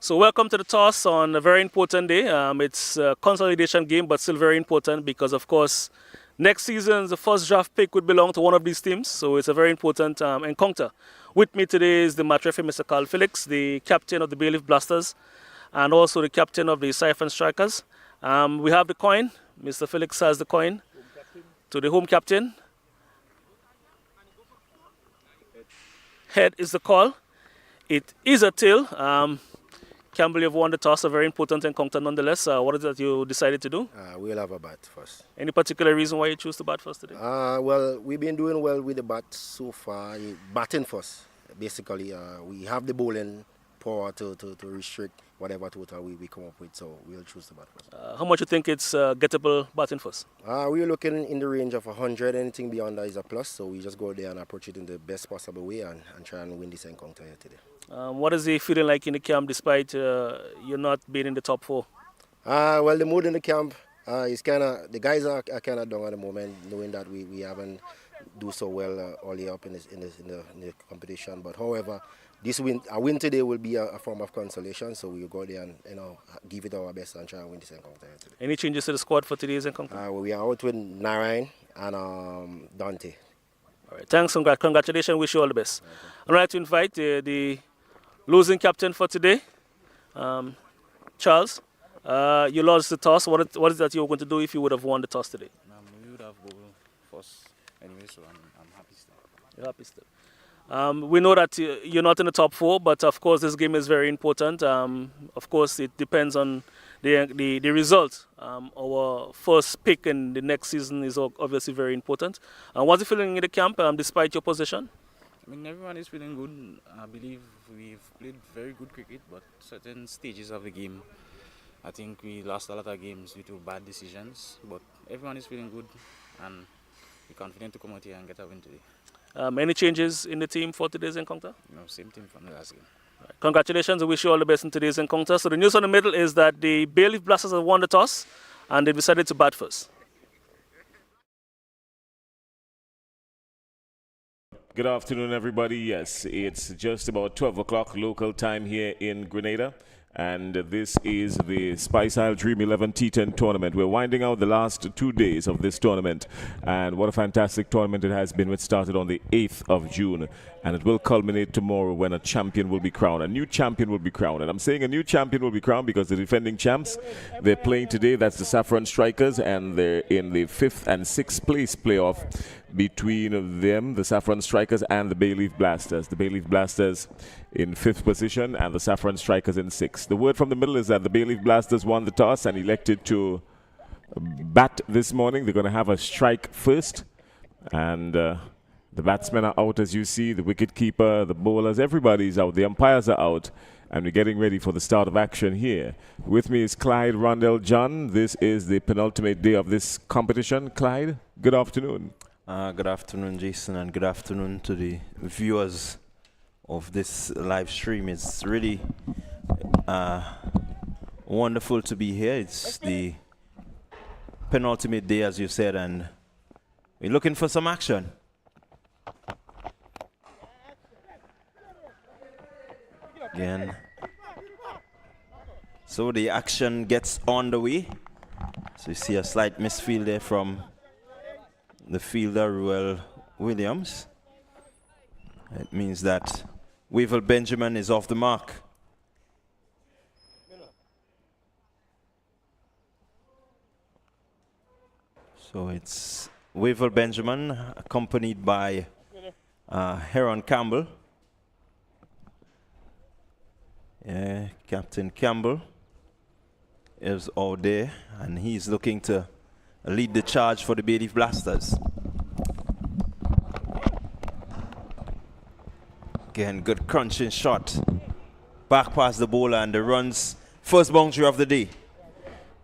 So welcome to the toss on a very important day. It's a consolidation game, but still very important because, of course, next season the first draft pick would belong to one of these teams. So it's a very important encounter. With me today is the match referee, Mr. Carl Felix, the captain of the Bayleaf Blasters, and also the captain of the Saffron Strikers. We have the coin. Mr. Felix has the coin to the home captain. Head is the call. It is a tail. Can't believe you won the toss, a very important encounter nonetheless. What is it that you decided to do? We'll have a bat first. Any particular reason why you choose to bat first today? Well, we've been doing well with the bat so far. Batting first, basically. We have the bowling power to restrict whatever total we come up with, so we'll choose the bat first. How much you think it's gettable batting first? We're looking in the range of 100. Anything beyond that is a plus, so we just go there and approach it in the best possible way and try and win this encounter here today. What is the feeling like in the camp despite you not being in the top 4? Well, the mood in the camp is kind of, the guys are kind of down at the moment, knowing that we haven't do so well early up in the competition. But however, a win today will be a form of consolation, so we'll go there and give it our best and try and win this encounter today. Any changes to the squad for today's encounter? Well, we are out with Narayan and Dante. All right, thanks, congratulations, wish you all the best. Okay. I'd like to invite the losing captain for today, Charles. You lost the toss. What is that you were going to do if you would have won the toss today? We would have bowled first anyway, so I'm happy still. You're happy still. We know that you're not in the top 4, but of course this game is very important. Of course it depends on the result. Our first pick in the next season is obviously very important. What's the feeling in the camp despite your position? I mean, everyone is feeling good. I believe we've played very good cricket, but certain stages of the game, I think we lost a lot of games due to bad decisions. But everyone is feeling good, and we're confident to come out here and get a win today. Any changes in the team for today's encounter? No, same team from the last game. Right. Congratulations, I wish you all the best in today's encounter. So the news on the middle is that the Bayleaf Blasters have won the toss, and they decided to bat first. Good afternoon, everybody. Yes, it's just about 12 o'clock local time here in Grenada. And this is the Spice Isle Dream 11 T10 tournament. We're winding out the last 2 days of this tournament. And what a fantastic tournament it has been. It started on the 8th of June. And it will culminate tomorrow when a champion will be crowned. A new champion will be crowned. And I'm saying a new champion will be crowned because the defending champs, they're playing today. That's the Saffron Strikers. And they're in the 5th and 6th place playoff between them, the Saffron Strikers and the Bayleaf Blasters. The Bayleaf Blasters in 5th position and the Saffron Strikers in 6th. The word from the middle is that the Bayleaf Blasters won the toss and elected to bat this morning. They're going to have a strike first. And the batsmen are out, as you see. The wicketkeeper, the bowlers, everybody's out. The umpires are out. And we're getting ready for the start of action here. With me is Clyde Rondell John. This is the penultimate day of this competition. Clyde, good afternoon. Good afternoon, Jason, and good afternoon to the viewers of this live stream. It's really wonderful to be here. It's the penultimate day, as you said, and we're looking for some action. Again. So the action gets on the way. So you see a slight misfield there from the fielder, Ruel Williams. It means that Wavell Benjamin is off the mark. So it's Wavell Benjamin accompanied by Heron Campbell. Yeah, Captain Campbell is out there, and he's looking to lead the charge for the Bayleaf Blasters. Again, good crunching shot. Back past the bowler and the runs. First boundary of the day.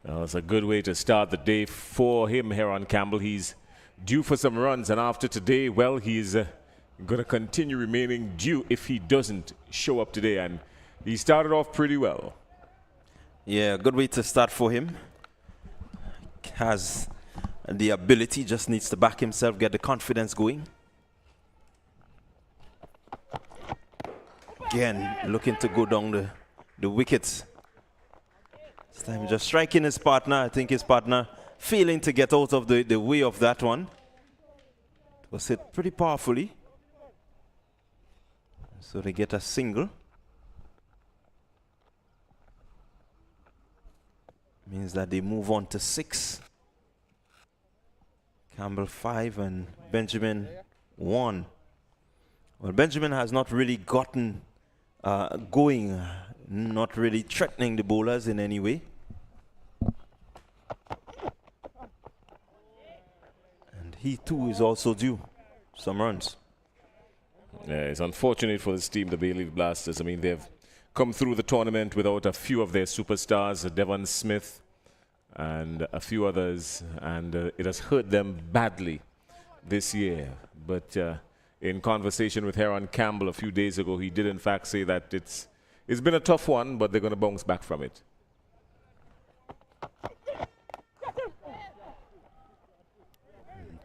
Well, it's a good way to start the day for him, Heron Campbell. He's due for some runs, and after today, well, he's going to continue remaining due if he doesn't show up today. And he started off pretty well. Yeah, good way to start for him. Has the ability, just needs to back himself, get the confidence going. Again, looking to go down the the wickets. This time just striking his partner. I think his partner failing to get out of the way of that one. It was hit pretty powerfully. So they get a single. Means that they move on to 6. Campbell 5 and Benjamin 1. Well, Benjamin has not really gotten going, not really threatening the bowlers in any way. And he too is also due some runs. Yeah, it's unfortunate for this team, the Bayleaf Blasters. I mean, they've come through the tournament without a few of their superstars, Devon Smith and a few others, and it has hurt them badly this year. But in conversation with Heron Campbell a few days ago, he did in fact say that it's been a tough one, but they're going to bounce back from it.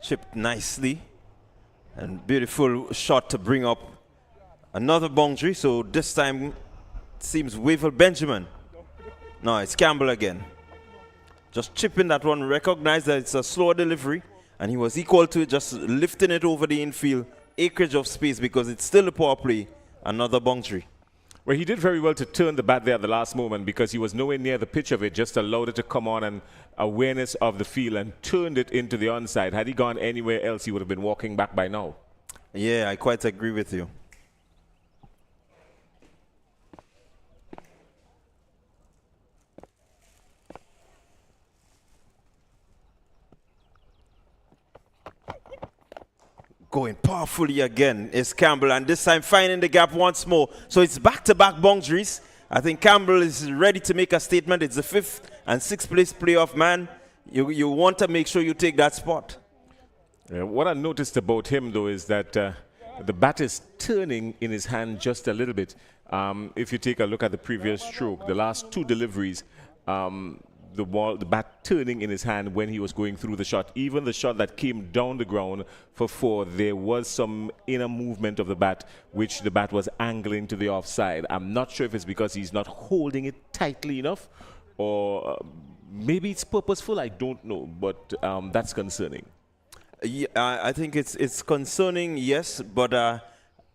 Chipped nicely, and beautiful shot to bring up another boundary. So this time it seems Wavel Benjamin. No, it's Campbell again. Just chipping that one, recognize that it's a slower delivery, and he was equal to it, just lifting it over the infield, acreage of space, because it's still a power play, another boundary. Well, he did very well to turn the bat there at the last moment because he was nowhere near the pitch of it, just allowed it to come on and awareness of the field and turned it into the onside. Had he gone anywhere else, he would have been walking back by now. Yeah, I quite agree with you. Going powerfully again is Campbell, and this time finding the gap once more. So it's back-to-back boundaries. I think Campbell is ready to make a statement. It's the 5th and 6th place playoff man. You want to make sure you take that spot. What I noticed about him, though, is that the bat is turning in his hand just a little bit. If you take a look at the previous stroke, the last 2 deliveries, the bat turning in his hand when he was going through the shot. Even the shot that came down the ground for 4, there was some inner movement of the bat, which the bat was angling to the offside. I'm not sure if it's because he's not holding it tightly enough, or maybe it's purposeful, I don't know, but that's concerning. Yeah, I think it's concerning, yes, but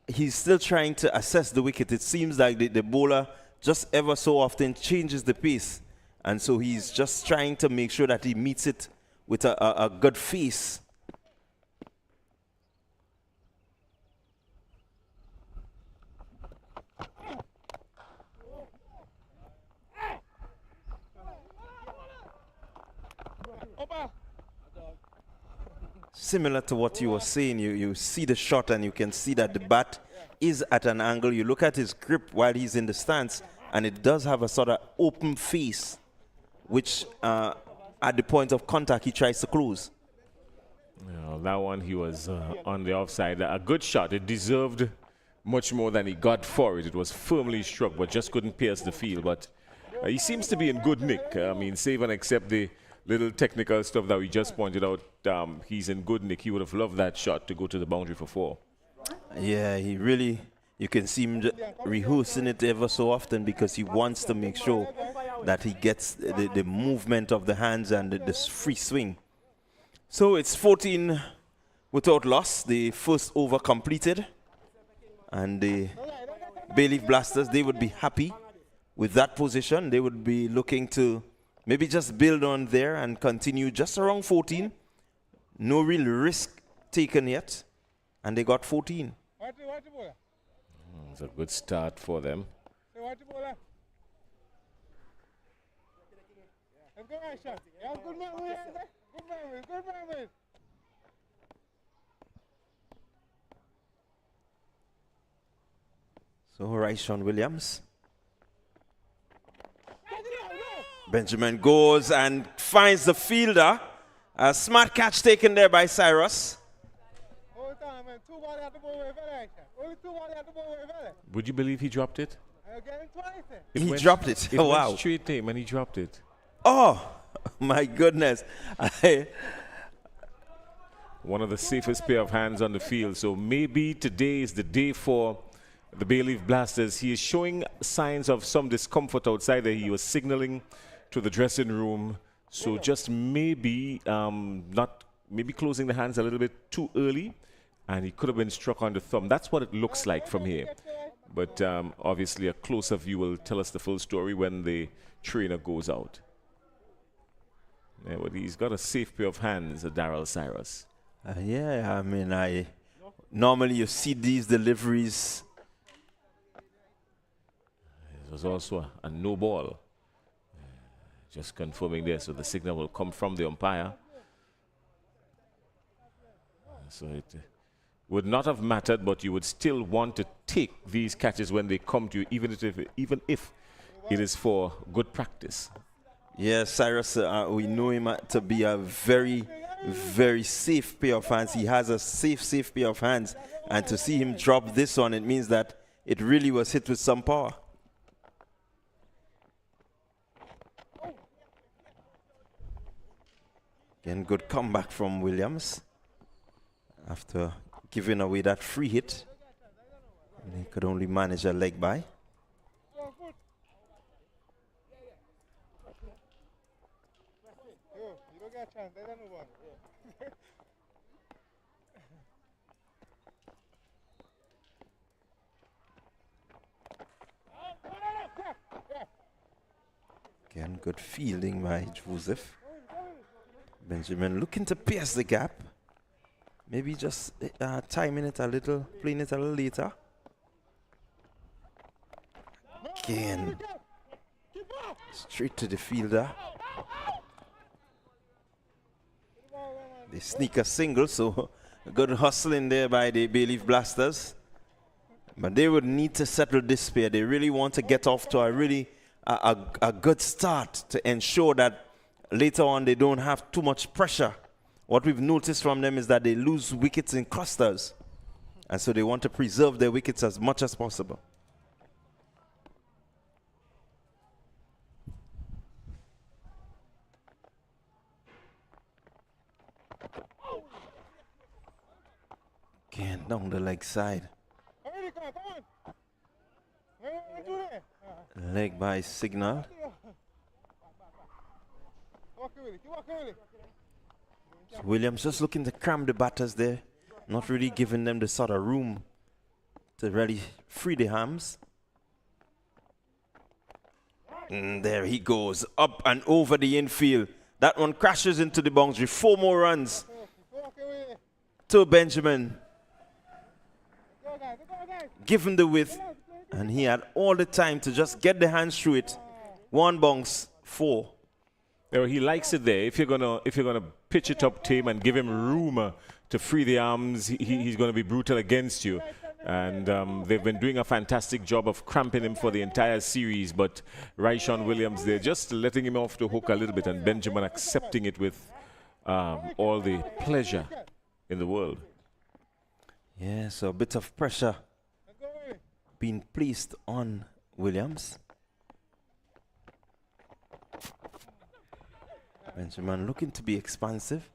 he's still trying to assess the wicket. It seems like the bowler just ever so often changes the pace. And so he's just trying to make sure that he meets it with a good face. Similar to what you were saying, you see the shot and you can see that the bat is at an angle. You look at his grip while he's in the stance, and it does have a sort of open face, which at the point of contact he tries to close. Yeah, that one he was on the offside. A good shot. It deserved much more than he got for it. It was firmly struck, but just couldn't pierce the field. But he seems to be in good nick. I mean, save and except the little technical stuff that we just pointed out, he's in good nick. He would have loved that shot to go to the boundary for 4. Yeah, he really, you can see him rehearsing it ever so often because he wants to make sure that he gets the movement of the hands and the free swing. So it's 14 without loss. The first over completed. And the Bayleaf Blasters, they would be happy with that position. They would be looking to maybe just build on there and continue just around 14. No real risk taken yet. And they got 14. It's a good start for them. So right, Sean Williams. Benjamin goes and finds the fielder. A smart catch taken there by Cyrus. Would you believe he dropped it? He dropped it. It Oh, went wow. straight to him and he dropped it. Oh, my goodness. One of the safest pair of hands on the field. So maybe today is the day for the Bayleaf Blasters. He is showing signs of some discomfort outside there. He was signaling to the dressing room. So just maybe maybe closing the hands a little bit too early, and he could have been struck on the thumb. That's what it looks like from here. But obviously a closer view will tell us the full story when the trainer goes out. Yeah, but he's got a safe pair of hands, Darrell Cyrus. Yeah, I mean, normally you see these deliveries. It was also a no ball. Just confirming there, so the signal will come from the umpire. So it would not have mattered, but you would still want to take these catches when they come to you, even if it is for good practice. Yeah, Cyrus, we know him to be a very, very safe pair of hands. He has a safe pair of hands. And to see him drop this one, it means that it really was hit with some power. Again, good comeback from Williams after giving away that free hit. And he could only manage a leg by. Again, good fielding by Joseph. Benjamin looking to pierce the gap. Maybe just timing it a little, playing it a little later. Again, straight to the fielder. They sneak a single, so a good hustling there by the Bayleaf Blasters. But they would need to settle this pair. They really want to get off to a good start to ensure that later on they don't have too much pressure. What we've noticed from them is that they lose wickets in clusters. And so they want to preserve their wickets as much as possible. Again, down the leg side. Leg by signal. So Williams just looking to cram the batters there, not really giving them the sort of room to really free the hams. And there he goes, up and over the infield. That one crashes into the boundary. 4 more runs to Benjamin. Give him the width, and he had all the time to just get the hands through it. 1 bounce, 4. He likes it there. If you're gonna pitch it up to him and give him room to free the arms, he's going to be brutal against you. And they've been doing a fantastic job of cramping him for the entire series. But Ryshawn Williams, they're just letting him off the hook a little bit, and Benjamin accepting it with all the pleasure in the world. Yeah, so a bit of pressure being placed on Williams. Benjamin looking to be expansive.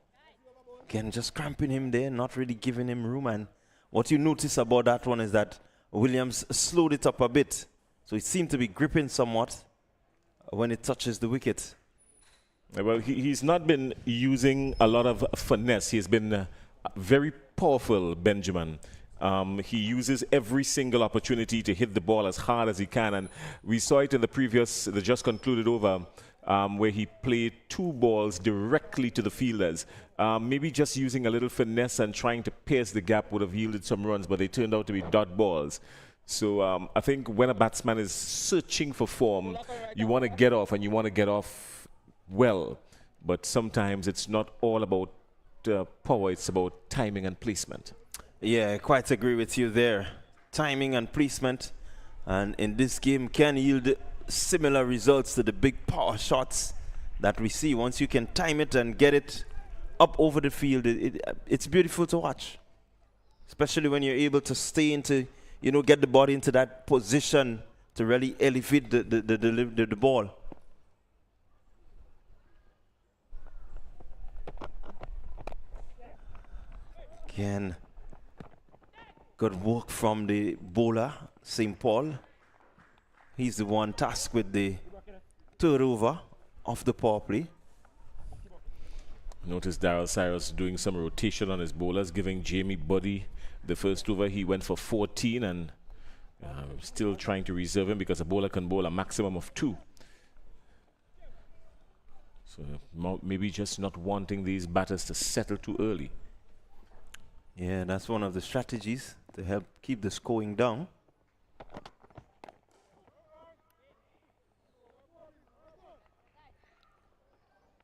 Again, just cramping him there, not really giving him room. And what you notice about that one is that Williams slowed it up a bit. So it seemed to be gripping somewhat when it touches the wicket. Well, he's not been using a lot of finesse. He's been very powerful, Benjamin. He uses every single opportunity to hit the ball as hard as he can. And we saw it in the just concluded over, where he played 2 balls directly to the fielders. Maybe just using a little finesse and trying to pierce the gap would have yielded some runs, but they turned out to be dot balls. So I think when a batsman is searching for form, you want to get off, and you want to get off well. But sometimes it's not all about power, it's about timing and placement. Yeah, I quite agree with you there. Timing and placement, and in this game can yield similar results to the big power shots that we see. Once you can time it and get it up over the field, it's beautiful to watch, especially when you're able to stay into, get the body into that position to really elevate the ball. Again, good work from the bowler, St. Paul. He's the one tasked with the third over of the power play. Notice Daryl Cyrus doing some rotation on his bowlers, giving Jamie Buddy the first over. He went for 14 and still trying to reserve him because a bowler can bowl a maximum of 2. So maybe just not wanting these batters to settle too early. Yeah, that's one of the strategies to help keep the scoring down.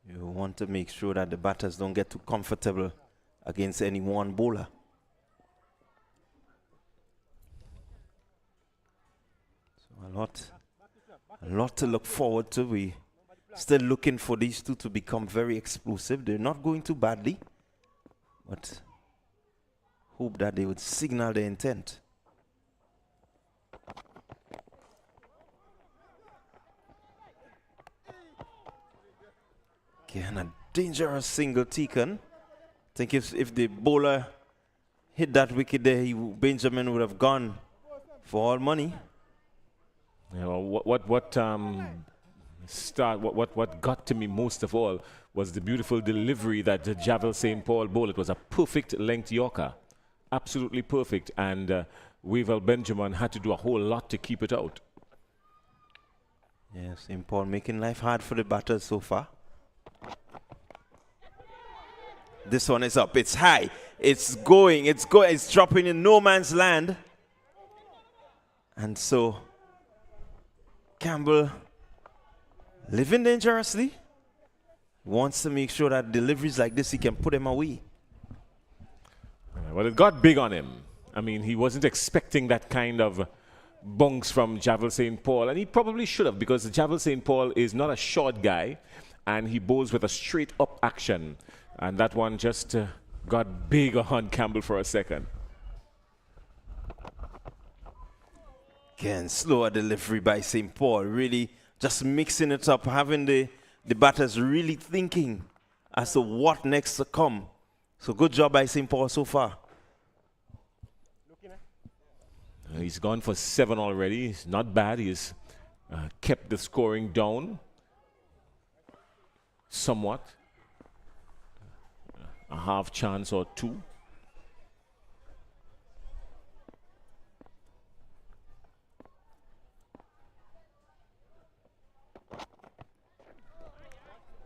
You want to make sure that the batters don't get too comfortable against any one bowler. So a lot to look forward to. We still looking for these two to become very explosive. They're not going too badly, but hope that they would signal their intent. Again, a dangerous single T10. I think if the bowler hit that wicket there, Benjamin would have gone for all money. Yeah, well, what got to me most of all was the beautiful delivery that Javel St. Paul bowled. It was a perfect length Yorker, absolutely perfect, and Wavell Benjamin had to do a whole lot to keep it out. Yeah, St. Paul making life hard for the batters so far. This one is up. It's high. It's going. It's dropping in no man's land. And so Campbell, living dangerously, wants to make sure that deliveries like this, he can put them away. Well, it got big on him. I mean, he wasn't expecting that kind of bunks from Javel St. Paul, and he probably should have, because Javel St. Paul is not a short guy, and he bowls with a straight up action. And that one just got big on Campbell for a second. Again, slower delivery by St. Paul, really just mixing it up, having the batters really thinking as to what next to come. So good job by St. Paul so far. He's gone for 7 already. It's not bad. He's kept the scoring down somewhat. A half chance or 2.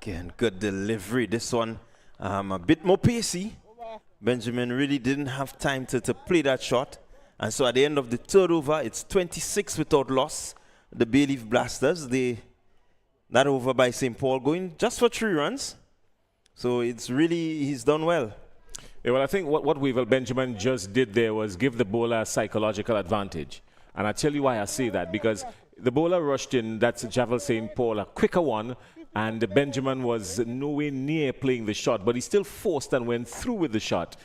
Again, good delivery. This one a bit more pacey. Benjamin really didn't have time to play that shot. And so at the end of the third over, it's 26 without loss. The Bayleaf Blasters, that over by St. Paul going just for 3 runs. So it's really, he's done well. Yeah, well, I think what Wavell Benjamin just did there was give the bowler a psychological advantage. And I tell you why I say that, because the bowler rushed in, that's Javel St. Paul, a quicker one, and Benjamin was nowhere near playing the shot, but he still forced and went through with the shot.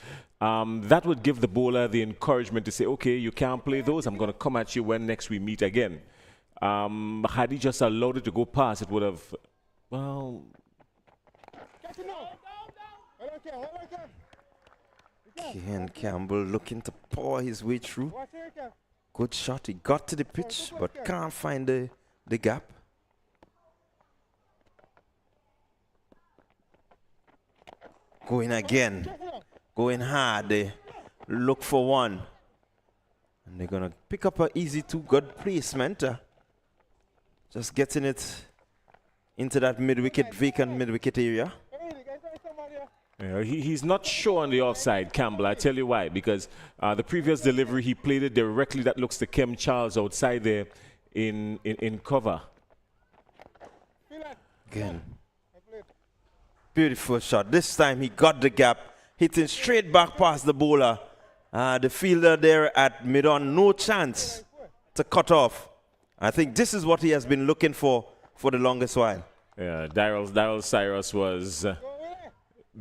That would give the bowler the encouragement to say, okay, you can't play those, I'm going to come at you when next we meet again. Had he just allowed it to go past, it would have, well... Again, Campbell looking to paw his way through. Good shot. He got to the pitch, but can't find the gap. Going again. Going hard. They look for one. And they're going to pick up an easy 2. Good placement. Just getting it into that vacant mid-wicket area. Yeah, he's not sure on the offside, Campbell. I tell you why. Because the previous delivery, he played it directly. That looks to Kem Charles outside there in cover. Again. Beautiful shot. This time he got the gap. Hitting straight back past the bowler. The fielder there at mid-on, no chance to cut off. I think this is what he has been looking for the longest while. Yeah, Daryl Cyrus was...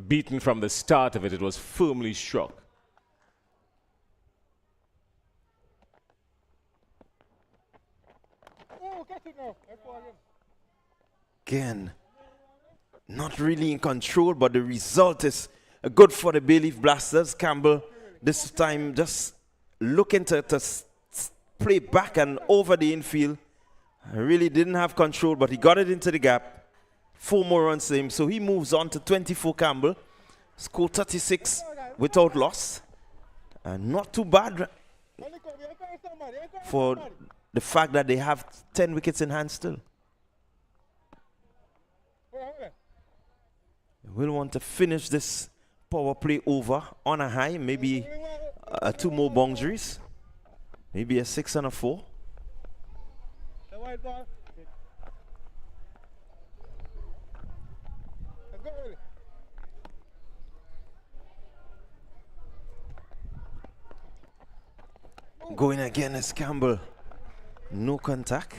beaten from the start of it. It was firmly struck. Again, not really in control, but the result is good for the Bayleaf Blasters. Campbell, this time just looking to play back and over the infield. Really didn't have control, but he got it into the gap. 4 more runs to him, so he moves on to 24 Campbell. Scored 36 without loss. Not too bad for the fact that they have 10 wickets in hand still. We'll want to finish this power play over on a high, maybe 2 more boundaries, maybe a 6 and a 4. Going again is Campbell. No contact.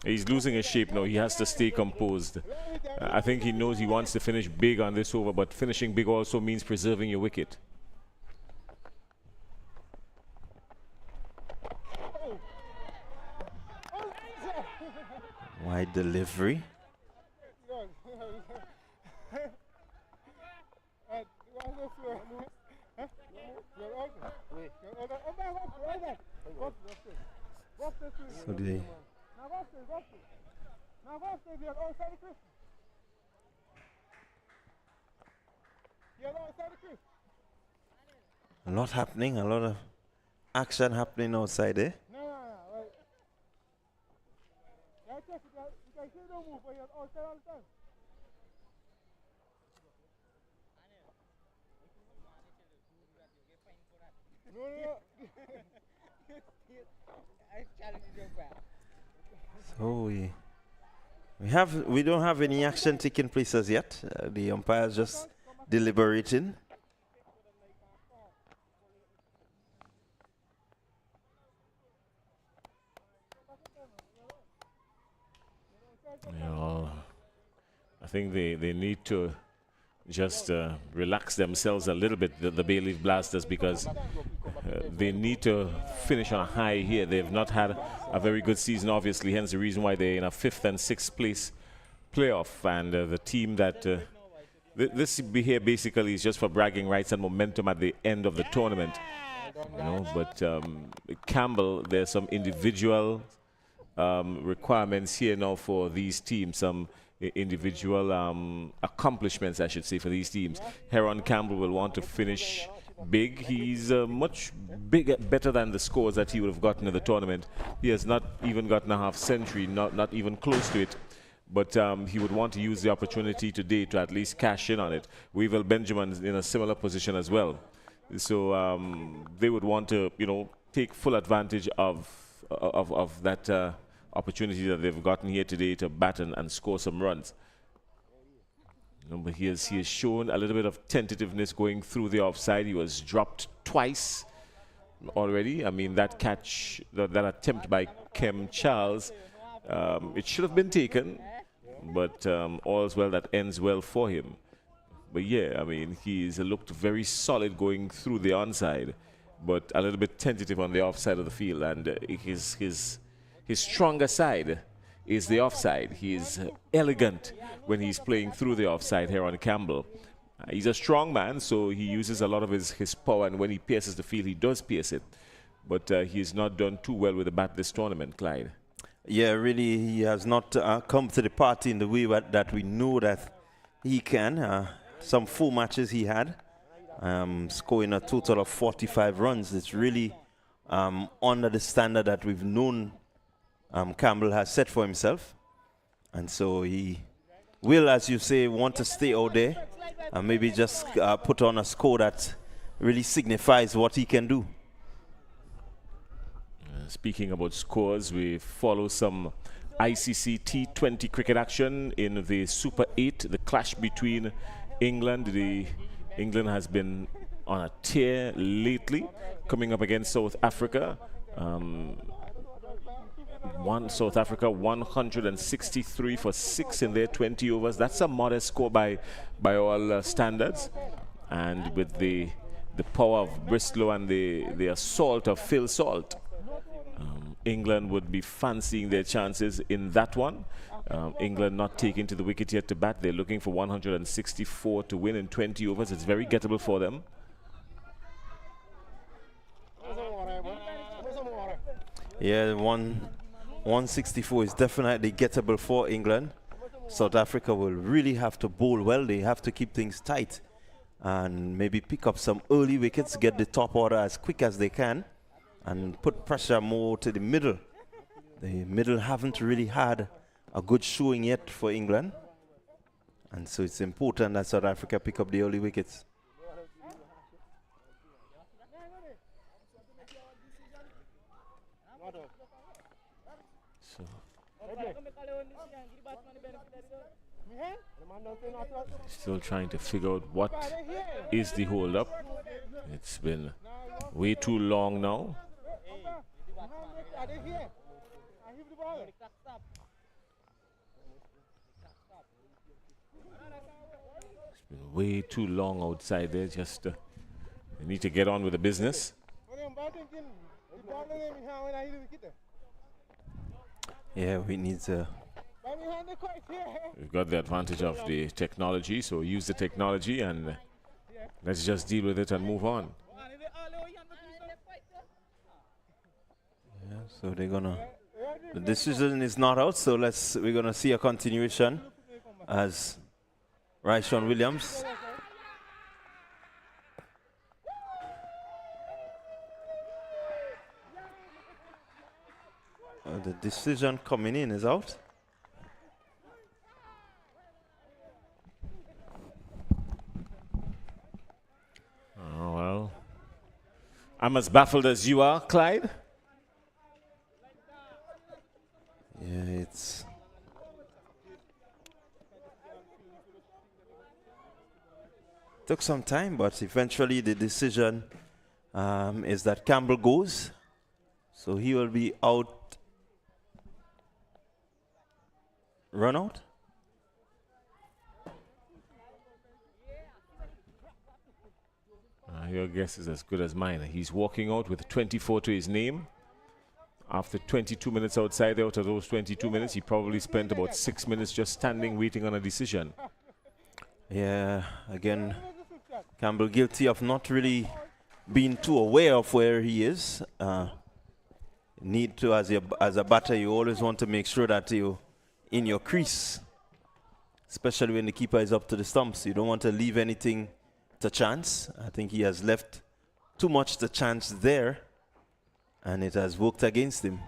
He's losing his shape now. He has to stay composed. I think he knows he wants to finish big on this over, but finishing big also means preserving your wicket. Wide delivery. So they a lot happening, a lot of action happening outside there. So we don't have any action taking place as yet. The umpire's just deliberating. Yeah, I think they need to just relax themselves a little bit, the Bayleaf Blasters, because they need to finish on a high here. They've not had a very good season, obviously, hence the reason why they're in a 5th and 6th place playoff. And the team that this here basically is just for bragging rights and momentum at the end of the tournament, you know. But Campbell, there's some individual requirements here now for these teams, some individual accomplishments, I should say, for these teams. Heron Campbell will want to finish big. He's much better than the scores that he would have gotten in the tournament. He has not even gotten a half century, not even close to it. But he would want to use the opportunity today to at least cash in on it. Weevil Benjamin is in a similar position as well. So they would want to, you know, take full advantage of that opportunity that they've gotten here today to bat and score some runs. But he has shown a little bit of tentativeness going through the offside. He was dropped twice already. I mean, that catch, that attempt by Kem Charles, it should have been taken, but all's well that ends well for him. But yeah, I mean, he's looked very solid going through the onside, but a little bit tentative on the offside of the field, and his stronger side is the offside. He is elegant when he's playing through the offside here on Campbell. He's a strong man, so he uses a lot of his power, and when he pierces the field, he does pierce it. But he's not done too well with the bat this tournament, Clyde. Yeah, really, he has not come to the party in the way that we know that he can. Some 4 matches he had, scoring a total of 45 runs. It's really under the standard that we've known Campbell has set for himself. And so he will, as you say, want to stay out there and maybe just put on a score that really signifies what he can do. Speaking about scores, we follow some ICC T20 cricket action in the Super 8, the clash between England. England has been on a tear lately, coming up against South Africa. South Africa 163 for 6 in their 20 overs. That's a modest score by all standards. And with the power of Bristlow and the assault of Phil Salt, England would be fancying their chances in that one. England not taking to the wicket yet to bat. They're looking for 164 to win in 20 overs. It's very gettable for them. Yeah, 164 is definitely gettable for England. South Africa will really have to bowl well. They have to keep things tight and maybe pick up some early wickets, get the top order as quick as they can, and put pressure more to the middle. The middle haven't really had a good showing yet for England, and so it's important that South Africa pick up the early wickets. So still trying to figure out what is the hold up. It's been way too long now. It's been way too long outside there. Just they need to get on with the business. Yeah, we need to. We've got the advantage of the technology, so use the technology and let's just deal with it and move on. Yeah, so they're gonna. The decision is not out, so we're gonna see a continuation as Rayshawn Williams. The decision coming in is out. Oh, well. I'm as baffled as you are, Clyde. Yeah, it's. Took some time, but eventually the decision is that Campbell goes. So he will be out. Run out? Your guess is as good as mine. He's walking out with 24 to his name. After 22 minutes outside, out of those 22 minutes, he probably spent about 6 minutes just standing waiting on a decision. Yeah, again, Campbell guilty of not really being too aware of where he is. Need to, as a batter, you always want to make sure that you in your crease, especially when the keeper is up to the stumps. You don't want to leave anything to chance. I think he has left too much to chance there, and it has worked against him.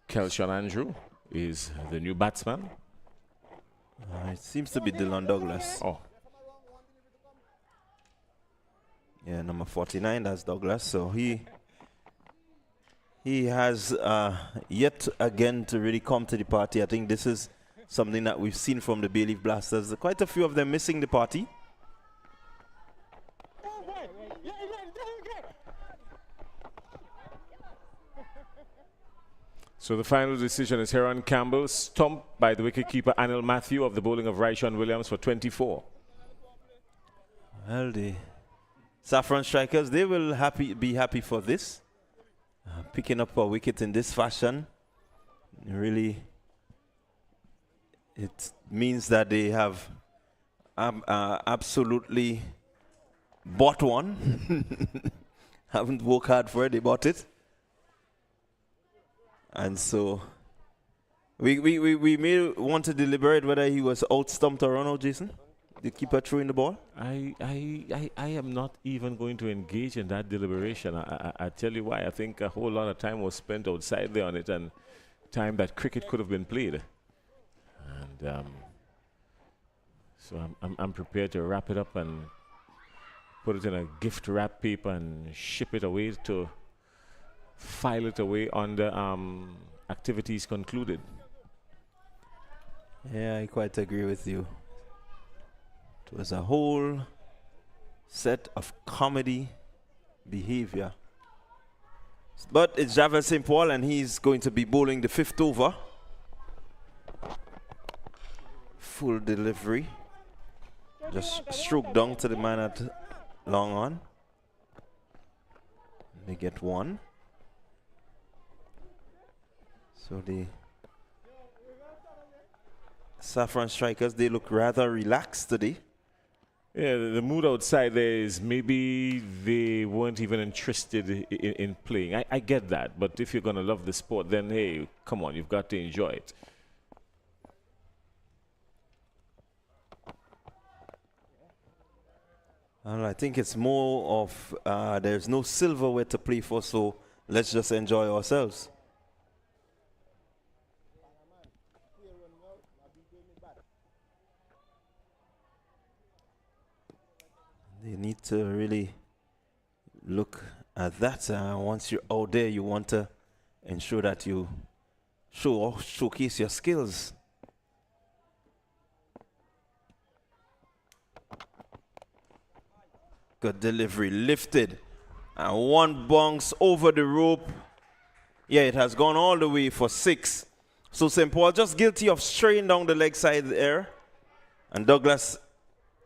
Kelshon Andrew is the new batsman. It seems to be Dylan Douglas. Oh. Yeah, number 49, that's Douglas. So he has yet again to really come to the party. I think this is something that we've seen from the Bayleaf Blasters. Quite a few of them missing the party. So the final decision is Heron Campbell, stumped by the wicketkeeper Anil Matthew of the bowling of Rayshawn Williams for 24. Well, the Saffron strikers, they will be happy for this. Picking up a wicket in this fashion, really, it means that they have absolutely bought one. Haven't worked hard for it, they bought it. And so we may want to deliberate whether he was out-stumped or not, Jason. The keeper throwing the ball? I am not even going to engage in that deliberation. I tell you why. I think a whole lot of time was spent outside there on it, and time that cricket could have been played. And so I'm prepared to wrap it up and put it in a gift wrap paper and ship it away to file it away under activities concluded. Yeah, I quite agree with you. It was a whole set of comedy behavior. But it's Javed St. Paul, and he's going to be bowling the 5th over. Full delivery. Just stroke down to the man at long on. They get one. So the Saffron strikers, they look rather relaxed today. Yeah, the mood outside there is maybe they weren't even interested in playing. I get that, but if you're going to love the sport, then hey, come on, you've got to enjoy it. And I think it's more of there's no silverware to play for, so let's just enjoy ourselves. They need to really look at that. Once you're out there, you want to ensure that you showcase your skills. Good delivery, lifted, and one bounce over the rope. Yeah, it has gone all the way for 6. So St. Paul just guilty of straying down the leg side there, and Douglas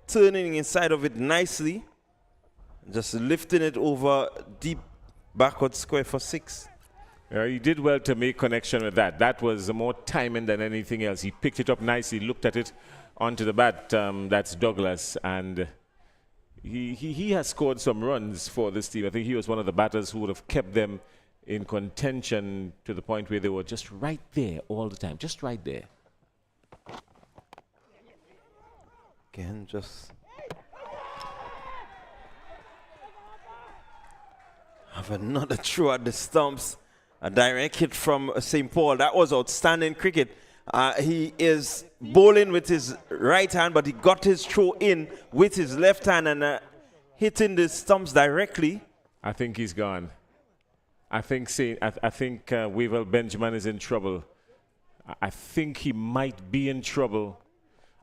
turning inside of it nicely, just lifting it over deep backward square for 6. He did well to make connection with that. That was more timing than anything else. He picked it up nicely, looked at it onto the bat. That's Douglas, and he has scored some runs for this team. I think he was one of the batters who would have kept them in contention to the point where they were just right there all the time, just right there. Again, just have another throw at the stumps. A direct hit from St. Paul. That was outstanding cricket. He is bowling with his right hand, but he got his throw in with his left hand and hitting the stumps directly. I think he's gone. I think Weaver Benjamin is in trouble. I think he might be in trouble.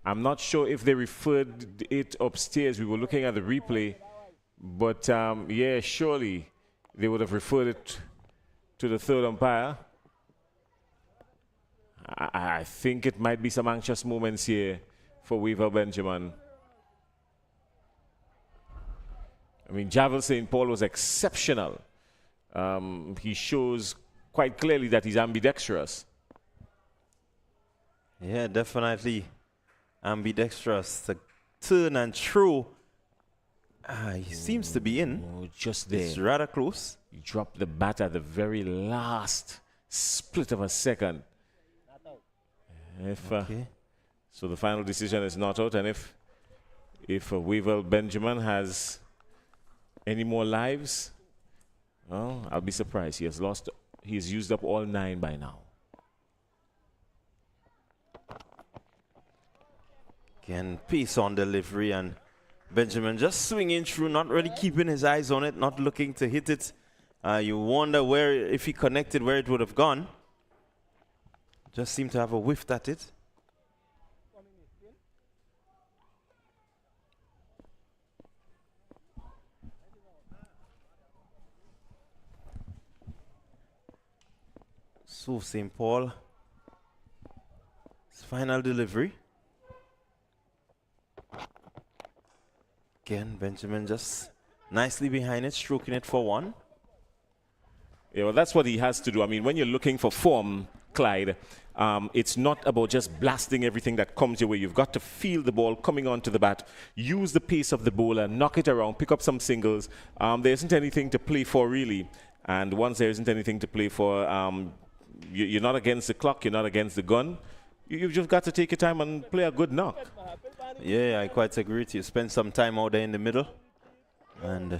I'm not sure if they referred it upstairs. We were looking at the replay. But, yeah, surely they would have referred it to the third umpire. I think it might be some anxious moments here for Weaver Benjamin. I mean, Javel St. Paul was exceptional. He shows quite clearly that he's ambidextrous. Yeah, definitely ambidextrous. The turn and throw. He seems to be in. Oh, just there. It's rather close. He dropped the bat at the very last split of a second. Okay. So the final decision is not out, and if Weaver Benjamin has any more lives, well, I'll be surprised. He's used up all 9 by now. Again, pace on delivery, and Benjamin just swinging through, not really keeping his eyes on it, not looking to hit it. You wonder if he connected, where it would have gone. Just seemed to have a whiff at it. So St. Paul, his final delivery. Again, Benjamin just nicely behind it, stroking it for 1. Yeah, well, that's what he has to do. I mean, when you're looking for form, Clyde, it's not about just blasting everything that comes your way. You've got to feel the ball coming onto the bat, use the pace of the bowler, knock it around, pick up some singles. There isn't anything to play for, really. And once there isn't anything to play for, you're not against the clock, you're not against the gun. You've just got to take your time and play a good knock. Yeah, I quite agree with you. Spend some time out there in the middle. And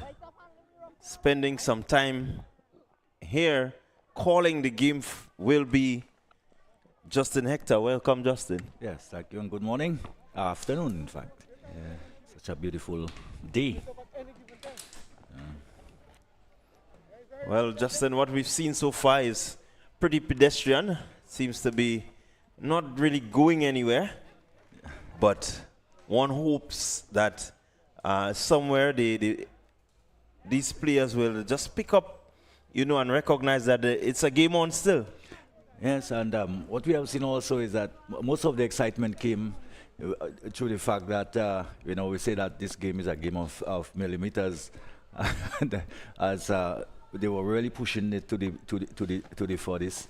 spending some time here calling the game will be Justin Hector. Welcome, Justin. Yes, thank you, and good morning. Afternoon, in fact. Such a beautiful day. Well, Justin, what we've seen so far is pretty pedestrian. Seems to be not really going anywhere. But one hopes that somewhere these players will just pick up, and recognize that it's a game on still. Yes, and what we have seen also is that most of the excitement came through the fact that, we say that this game is a game of millimeters. As they were really pushing it to the 40s.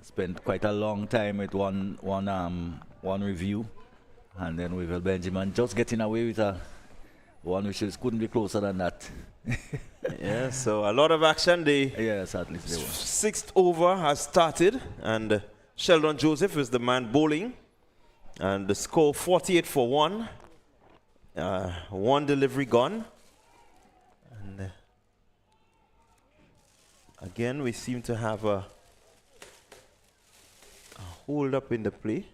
Spent quite a long time with one one review, and then we will Benjamin just getting away with a one which couldn't be closer than that. Yeah, so a lot of action. The Yes, at least they were. sixth over has started, and Sheldon Joseph is the man bowling, and the score 48 for 1. One delivery gone, and again we seem to have a hold up in the play.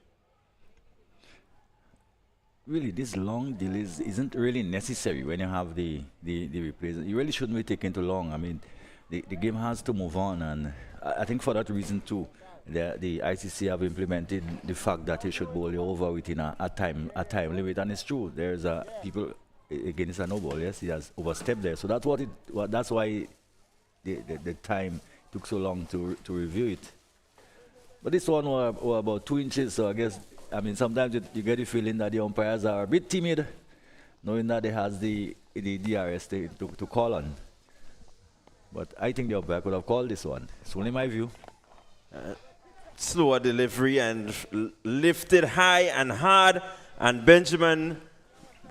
Really, this long delays isn't really necessary when you have the replays. You really shouldn't be taking too long. I mean, the game has to move on, and I think for that reason too, the ICC have implemented the fact that you should bowl you over within a time limit, and it's true. There's people again, it's a no ball. Yes, he has overstepped there, so that's why the time took so long to review it. But this one were about 2 inches, so I guess. I mean, sometimes you get the feeling that the umpires are a bit timid, knowing that they has the DRS to call on. But I think the umpire could have called this one. It's only my view. Slower delivery and lifted high and hard, and Benjamin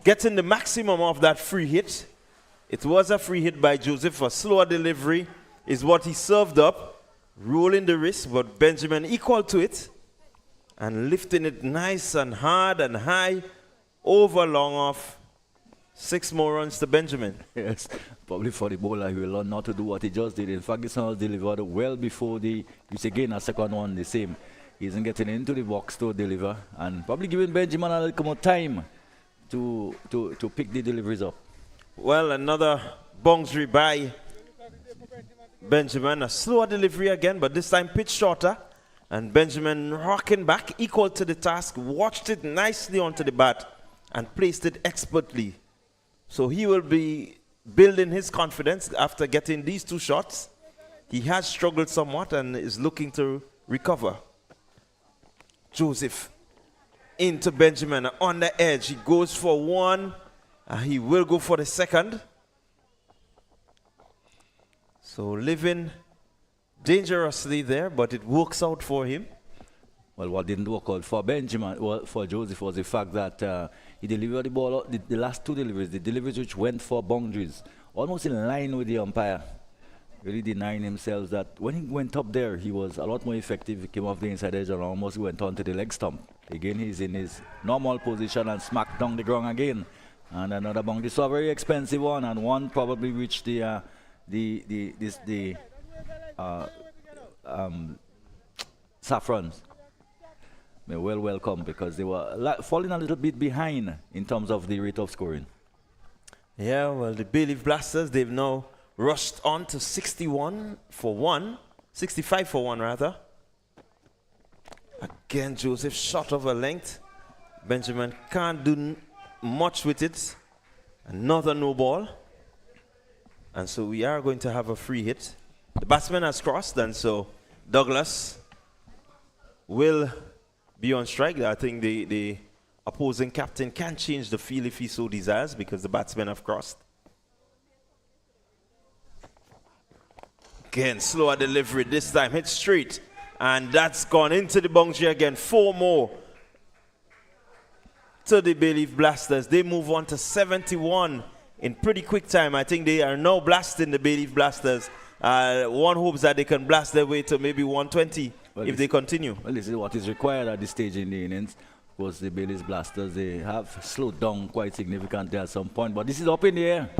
getting the maximum of that free hit. It was a free hit by Joseph. A slower delivery is what he served up, rolling the wrist, but Benjamin equal to it, and lifting it nice and hard and high over long off. 6 more runs to Benjamin. Yes, probably for the bowler, he will learn not to do what he just did. In fact, this one was delivered well before again a second one the same. He isn't getting into the box to deliver, and probably giving Benjamin a little more time to pick the deliveries up. Well, another boundary by Benjamin. A slower delivery again, but this time pitch shorter. And Benjamin rocking back, equal to the task, watched it nicely onto the bat and placed it expertly. So he will be building his confidence after getting these 2 shots. He has struggled somewhat and is looking to recover. Joseph into Benjamin on the edge. He goes for 1. He will go for the second. So living dangerously there, but it works out for him. Well, what didn't work out for Benjamin, for Joseph, was the fact that he delivered the ball, the last 2 deliveries, the deliveries which went for boundaries, almost in line with the umpire, really denying himself that when he went up there, he was a lot more effective. He came off the inside edge and almost went on to the leg stump. Again, he's in his normal position and smacked down the ground again. And another boundary. So a very expensive one, and one probably reached the Saffrons. Welcome, because they were falling a little bit behind in terms of the rate of scoring. Yeah, well, the Bayleaf Blasters, they've now rushed on to 65 for 1 rather. Again, Joseph shot over length. Benjamin can't do much with it. Another no ball. And so we are going to have a free hit. The batsman has crossed, and so Douglas will be on strike. I think the opposing captain can change the field if he so desires, because the batsmen have crossed. Again, slower delivery this time, hit straight. And that's gone into the boundary again. 4 more to the Bayleaf Blasters. They move on to 71 in pretty quick time. I think they are now blasting the Bayleaf Blasters. One hopes that they can blast their way to maybe 120 if they continue. Well, this is what is required at this stage in the innings. Of course, the Bayleaf Blasters, they have slowed down quite significantly at some point, but this is up in the air.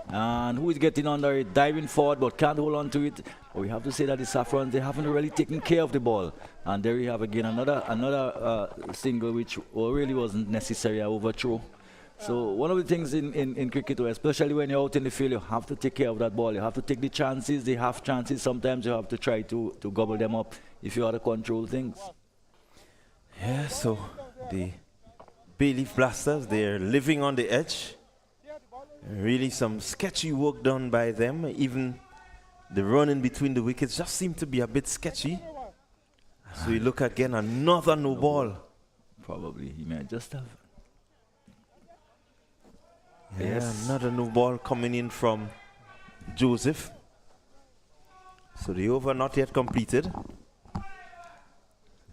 And who is getting under it, diving forward, but can't hold on to it. But we have to say that the Saffrons, they haven't really taken care of the ball. And there we have again another single which really wasn't necessary, an overthrow. So one of the things in cricket, especially when you're out in the field, you have to take care of that ball. You have to take the chances, the half chances. Sometimes you have to try to gobble them up if you are to control things. Yeah, so the Bayleaf Blasters, they're living on the edge. Really some sketchy work done by them. Even the running between the wickets just seemed to be a bit sketchy. So you look again, another no ball. Probably he may just have. Yeah, Yes. another no ball coming in from Joseph. So the over not yet completed.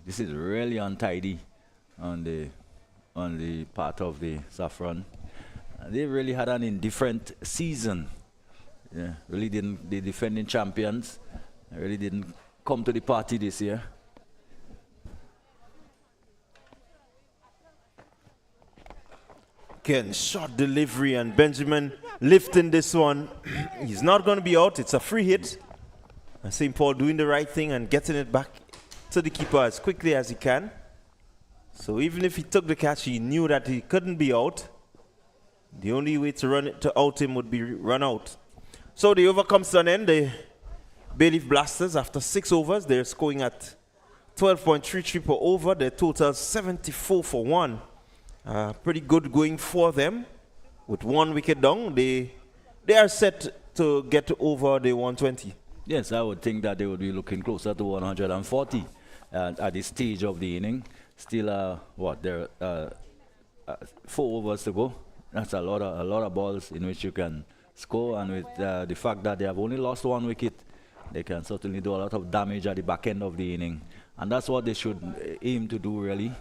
This is really untidy on the part of the Saffron. They really had an indifferent season. Yeah, really didn't. The defending champions really didn't come to the party this year. Again, short delivery, and Benjamin lifting this one. He's not going to be out. It's a free hit. And St. Paul doing the right thing and getting it back to the keeper as quickly as he can. So even if he took the catch, he knew that he couldn't be out. The only way to run it to out him would be run out. So the over comes to an end. The Bayleaf Blasters, after 6 overs, they're scoring at 12.33 per over. Their total 74 for 1. Pretty good going for them. With 1 wicket down, they are set to get over the 120. Yes, I would think that they would be looking closer to 140 at this stage of the inning. Still, there are 4 overs to go. That's a lot of balls in which you can score, and with the fact that they have only lost 1 wicket, they can certainly do a lot of damage at the back end of the inning, and that's what they should aim to do, really.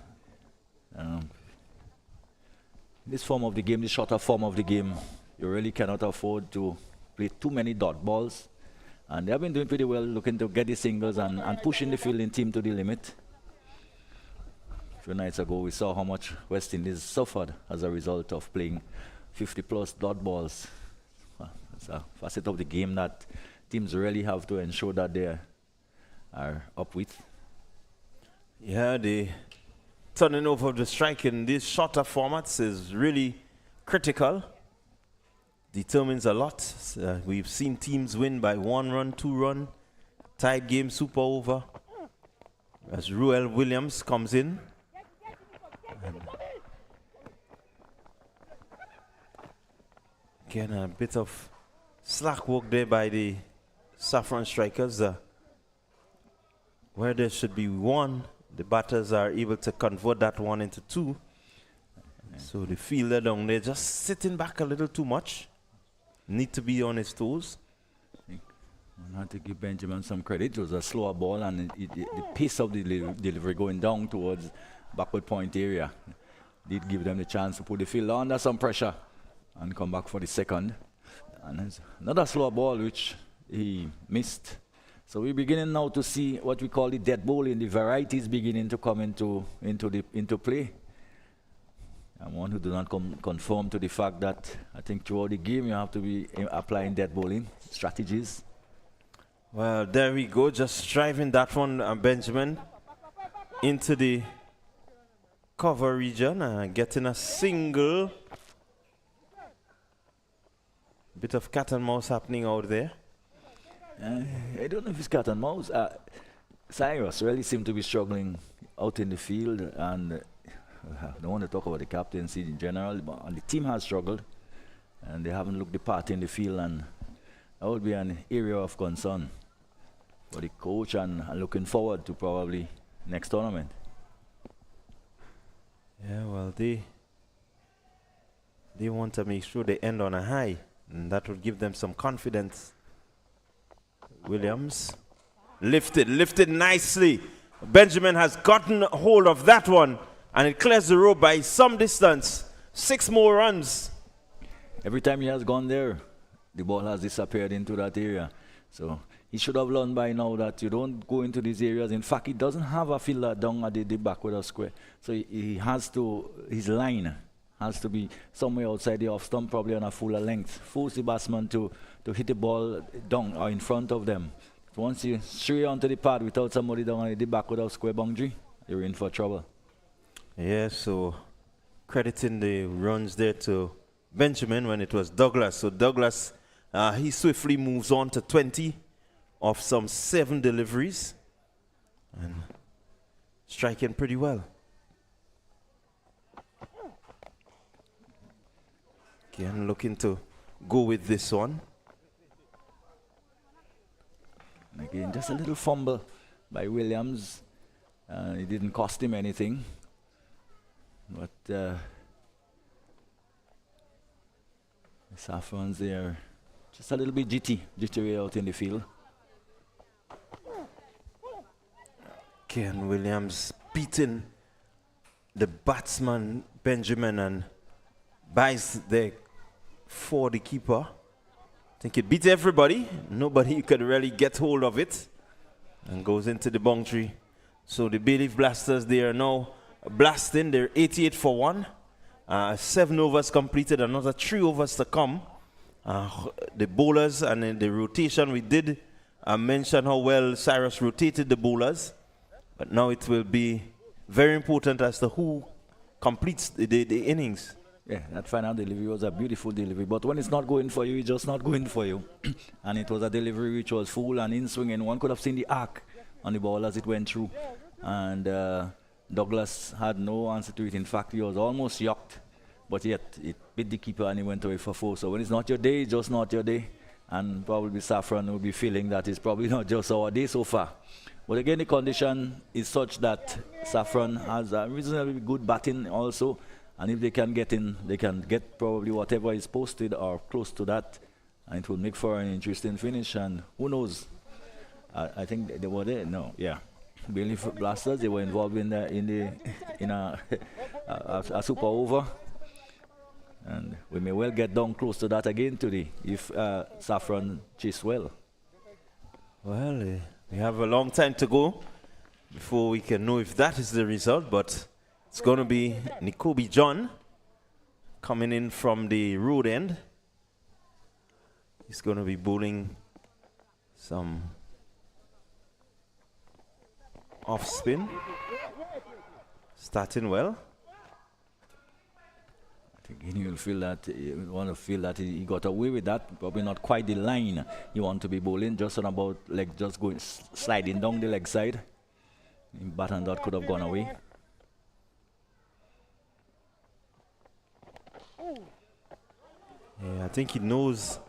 This form of the game, the shorter form of the game, you really cannot afford to play too many dot balls, and they have been doing pretty well, looking to get the singles and pushing the fielding team to the limit. A few nights ago, we saw how much West Indies suffered as a result of playing 50-plus dot balls. It's a facet of the game that teams really have to ensure that they are up with. Yeah, the turning over of the strike in these shorter formats is really critical. Determines a lot. We've seen teams win by 1 run, 2 run, tied game, super over. As Ruel Williams comes in. Again, a bit of slack work there by the Saffron strikers. Where there should be 1, the batters are able to convert that 1 into 2. So the fielder down there just sitting back a little too much. Need to be on his toes. I have to give Benjamin some credit. It was a slower ball, and the pace of the delivery going down towards backward point area did give them the chance to put the fielder under some pressure and come back for the second. And there's another slow ball which he missed. So we're beginning now to see what we call the dead bowling. The varieties beginning to come into play. And one who do not conform to the fact that I think throughout the game you have to be applying dead bowling strategies. Well, there we go, just driving that one, Benjamin, into the cover region, getting a single. Bit of cat and mouse happening out there. I don't know if it's cat and mouse. Cyrus really seemed to be struggling out in the field, and I don't want to talk about the captaincy in general, but the team has struggled, and they haven't looked the part in the field, and that would be an area of concern for the coach, and looking forward to probably next tournament. Yeah, well, they want to make sure they end on a high, and that will give them some confidence. Williams lifted nicely. Benjamin has gotten hold of that one, and it clears the road by some distance. 6 more runs. Every time he has gone there, the ball has disappeared into that area. So he should have learned by now that you don't go into these areas. In fact, he doesn't have a fielder down at the backward of square. So he has to, his line has to be somewhere outside the off stump, probably on a fuller length. Force the batsman to hit the ball down or in front of them. Once you stray onto the pad without somebody down at the backward of square boundary, you're in for trouble. Yeah, so crediting the runs there to Benjamin when it was Douglas. So Douglas, he swiftly moves on to 20 of some 7 deliveries and striking pretty well. Again, looking to go with this one. And again, just a little fumble by Williams. It didn't cost him anything. But Saffron's there, just a little bit jittery out in the field. Ken Williams beating the batsman Benjamin and buys there for the keeper. I think it beat everybody. Nobody could really get hold of it. And goes into the boundary. So the Bayleaf Blasters, they are now blasting. They're 88 for 1. 7 overs completed, another 3 overs to come. The bowlers and in the rotation, we did mention how well Cyrus rotated the bowlers. But now it will be very important as to who completes the innings. Yeah, that final delivery was a beautiful delivery. But when it's not going for you, it's just not going for you. And it was a delivery which was full and in swing. And one could have seen the arc on the ball as it went through. And Douglas had no answer to it. In fact, he was almost yucked. But yet, it beat the keeper and he went away for 4. So when it's not your day, it's just not your day. And probably Saffron will be feeling that it's probably not just our day so far. But again, the condition is such that Saffron has a reasonably good batting also. And if they can get in, they can get probably whatever is posted or close to that. And it will make for an interesting finish. And who knows? I think they were there. No, yeah. Bayleaf Blasters, they were involved in a super over. And we may well get down close to that again today if Saffron chase well. Well, we have a long time to go before we can know if that is the result, but it's going to be Nikobe John coming in from the road end. He's going to be bowling some off spin. Starting well. I think he will feel that he got away with that. Probably not quite the line you want to be bowling, just on about like just going sliding down the leg side. Bat and dot could have gone away. Yeah, I think he knows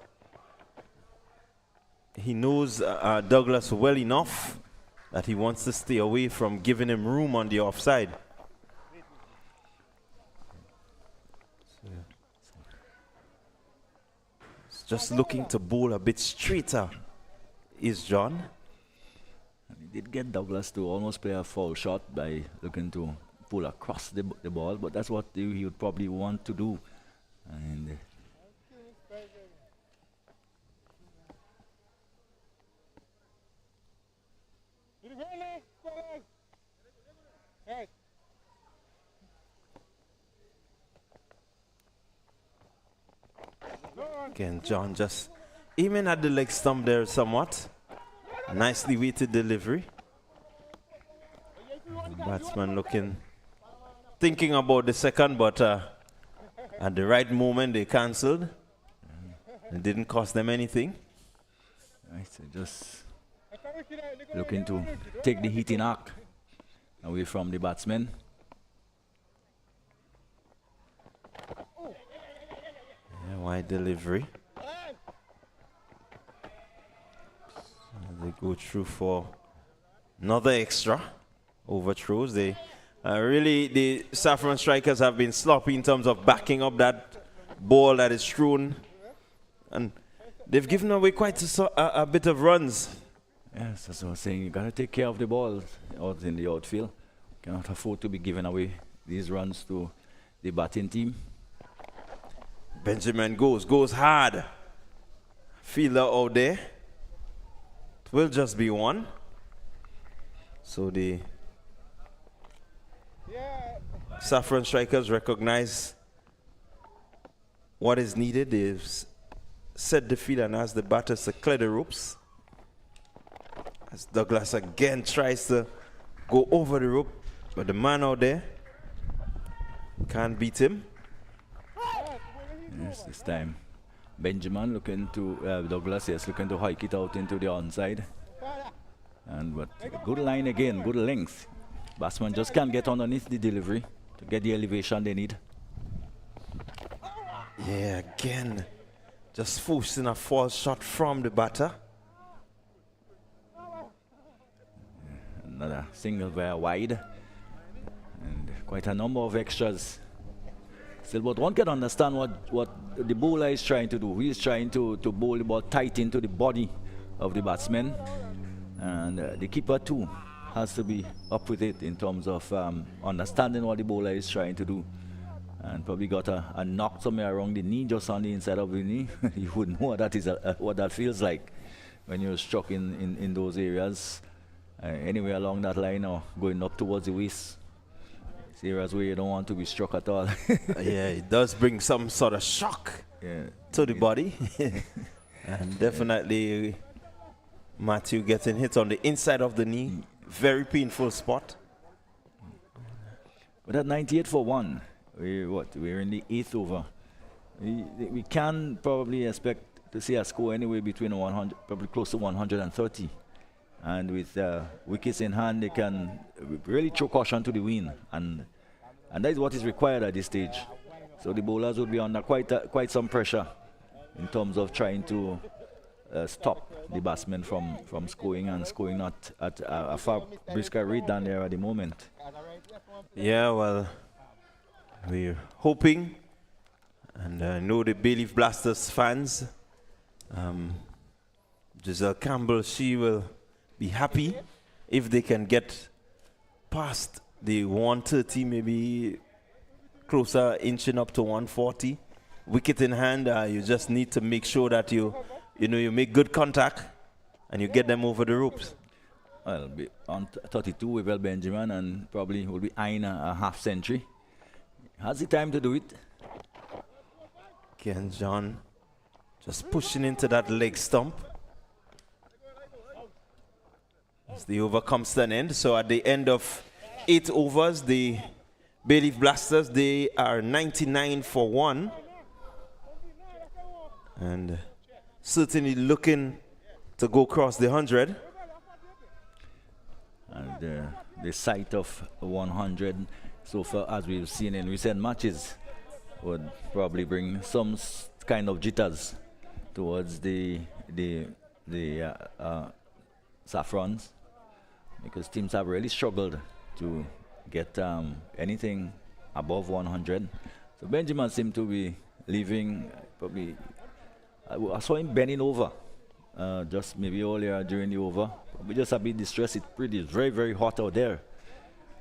Douglas well enough that he wants to stay away from giving him room on the offside. He's just looking to bowl a bit straighter, is John. And he did get Douglas to almost play a foul shot by looking to pull across the ball, but that's what he would probably want to do. And again, John just aiming at the leg stump there somewhat. Nicely weighted delivery. Batsman thinking about the second, but at the right moment they cancelled. It didn't cost them anything. Right, so just looking to take the hitting arc away from the batsman. Yeah, wide delivery. They go through for another extra overthrows. They really, the Saffron strikers have been sloppy in terms of backing up that ball that is thrown, and they've given away quite a bit of runs. Yes, that's what I was saying. You gotta take care of the ball out in the outfield. Cannot afford to be giving away these runs to the batting team. Benjamin goes hard. Fielder out there. It will just be one. So the Saffron strikers recognize what is needed. They've set the field and asked the batters to clear the ropes. As Douglas again tries to go over the rope, but the man out there can't beat him. Yes, this time Benjamin looking to Douglas, yes, looking to hike it out into the onside. But good line again, good length. Batsman just can't get underneath the delivery to get the elevation they need. Yeah, again, just forcing a false shot from the batter. Another single very wide, and quite a number of extras. Still, but one can understand what the bowler is trying to do. He is trying to bowl the ball tight into the body of the batsman, and the keeper too. has to be up with it in terms of understanding what the bowler is trying to do. And probably got a knock somewhere around the knee, just on the inside of the knee. You wouldn't know what that is, what that feels like when you're struck in those areas. Anywhere along that line or going up towards the waist. It's areas where you don't want to be struck at all. Yeah, it does bring some sort of shock to the body. And definitely Matthew getting hit on the inside of the knee. Very painful spot. But at 98 for 1, we're in the 8th over. We can probably expect to see a score anyway between 100, probably close to 130. And with wickets in hand, they can really throw caution to the wind, and that is what is required at this stage. So the bowlers will be under quite some pressure in terms of trying to stop the batsmen from scoring at a far brisker rate than there at the moment. Yeah, well, we're hoping, and I know the Bayleaf Blasters fans, Giselle Campbell, she will be happy if they can get past the 130, maybe closer, inching up to 140. Wicket in hand, you just need to make sure that you make good contact and you get them over the ropes. Well, be on 32 with Will Benjamin, and probably will be eyeing a half century. Has the time to do it. Ken John just pushing into that leg stump. As the over comes to an end. So at the end of 8 overs, the Bayleaf Blasters, they are 99 for 1. And certainly looking to go across the 100. And the sight of 100 so far, as we've seen in recent matches, would probably bring some kind of jitters towards the Saffrons, because teams have really struggled to get anything above 100. So Benjamin seemed to be leaving, probably, I saw him bending over just maybe earlier during the over. Probably just a bit distressed. It's very, very hot out there.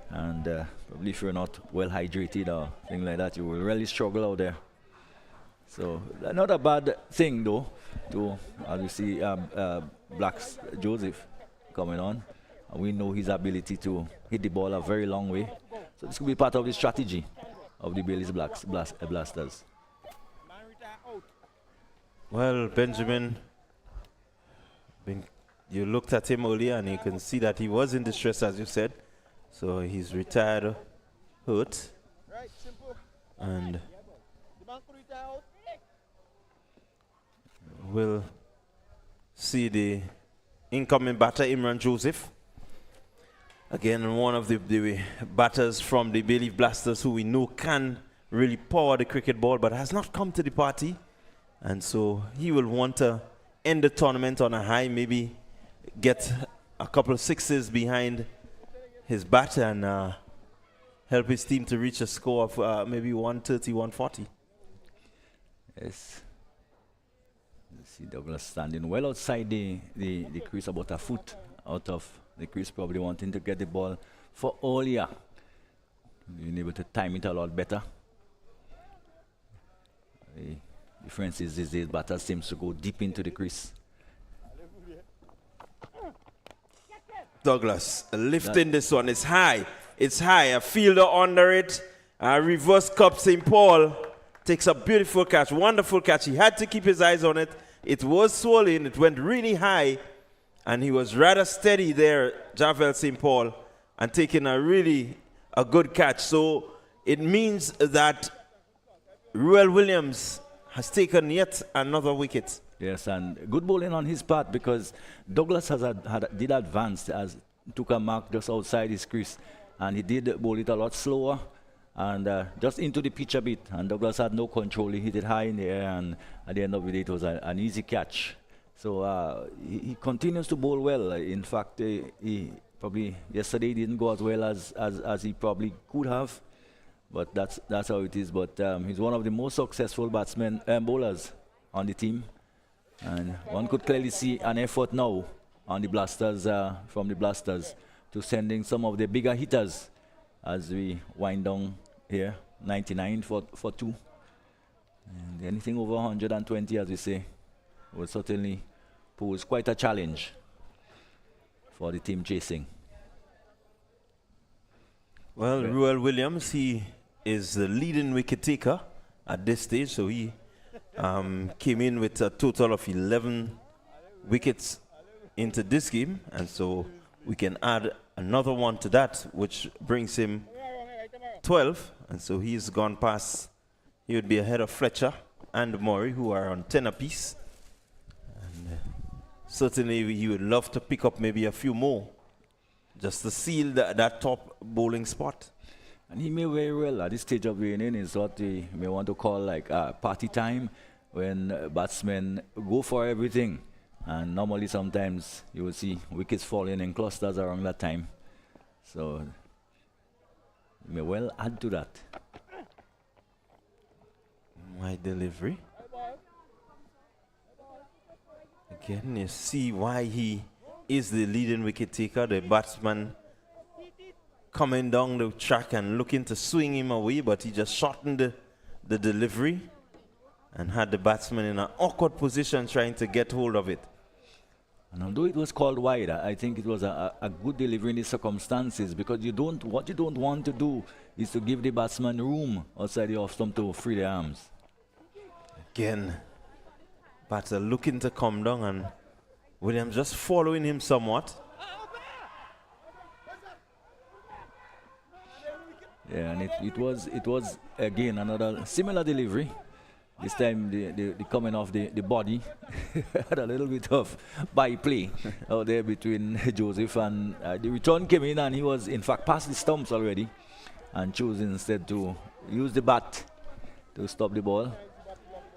And probably if you're not well hydrated or thing like that, you will really struggle out there. So not a bad thing though, as we see Black's Joseph coming on. And we know his ability to hit the ball a very long way. So this could be part of the strategy of the Bayleaf Blasters. Well, Benjamin, you looked at him earlier and you can see that he was in distress, as you said. So he's retired, hurt. And we'll see the incoming batter, Imran Joseph. Again, one of the batters from the Bayleaf Blasters who we know can really power the cricket ball, but has not come to the party. And so he will want to end the tournament on a high, maybe get a couple of sixes behind his bat and help his team to reach a score of maybe 130, 140. Yes. You see Douglas standing well outside the crease, about a foot out of the crease, probably wanting to get the ball for Olia. Being able to time it a lot better. The difference is the batter seems to go deep into the crease. Douglas lifting this one. It's high. It's high. A fielder under it. Reverse cup St. Paul takes a beautiful catch. Wonderful catch. He had to keep his eyes on it. It was swollen. It went really high. And he was rather steady there, Javel St. Paul, and taking a good catch. So it means that Ruel Williams has taken yet another wicket. Yes, and good bowling on his part, because Douglas did advance, took a mark just outside his crease, and he did bowl it a lot slower and just into the pitch a bit. And Douglas had no control. He hit it high in the air, and at the end of the day, it was an easy catch. So he continues to bowl well. In fact, he probably yesterday didn't go as well as he probably could have, but that's how it is. But he's one of the most successful batsmen bowlers on the team. And one could clearly see an effort now on the Blasters, from the Blasters, to send in some of the bigger hitters as we wind down here. 99 for 2. And anything over 120, as we say, will certainly pose quite a challenge for the team chasing. Well, Ruel Williams, he is the leading wicket taker at this stage, so he came in with a total of 11 wickets into this game, and so we can add another one to that, which brings him 12, and so he's gone past. He would be ahead of Fletcher and Murray, who are on 10 apiece. And certainly he would love to pick up maybe a few more just to seal that top bowling spot. And he may very well, at this stage of the inning, is what we may want to call like party time, when batsmen go for everything. And normally sometimes you will see wickets falling in clusters around that time. So may well add to that. My delivery. Again, you see why he is the leading wicket taker. The batsman coming down the track and looking to swing him away, but he just shortened the delivery and had the batsman in an awkward position trying to get hold of it. And although it was called wide, I think it was a good delivery in the circumstances, because what you don't want to do is to give the batsman room outside the off stump to free the arms. Again, batter looking to come down, and Williams just following him somewhat. Yeah, and it was again another similar delivery. This time the coming off the body had a little bit of byplay out there between Joseph, and the return came in, and he was in fact past the stumps already and chose instead to use the bat to stop the ball.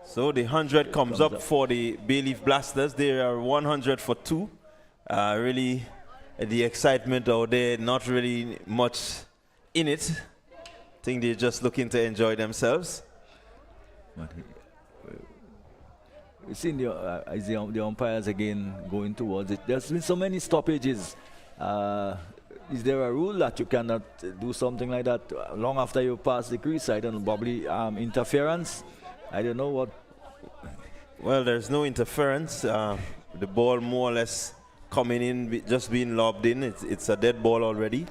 So the 100 comes up for the Bayleaf Blasters. They are 100 for 2. Really, the excitement out there, not really much in it. I think they're just looking to enjoy themselves. But we've seen the umpires again going towards it. There's been so many stoppages. Is there a rule that you cannot do something like that long after you pass the crease? I don't know, probably interference. I don't know what. Well, there's no interference. The ball more or less coming in, just being lobbed in. It's a dead ball already.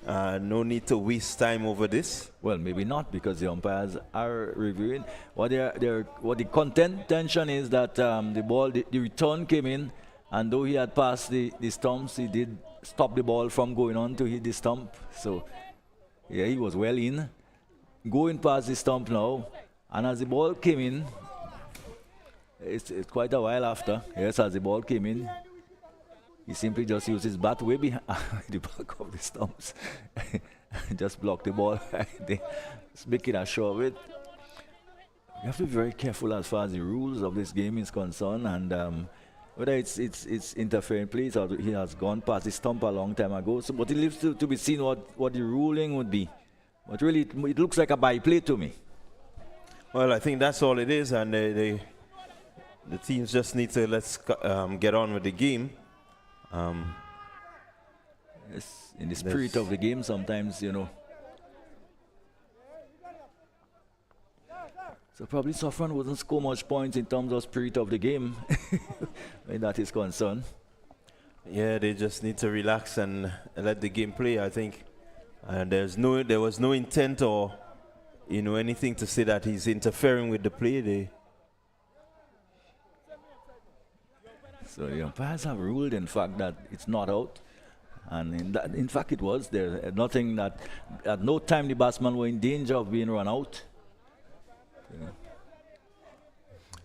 No need to waste time over this. Well, maybe not, because the umpires are reviewing. What the contention is that the return came in, and though he had passed the stumps, he did stop the ball from going on to hit the stump. So, yeah, he was well in, going past the stump now. And as the ball came in, it's quite a while after. Yes, as the ball came in, he simply just used his bat way behind the back of the stumps. Just blocked the ball. Just making a show of it. You have to be very careful as far as the rules of this game is concerned, and whether it's interfering plays or he has gone past the stump a long time ago. So, but it leaves to be seen what the ruling would be. But really, it looks like a byplay to me. Well, I think that's all it is, and the teams just need to get on with the game. Yes, in the spirit of the game, sometimes, you know. So probably Saffron wouldn't score much points in terms of spirit of the game, when that is concerned. Yeah, they just need to relax and let the game play, I think. There was no intent or anything to say that he's interfering with the play. So the umpires have ruled, in fact, that it's not out, and in fact it was. There nothing that at no time the batsmen were in danger of being run out.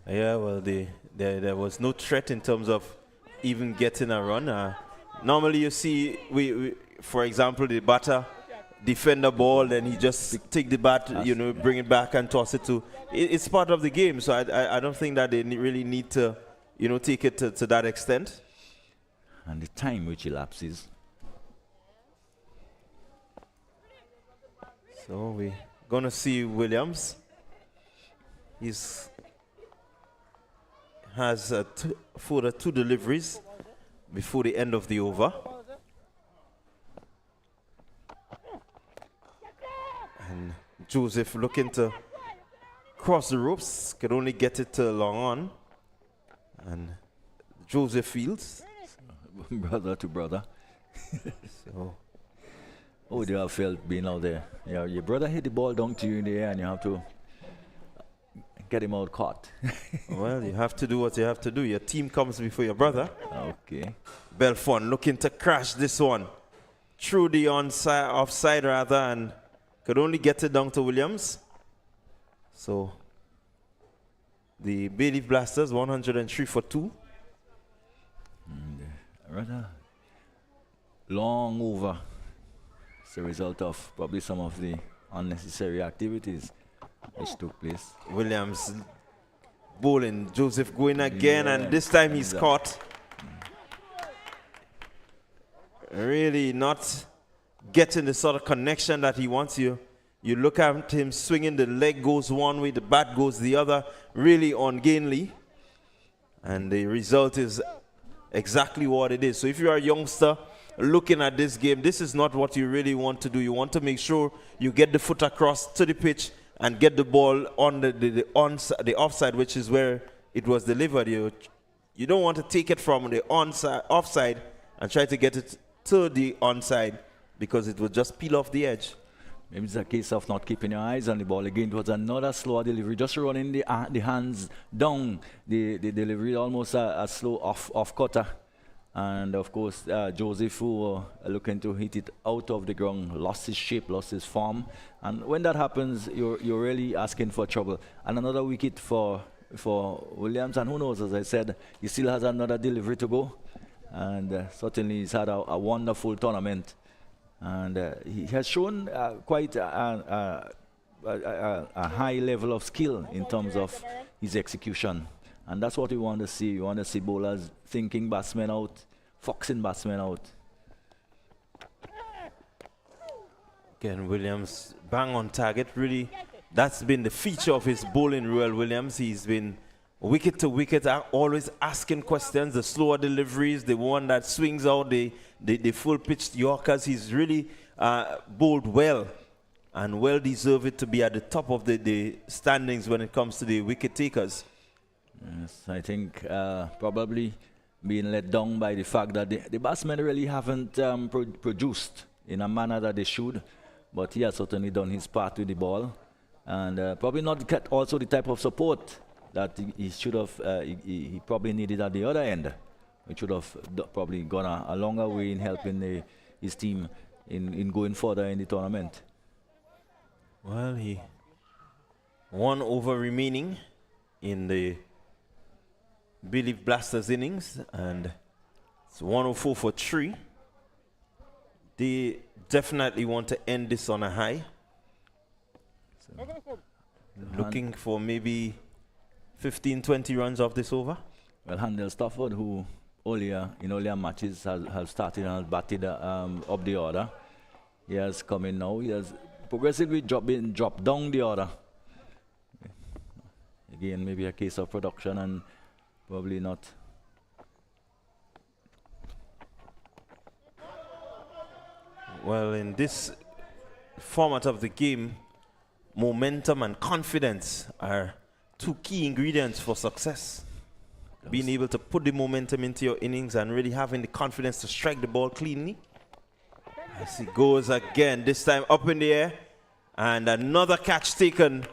Yeah, well, there was no threat in terms of even getting a run. Normally, you see, we for example, the batter defend the ball, then he just take the bat, bring it back and toss it to. It's part of the game, so I don't think that they really need to, take it to that extent. And the time which elapses. So we're gonna see Williams. Has further 2 deliveries before the end of the over. Joseph looking to cross the ropes, could only get it to long on. And Joseph Fields. Brother to brother. So, oh, they have felt being out there. Yeah, your brother hit the ball down to you in the air and you have to get him out caught. well, you have to do what you have to do. Your team comes before your brother. Okay. Belfont looking to crash this one through the offside rather, and could only get it down to Williams. So the Bayleaf Blasters 103 for 2. Rather long over. It's a result of probably some of the unnecessary activities which took place. Williams bowling, Joseph going again, and this time he's caught. Really not getting the sort of connection that he wants. You look at him swinging, the leg goes one way, the bat goes the other, really ungainly. And the result is exactly what it is. So if you are a youngster looking at this game, this is not what you really want to do. You want to make sure you get the foot across to the pitch and get the ball on the offside, which is where it was delivered. You don't want to take it from the offside and try to get it to the onside, because it would just peel off the edge. Maybe it's a case of not keeping your eyes on the ball. Again, it was another slower delivery, just running the hands down. The delivery almost a slow off cutter. And of course, Joseph, who looking to hit it out of the ground, lost his shape, lost his form. And when that happens, you're really asking for trouble. And another wicket for Williams. And who knows, as I said, he still has another delivery to go. And certainly he's had a wonderful tournament. And he has shown quite a high level of skill in terms of his execution. And that's what we want to see. We want to see bowlers thinking batsmen out, foxing batsmen out. Again, Williams bang on target. Really, that's been the feature of his bowling, Ruel Williams. He's been wicket to wicket, always asking questions, the slower deliveries, the one that swings out, the full-pitched Yorkers. He's really bowled well and well deserved to be at the top of the standings when it comes to the wicket takers. Yes, I think probably being let down by the fact that the batsmen really haven't produced in a manner that they should, but he has certainly done his part with the ball, and probably not get also the type of support that he should have, he probably needed at the other end. He should have probably gone a longer way in helping his team in going further in the tournament. Well, he 1 over remaining in the Bayleaf Blasters innings, and it's 104 for 3. They definitely want to end this on a high. So, looking for maybe 15-20 runs off this over. Well, Handel Stafford, who earlier in earlier matches has started and has batted up the order, he has come in now. He has progressively dropped down the order. Again, maybe a case of production and probably not. Well, in this format of the game, momentum and confidence are 2 key ingredients for success. Being able to put the momentum into your innings and really having the confidence to strike the ball cleanly. As he goes again, this time up in the air, and another catch taken.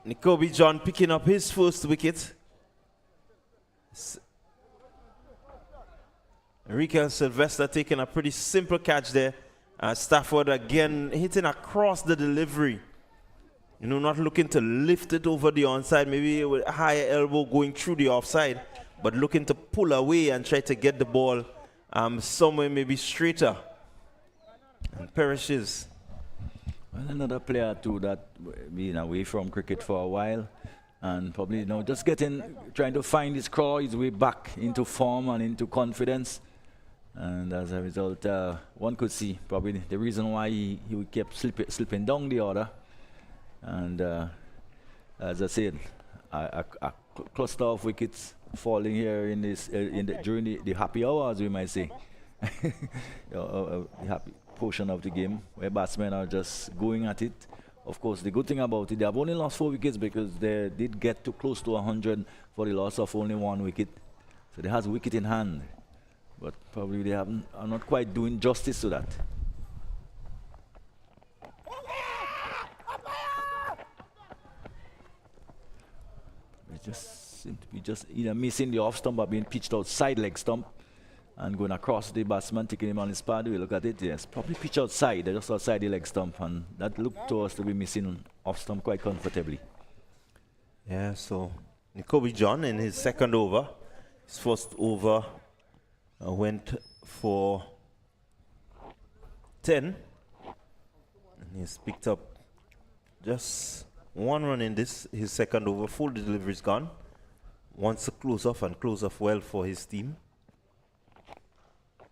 Nikobe John picking up his first wicket. Enrique Sylvester taking a pretty simple catch there. Stafford again hitting across the delivery. You know, not looking to lift it over the onside, maybe with a higher elbow going through the offside, but looking to pull away and try to get the ball somewhere maybe straighter. And perishes. Well, another player too that been away from cricket for a while, and probably just trying to find his crawl, his way back into form and into confidence. And as a result, one could see probably the reason why he kept slipping down the order. And as I said, a cluster of wickets falling here in this during the happy hours, we might say. portion of the game where batsmen are just going at it. Of course, the good thing about it, they have only lost 4 wickets because they did get too close to 100 for the loss of only 1 wicket. So they has a wicket in hand, but probably they are not quite doing justice to that. They just seem to be just either missing the off stump or being pitched outside leg stump and going across the batsman, taking him on his pad. We look at it, yes, probably pitch outside, just outside the leg stump, and that looked to us to be missing off stump quite comfortably. Yeah, so Nicobi John in his second over, his first over went for 10, and he's picked up just 1 run in his second over. Full delivery's gone. Wants to close off and close off well for his team.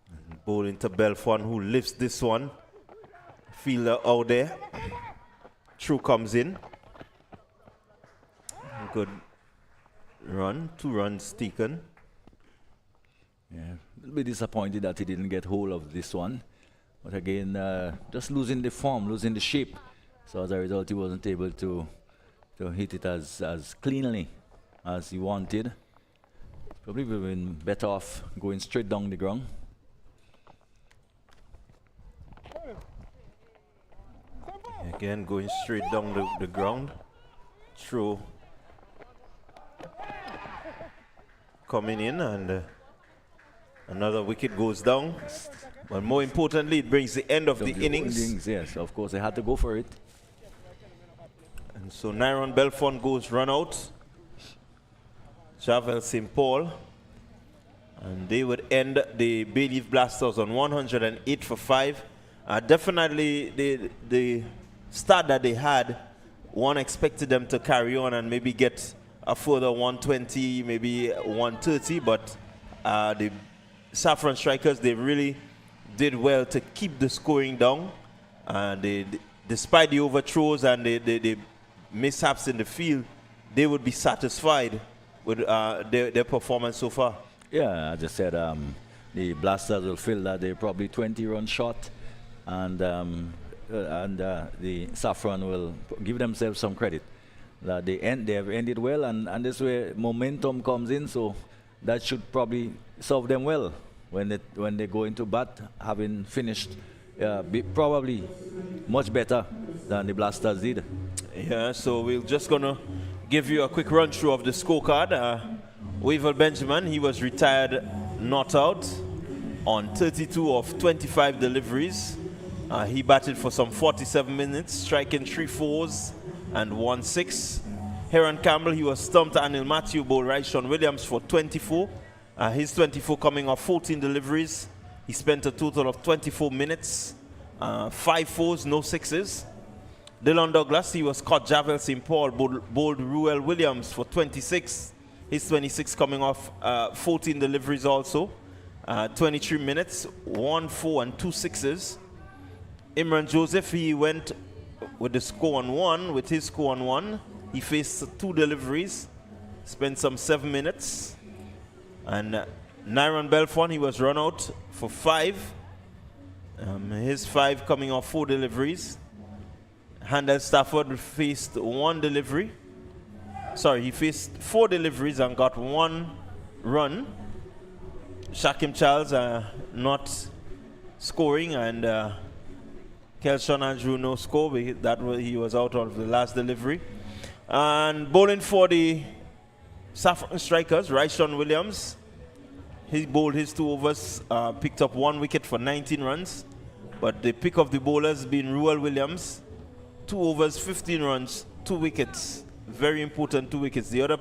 And bowling to Belfon, who lifts this one. Fielder out there. True comes in. Good run, 2 runs taken. Yeah, a little bit disappointed that he didn't get hold of this one. But again, just losing the form, losing the shape. So as a result, he wasn't able to hit it as cleanly as he wanted. Probably would have been better off going straight down the ground. Again, going straight down the ground. Throw coming in, and another wicket goes down. But more importantly, it brings the end of the innings. Yes, of course, they had to go for it. And so Nyron Belfon goes run out. Javel St. Paul. And they would end the Bayleaf Blasters on 108 for 5. Definitely the start that they had, one expected them to carry on and maybe get a further 120, maybe 130, but the Saffron Strikers, they really did well to keep the scoring down. Despite the overthrows and the mishaps in the field, they would be satisfied with their performance so far. Yeah, as I said, the Blasters will feel that they're probably 20 runs short, and the Saffron will give themselves some credit. That they have ended well, and this way momentum comes in, so that should probably serve them well when they go into bat, having finished probably much better than the Blasters did. Yeah, so we're just gonna give you a quick run through of the scorecard. Wavel Benjamin, he was retired not out on 32 of 25 deliveries. He batted for some 47 minutes, striking 3 fours and 1 6. Heron Campbell, he was stumped. Anil Matthew bowled right. Sean Williams for 24. His 24 coming off 14 deliveries. He spent a total of 24 minutes, 5 fours, no 6s. Dylan Douglas, he was caught. Javel St. Paul bowled Ruel Williams for 26. His 26 coming off 14 deliveries also. 23 minutes, 1 4 and 2 6s. Imran Joseph, he went with the score on 1, with his score on 1. He faced 2 deliveries, spent some 7 minutes. And Nyron Belfon, he was run out for 5. His 5 coming off 4 deliveries. Handel Stafford faced 1 delivery. Sorry, he faced 4 deliveries and got 1 run. Shakim Charles not scoring, and Kelshon Andrew no score. He was out of the last delivery. And bowling for the Saffron Strikers, Raishon Williams. He bowled his 2 overs, picked up 1 wicket for 19 runs. But the pick of the bowlers being Ruel Williams. 2 overs, 15 runs, 2 wickets. Very important 2 wickets. The other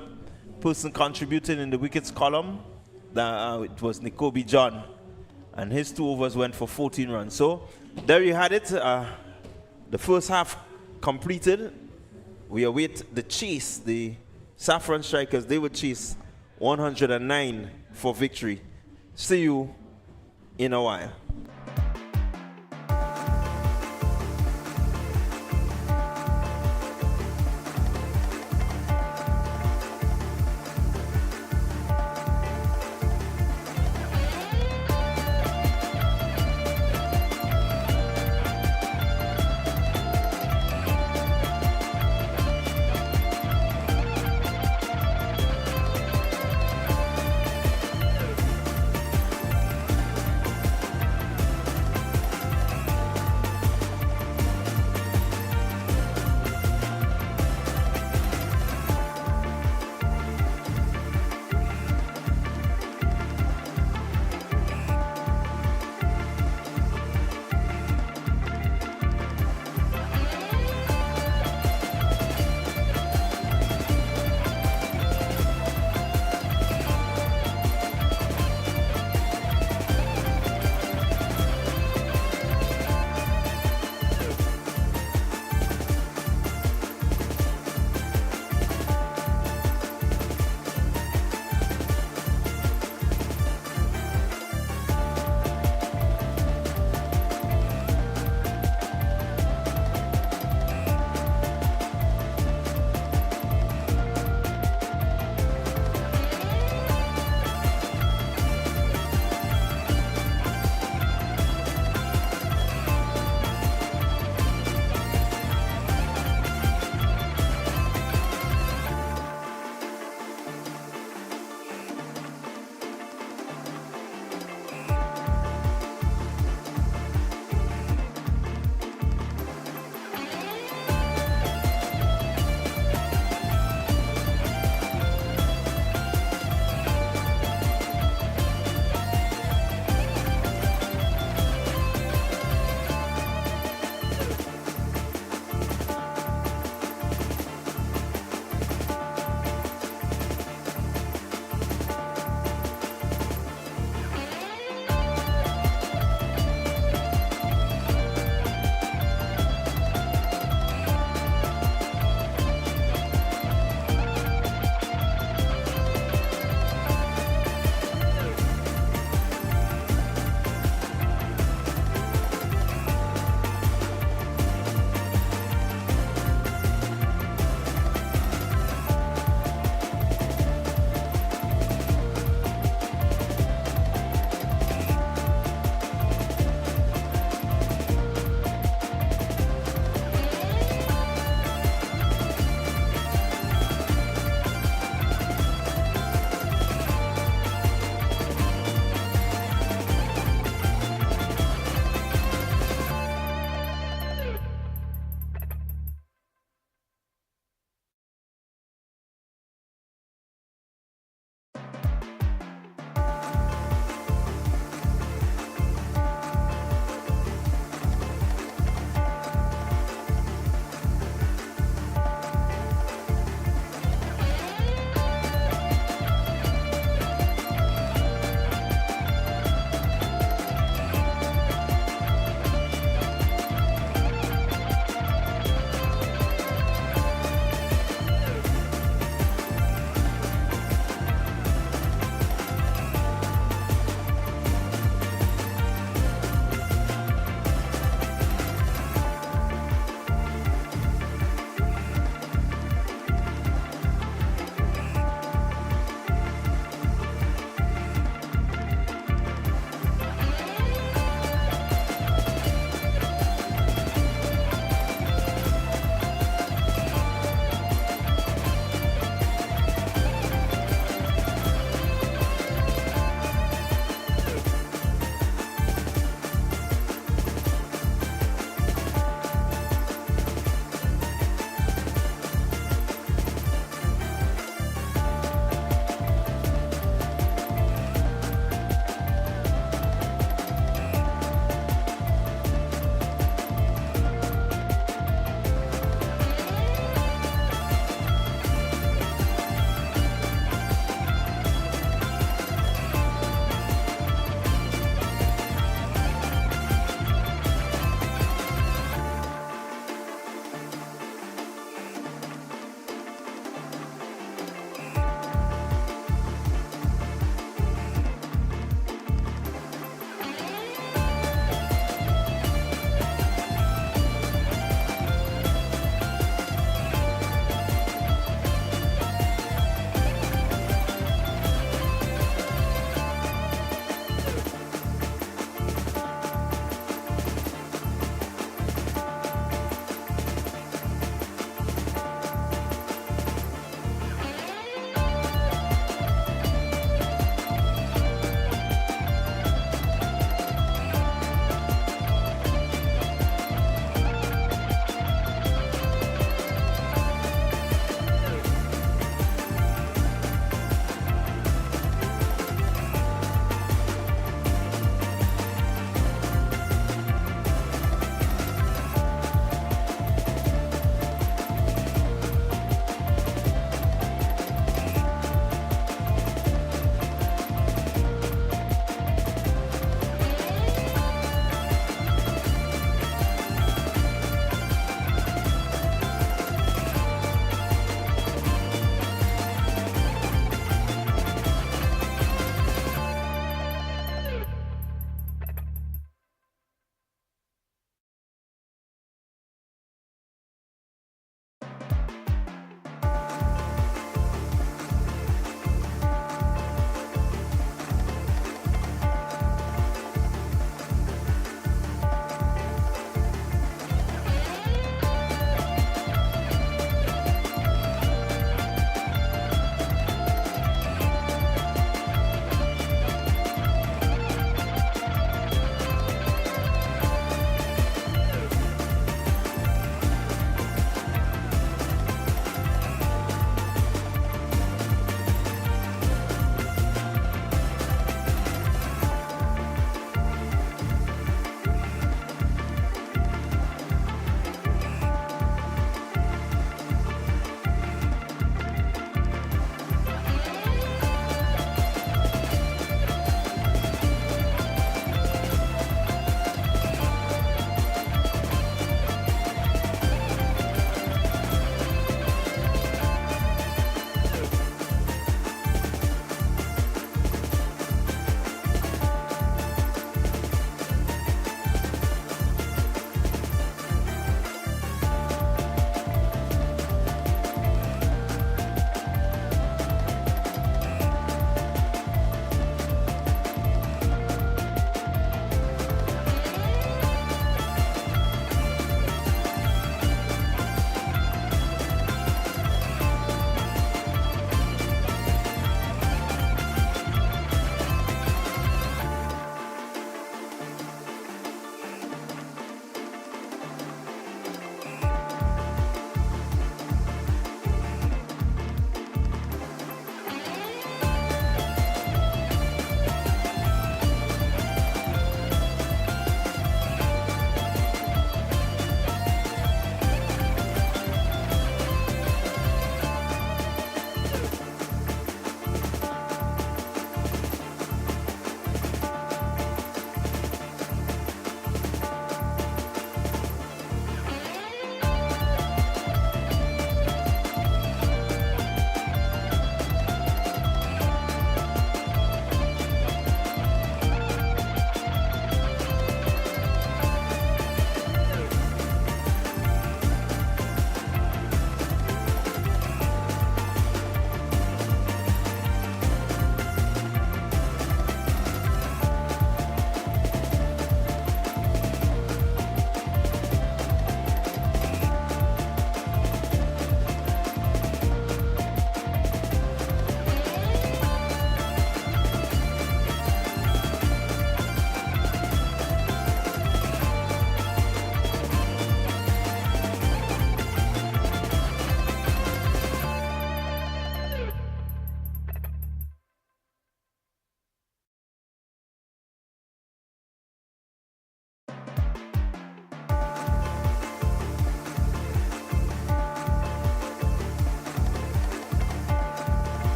person contributing in the wickets column, it was Nicobi John. And his 2 overs went for 14 runs. So there you had it. The first half completed. We await the chase. The Saffron Strikers, they would chase 109 for victory. See you in a while.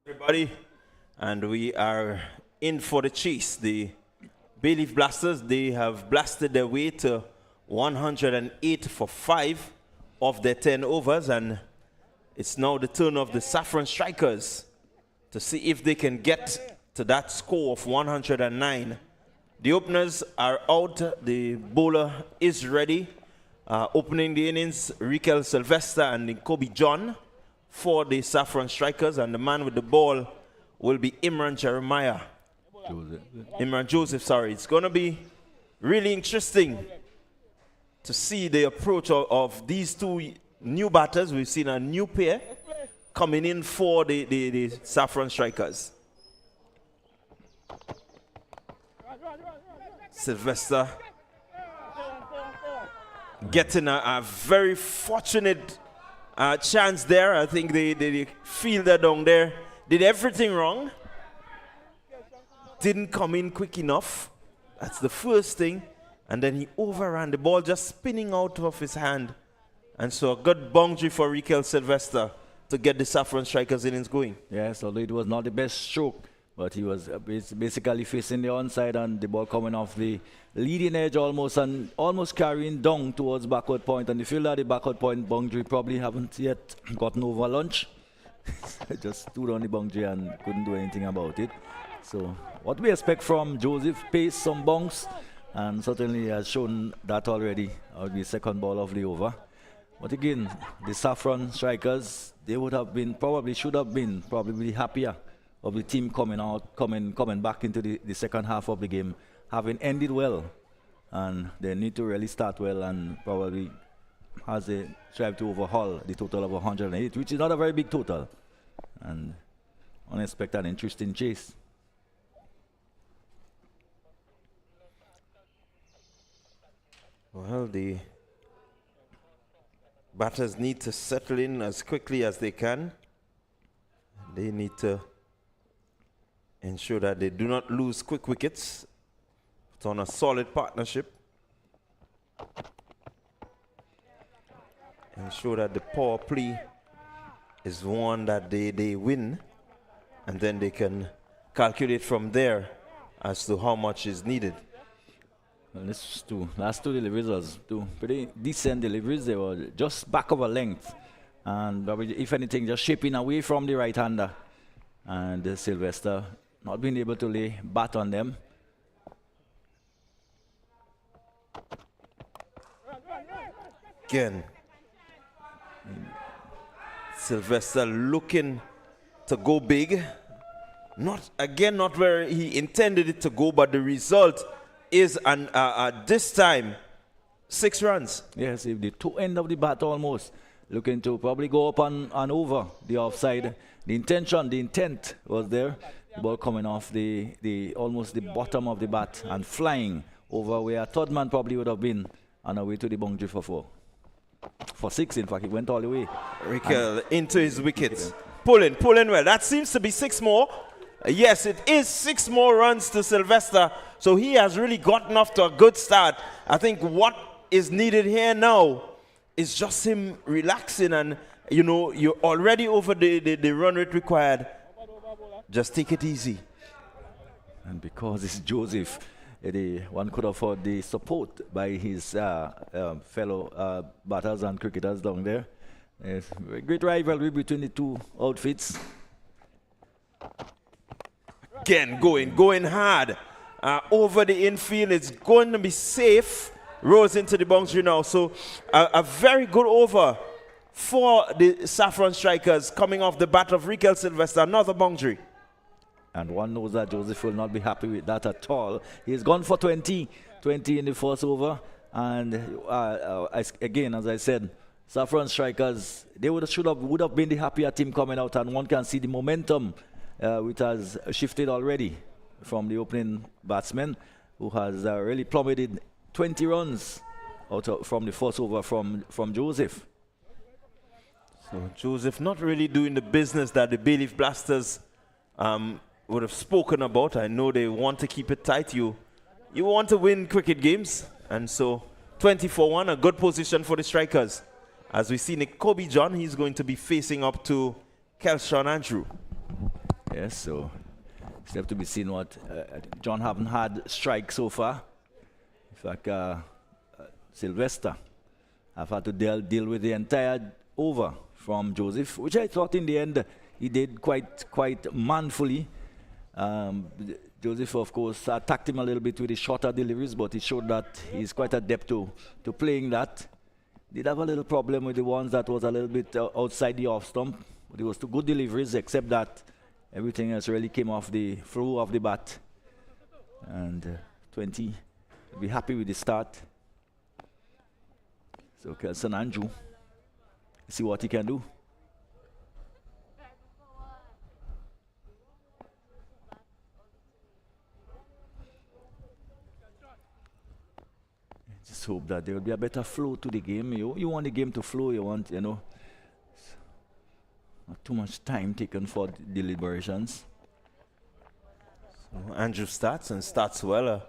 Everybody, and we are in for the chase. The Bayleaf Blasters, they have blasted their way to 108 for 5 of their 10 overs, and it's now the turn of the Saffron Strikers to see if they can get to that score of 109. The openers are out. The bowler is ready. Opening the innings, Rikel Sylvester and Kobe John for the Saffron Strikers, and the man with the ball will be Imran Jeremiah. Imran Joseph, sorry. It's going to be really interesting to see the approach of these two new batters. We've seen a new pair coming in for the Saffron Strikers. Sylvester getting a very fortunate chance there. I think the fielder down there did everything wrong. Didn't come in quick enough. That's the first thing. And then he overran the ball, just spinning out of his hand. And so a good boundary for Rikel Sylvester to get the Saffron Strikers innings going. Yes, although it was not the best stroke, but he was basically facing the onside and the ball coming off the leading edge almost and almost carrying down towards backward point. And the fielder at the backward point boundary probably haven't yet gotten over lunch. Just stood on the boundary and couldn't do anything about it. So what we expect from Joseph, pace, some bounce, and certainly has shown that already on the second ball of the over. But again, the Saffron Strikers, they would have been, probably should have been, probably happier of the team coming back into the second half of the game, having ended well, and they need to really start well and probably as they strive to overhaul the total of 108, which is not a very big total, and unexpected, interesting chase. Well, the batters need to settle in as quickly as they can. They need to ensure that they do not lose quick wickets. Put on a solid partnership. Ensure that the power play is one that they win, and then they can calculate from there as to how much is needed. Well, last two deliveries was two pretty decent deliveries. They were just back of a length, and probably, if anything, just shaping away from the right-hander. And Sylvester not being able to lay bat on them. Again, Sylvester looking to go big. Not where he intended it to go, but the result is this time 6 runs. Yes, if the two end of the bat almost looking to probably go up and over the offside. The intent was there. The ball coming off the almost the bottom of the bat and flying over where a third man probably would have been on a way to the boundary for 4. For 6, in fact, he went all the way. Rikel into his wickets. Pulling well. That seems to be 6 more. Yes, it is 6 more runs to Sylvester. So he has really gotten off to a good start. I think what is needed here now is just him relaxing, and you're already over the run rate required. Just take it easy. And because it's Joseph, one could afford the support by his fellow batters and cricketers down there. A great rivalry between the two outfits. Again, going hard over the infield. It's going to be safe. Rose into the boundary now. So a very good over for the Saffron Strikers coming off the bat of Rikel Sylvester. Another boundary. And one knows that Joseph will not be happy with that at all. He's gone for 20 in the first over. And again, as I said, Saffron Strikers, they would have been the happier team coming out, and one can see the momentum which has shifted already from the opening batsman, who has really plummeted 20 runs from the first over from Joseph. So Joseph not really doing the business that the Bayleaf Blasters would have spoken about. I know they want to keep it tight. You want to win cricket games, and so 20-1, a good position for the Strikers. As we see Nick Kobe John, he's going to be facing up to Kelshon Andrew. Yes, so it's left to be seen what John haven't had strike so far. In fact, Sylvester have had to deal with the entire over from Joseph, which I thought in the end he did quite manfully. Joseph, of course, attacked him a little bit with his shorter deliveries, but he showed that he's quite adept to playing that. Did have a little problem with the ones that was a little bit outside the off stump, but it was two good deliveries, except that everything else really came off the flow of the bat. And 20 will be happy with the start. So Kelson Andrew, see what he can do. Just hope that there will be a better flow to the game. You want the game to flow, you want, not too much time taken for deliberations. So Andrew starts well.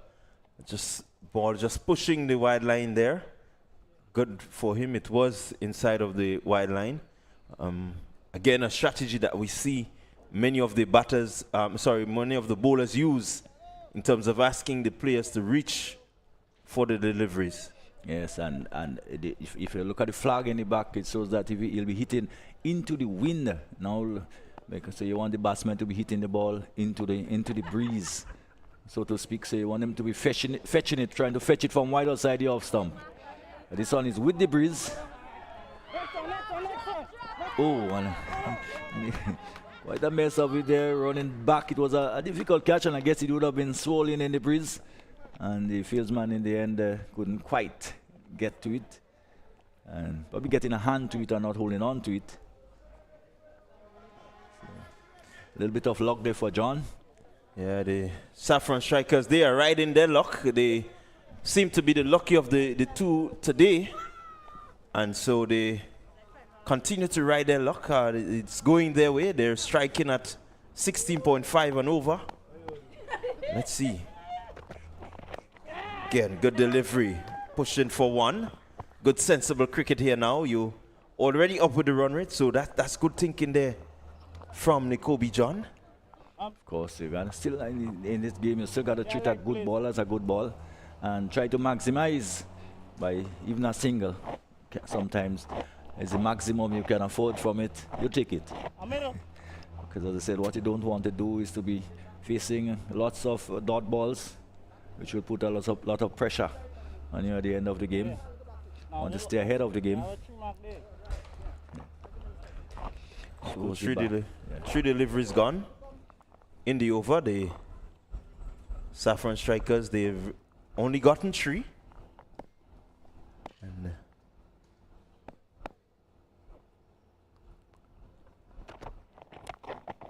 Ball just pushing the wide line there. Good for him. It was inside of the wide line. Again, a strategy that we see many of the bowlers use in terms of asking the players to reach for the deliveries. Yes, and if you look at the flag in the back, it shows that he'll be hitting into the wind now, because so you want the batsman to be hitting the ball into the breeze, so to speak. So you want him to be fetching it, trying to fetch it from wide outside the off stump. This one is with the breeze. Oh, quite a mess of it there, running back. It was a difficult catch, and I guess it would have been swollen in the breeze. And the fieldsman in the end couldn't quite get to it. And probably getting a hand to it and not holding on to it. So, a little bit of luck there for John. Yeah, the Saffron strikers, they are riding their luck. They seem to be the lucky of the two today. And so they continue to ride their luck. It's going their way. They're striking at 16.5 and over. Let's see. Again, good delivery. Pushing for one. Good sensible cricket here now. You already up with the run rate, so that's good thinking there from Nicobi John. Of course, you got still in this game, you still got to treat a good ball as a good ball and try to maximize by even a single. Sometimes it's the maximum you can afford from it. You take it. Because as I said, what you don't want to do is to be facing lots of dot balls, which will put a lot of pressure on you at the end of the game. Want to stay ahead of the game. So three deliveries gone in the over. The Saffron strikers, they've only gotten 3. And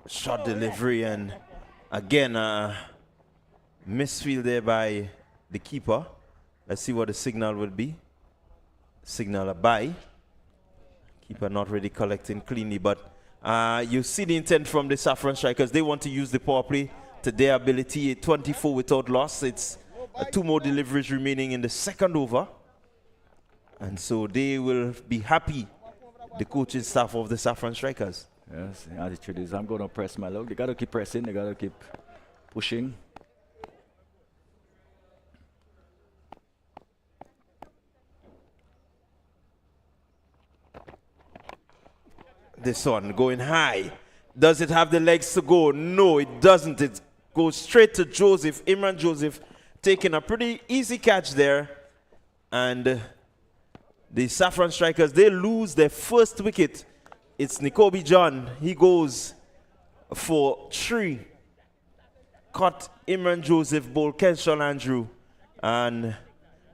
shot delivery, and again misfield there by the keeper. Let's see what the signal will be. Signal a bye. Keeper not really collecting cleanly, but you see the intent from the Saffron strikers. They want to use the power play to their ability. 24 without loss. It's 2 more deliveries remaining in the second over. And so they will be happy, the coaching staff of the Saffron strikers. Yes, the attitude is, I'm going to press my luck. They got to keep pressing. They got to keep pushing. This one going high. Does it have the legs to go? No, it doesn't. It goes straight to Joseph. Imran Joseph taking a pretty easy catch there. And the Saffron strikers, they lose their first wicket. It's Nicobi John. He goes for 3. Caught Imran Joseph, bowled Kelson Andrew. And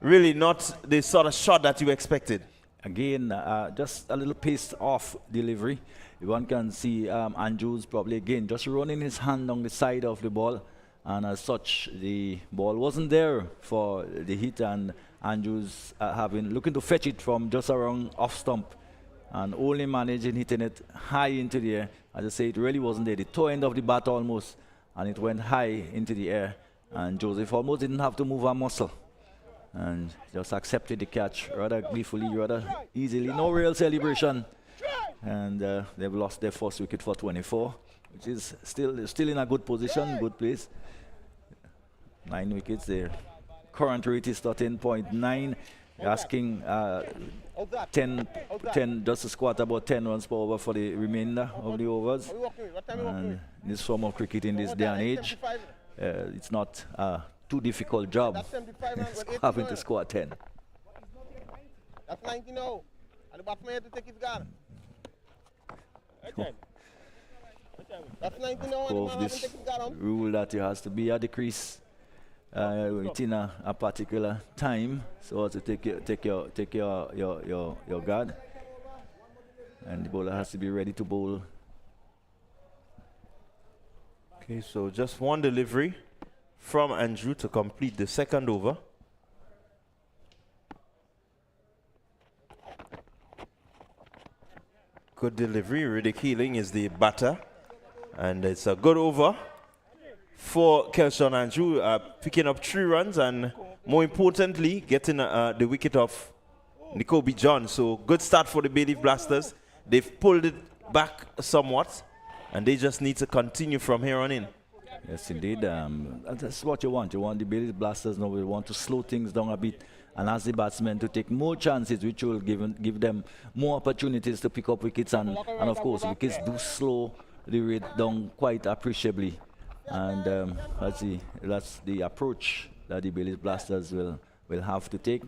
really not the sort of shot that you expected. Again, just a little paced off delivery. One can see Andrews probably again just running his hand on the side of the ball, and as such the ball wasn't there for the hit, and Andrews looking to fetch it from just around off stump and only managing hitting it high into the air. As I say, it really wasn't there. The toe end of the bat almost, and it went high into the air, and Joseph almost didn't have to move a muscle and just accepted the catch rather gleefully, rather easily. No real celebration. and they've lost their first wicket for 24, which is still in a good position, good place. 9 wickets there. Current rate is 13.9. Asking 10, just to squat about 10 runs per over for the remainder of the overs. And this form of cricket in this day and age, it's not a too difficult job having to score 10. That's 19 now. And the batsman had to take his gun. That's 19 now. Of this rule that you has to be at the crease within a particular time, so to take your guard, and the bowler has to be ready to bowl. Okay, so just one delivery from Andrew to complete the second over. Good delivery. Riddick Healing is the batter, and it's a good over for Kelshawn Andrew, picking up 3 runs and, more importantly, getting the wicket of Nicobi John. So good start for the Bayleaf Blasters. They've pulled it back somewhat, and they just need to continue from here on in. Yes, indeed. That's what you want. You want the Bayleaf Blasters now. We want to slow things down a bit and ask the batsmen to take more chances, which will give them more opportunities to pick up wickets. And of course, wickets do slow the rate down quite appreciably. And that's the approach that the Bayleaf Blasters will have to take.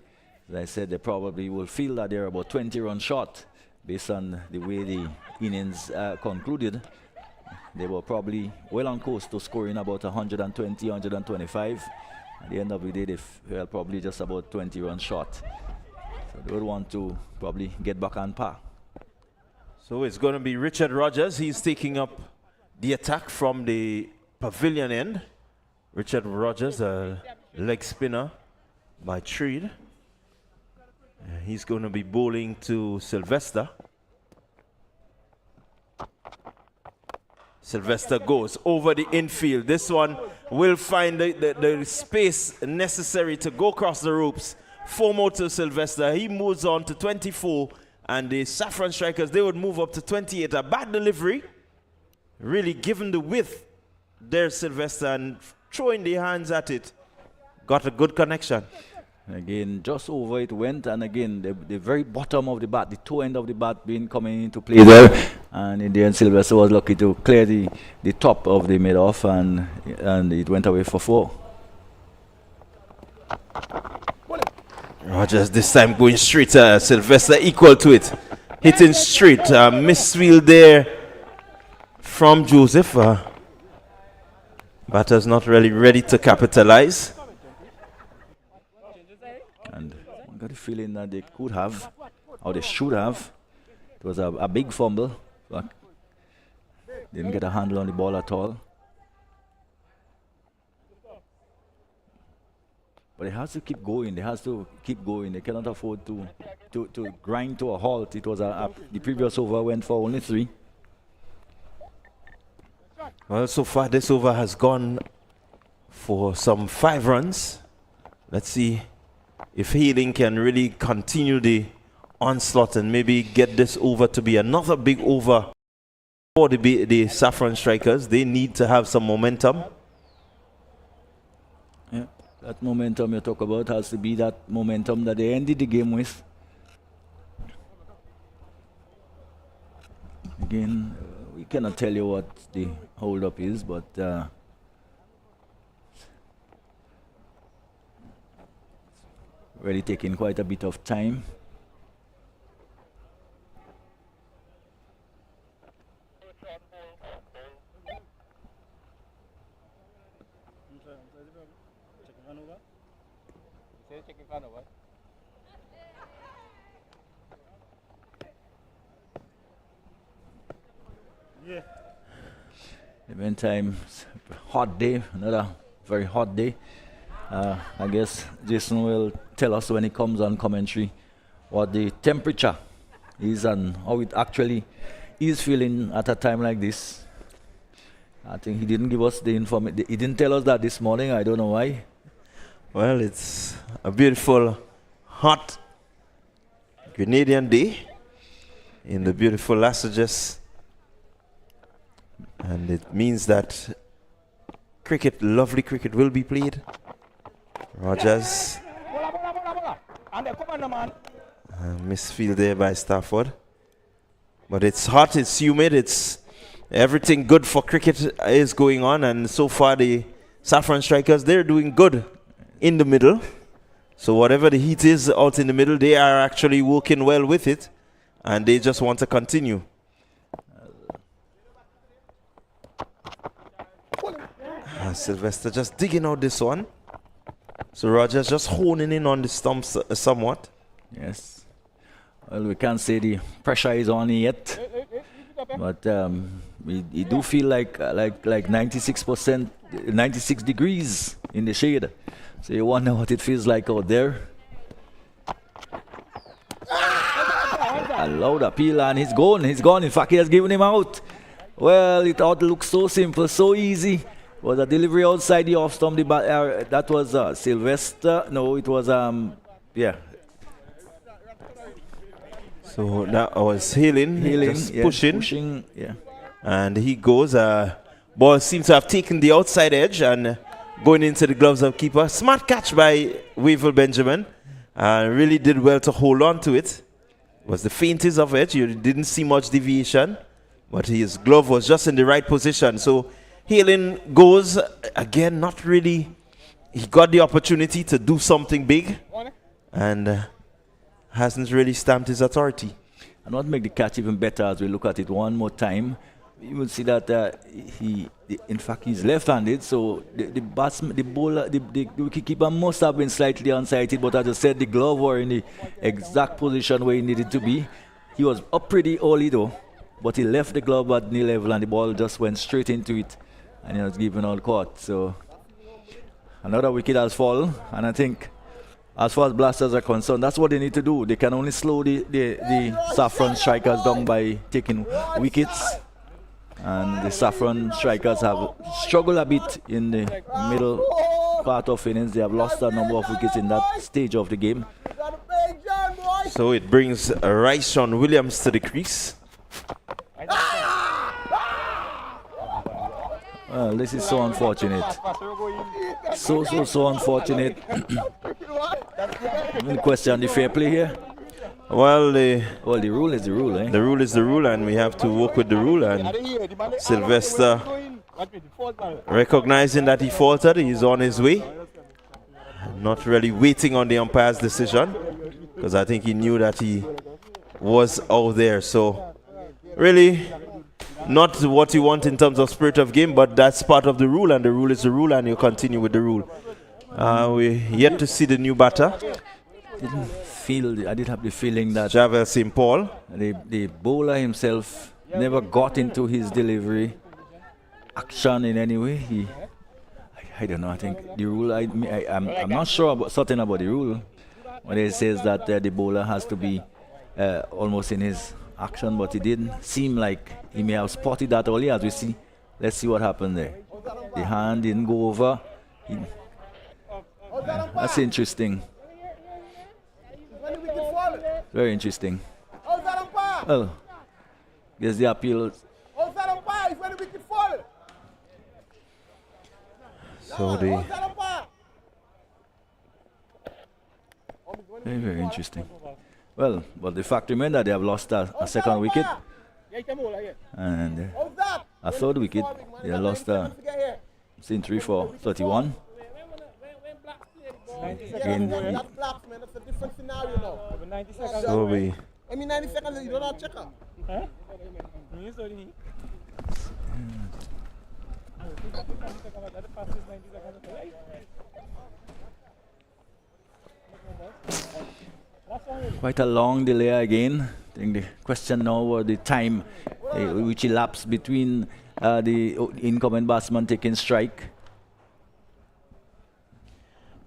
As I said, they probably will feel that they're about 20 runs short based on the way the innings concluded. They were probably well on course to scoring about 120, 125. At the end of the day, they fell probably just about 20 runs short. So they would want to probably get back on par. So it's going to be Richard Rogers. He's taking up the attack from the pavilion end. Richard Rogers, a leg spinner by trade. He's going to be bowling to Sylvester. Sylvester goes over the infield. This one will find the space necessary to go across the ropes. 4 more to Sylvester. He moves on to 24, and the Saffron Strikers, they would move up to 28. A bad delivery, really given the width there, Sylvester, and throwing the hands at it. Got a good connection. Again, just over it went, and again, the very bottom of the bat, the toe end of the bat being coming into play there, and in the end, Sylvester was lucky to clear the top of the mid-off, and it went away for 4. Rogers this time going straight, Sylvester equal to it, hitting straight, misfield there from Joseph. Batter's not really ready to capitalize. And I got a feeling that they could have, or they should have. It was a big fumble, but didn't get a handle on the ball at all. But it has to keep going. They has to keep going. They cannot afford to grind to a halt. It was the previous over went for only 3. Well, so far this over has gone for some 5 runs. Let's see if Healing can really continue the onslaught and maybe get this over to be another big over for the Saffron Strikers. They need to have some momentum. Yeah, that momentum you talk about has to be that momentum that they ended the game with. Again, we cannot tell you what the hold-up is, but really taking quite a bit of time. In the meantime, hot day, another very hot day. I guess Jason will tell us when he comes on commentary what the temperature is and how it actually is feeling at a time like this. I think he didn't give us the information. He didn't tell us that this morning. I don't know why. Well, it's a beautiful, hot Grenadian day. in the beautiful Lassages. And it means that cricket, lovely cricket, will be played. Rogers. Misfield there by Stafford. But it's hot, it's humid, it's everything good for cricket is going on. And so far the Saffron Strikers, they're doing good in the middle. So whatever the heat is out in the middle, they are actually working well with it. And they just want to continue. Sylvester just digging out this one. So Rogers just honing in on the stumps somewhat. Yes. Well, we can't say the pressure is on yet. But we do feel like 96%, 96 degrees in the shade. So you wonder what it feels like out there. A loud appeal and he's gone. He's gone. In fact, he has given him out. Well, it all looks so simple, so easy. It was a delivery outside the off stump. That was Sylvester. No, it was yeah. So that was Hailing, just yeah, pushing, yeah. And he goes. Ball seems to have taken the outside edge and going into the gloves of keeper. Smart catch by Wavell Benjamin. Really did well to hold on to it. It was the faintest of it. You didn't see much deviation, but his glove was just in the right position. So Hailing goes again. Not really. He got the opportunity to do something big, and hasn't really stamped his authority. And what make the catch even better as we look at it one more time, you will see that in fact, he's left-handed, so the bowler, the wicketkeeper must have been slightly unsighted, but as I said, the glove were in the exact position where he needed to be. He was up pretty early though, but he left the glove at knee level and the ball just went straight into it, and he was given all caught. So another wicket has fallen, and I think as far as blasters are concerned, that's what they need to do. They can only slow the Saffron Strikers down by taking wickets. And the Saffron Strikers have struggled a bit in the middle part of innings. They have lost a number of wickets in that stage of the game. So it brings Raishon Williams to the crease. Well, this is so unfortunate. So unfortunate. Any question on the fair play here? Well, the rule is the rule, eh? The rule is the rule, and we have to work with the rule. And Sylvester, recognizing that he faltered, he's on his way. Not really waiting on the umpire's decision, because I think he knew that he was out there. So, really, not what you want in terms of spirit of game, but that's part of the rule, and the rule is the rule, and you continue with the rule. We're yet to see the new batter. I did have the feeling that Javel St. Paul, the bowler himself, never got into his delivery action in any way. I don't know. I think the rule. I'm not sure about certain about the rule when it says that the bowler has to be almost in his action, but it didn't seem like he may have spotted that early. As we see, let's see what happened there. The hand didn't go over. That's interesting. Very interesting. Well, there's the appeal. So very interesting. Well, but the fact remains that they have lost a second wicket and a third wicket. They have lost a century for 31. Again, so we. I mean, 90 seconds, you don't have to check up. Huh? Quite a long delay again. I think the question now was the time which elapsed between the incoming batsman taking strike.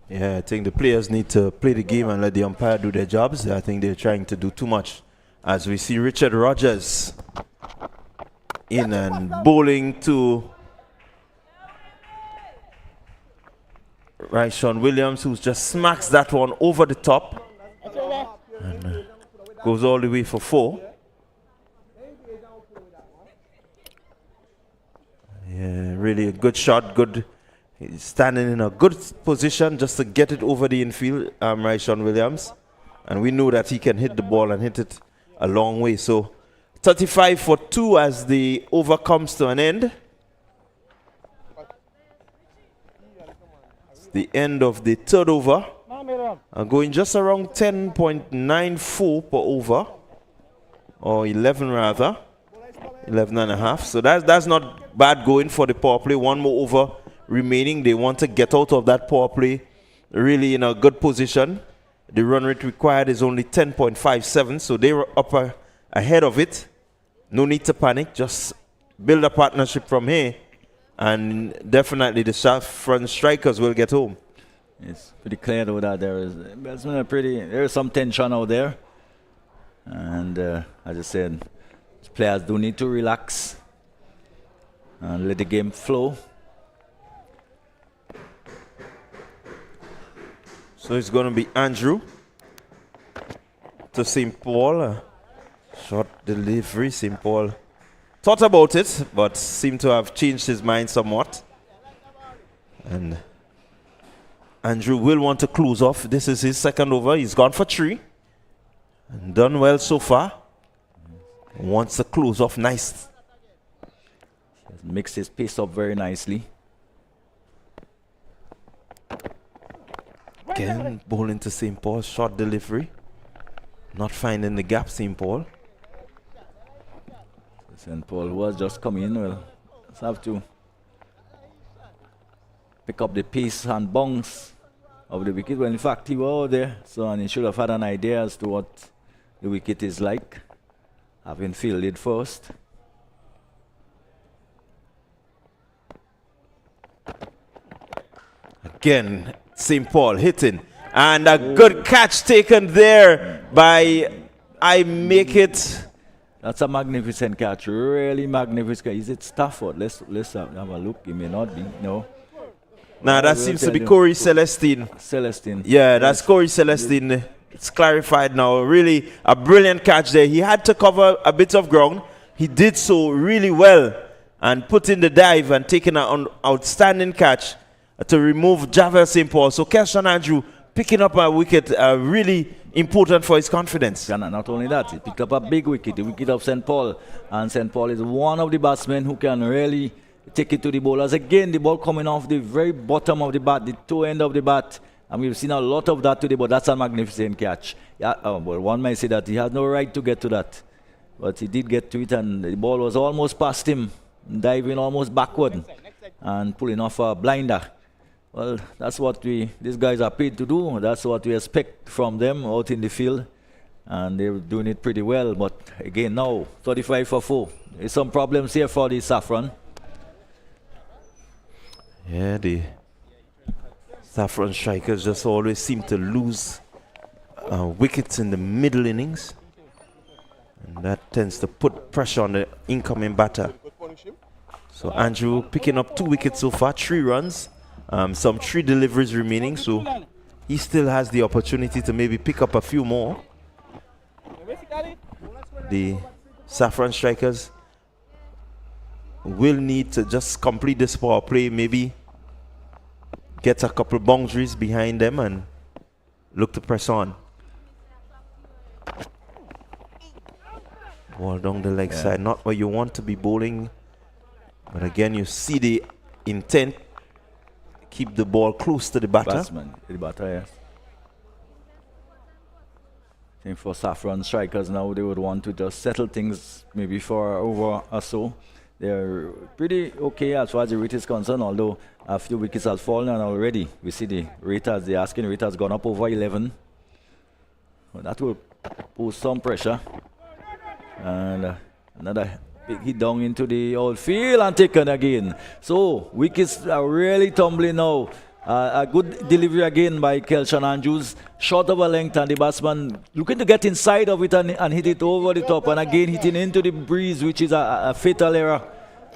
Yeah, I think the players need to play the game and let the umpire do their jobs. I think they're trying to do too much. As we see Richard Rogers in and bowling to Raishon Williams, who just smacks that one over the top and goes all the way for 4. really a good shot, he's standing in a good position just to get it over the infield, Ryshawn Williams. And we know that he can hit the ball and hit it a long way. So 35 for 2 as the over comes to an end. It's the end of the third over. Going just around 10.94 per over, or 11 rather, 11 and a half. So that's not bad going for the power play. One more over remaining. They want to get out of that power play really in a good position. The run rate required is only 10.57, so they were up ahead of it. No need to panic. Just build a partnership from here, and definitely the Saffron strikers will get home. It's pretty clear though that there is some tension out there, and as I said, players do need to relax and let the game flow. So it's going to be Andrew to St. Paul. Short delivery. St. Paul thought about it, but seemed to have changed his mind somewhat. And Andrew will want to close off. This is his second over. He's gone for 3. And done well so far. Wants to close off nice. He has mixed his pace up very nicely. Again, bowling to St. Paul. Short delivery. Not finding the gap, St. Paul. St. Paul was just coming in. Well, let's have to pick up the pace and bounce of the wicket. Well, in fact, he was there, so and he should have had an idea as to what the wicket is like, having fielded first. Again, St. Paul hitting. And a good catch taken there by I Make It. That's a magnificent catch, really magnificent. Is it Stafford? Let's have a look. It may not be. No. Now that seems to be Corey Celestine. Celestine. Yeah, that's Corey Celestine. It's clarified now. Really a brilliant catch there. He had to cover a bit of ground. He did so really well and put in the dive and taking an outstanding catch to remove Javel St. Paul. So Keshan Andrew picking up a wicket really important for his confidence. And not only that, he picked up a big wicket, the wicket of St. Paul. And St. Paul is one of the batsmen who can really take it to the bowlers. Again, the ball coming off the very bottom of the bat, the toe end of the bat. And we've seen a lot of that today, but that's a magnificent catch. Yeah, well, one might say that he had no right to get to that. But he did get to it, and the ball was almost past him, diving almost backward and pulling off a blinder. Well, that's what these guys are paid to do. That's what we expect from them out in the field. And they're doing it pretty well. But again, now, 35 for 4. There's some problems here for the Saffron. Yeah, the Saffron strikers just always seem to lose wickets in the middle innings. And that tends to put pressure on the incoming batter. So Andrew picking up 2 wickets so far, 3 runs. Some 3 deliveries remaining, so he still has the opportunity to maybe pick up a few more. The Saffron strikers will need to just complete this power play, maybe get a couple boundaries behind them and look to press on. Ball down the leg side, not where you want to be bowling, but again you see the intent. Keep the ball close to the batter. Batsman, the batter, yes. I think for Saffron strikers now, they would want to just settle things maybe for over or so. They're pretty okay as far as the rate is concerned, although a few wickets have fallen already. We see the asking rate has gone up over 11. Well, that will pose some pressure. And another big hit down into the outfield and taken again. So wickets are really tumbling now. A good delivery again by Kelshan Andrews. Short of a length, and the batsman looking to get inside of it and hit it over the top. And again hitting into the breeze, which is a fatal error.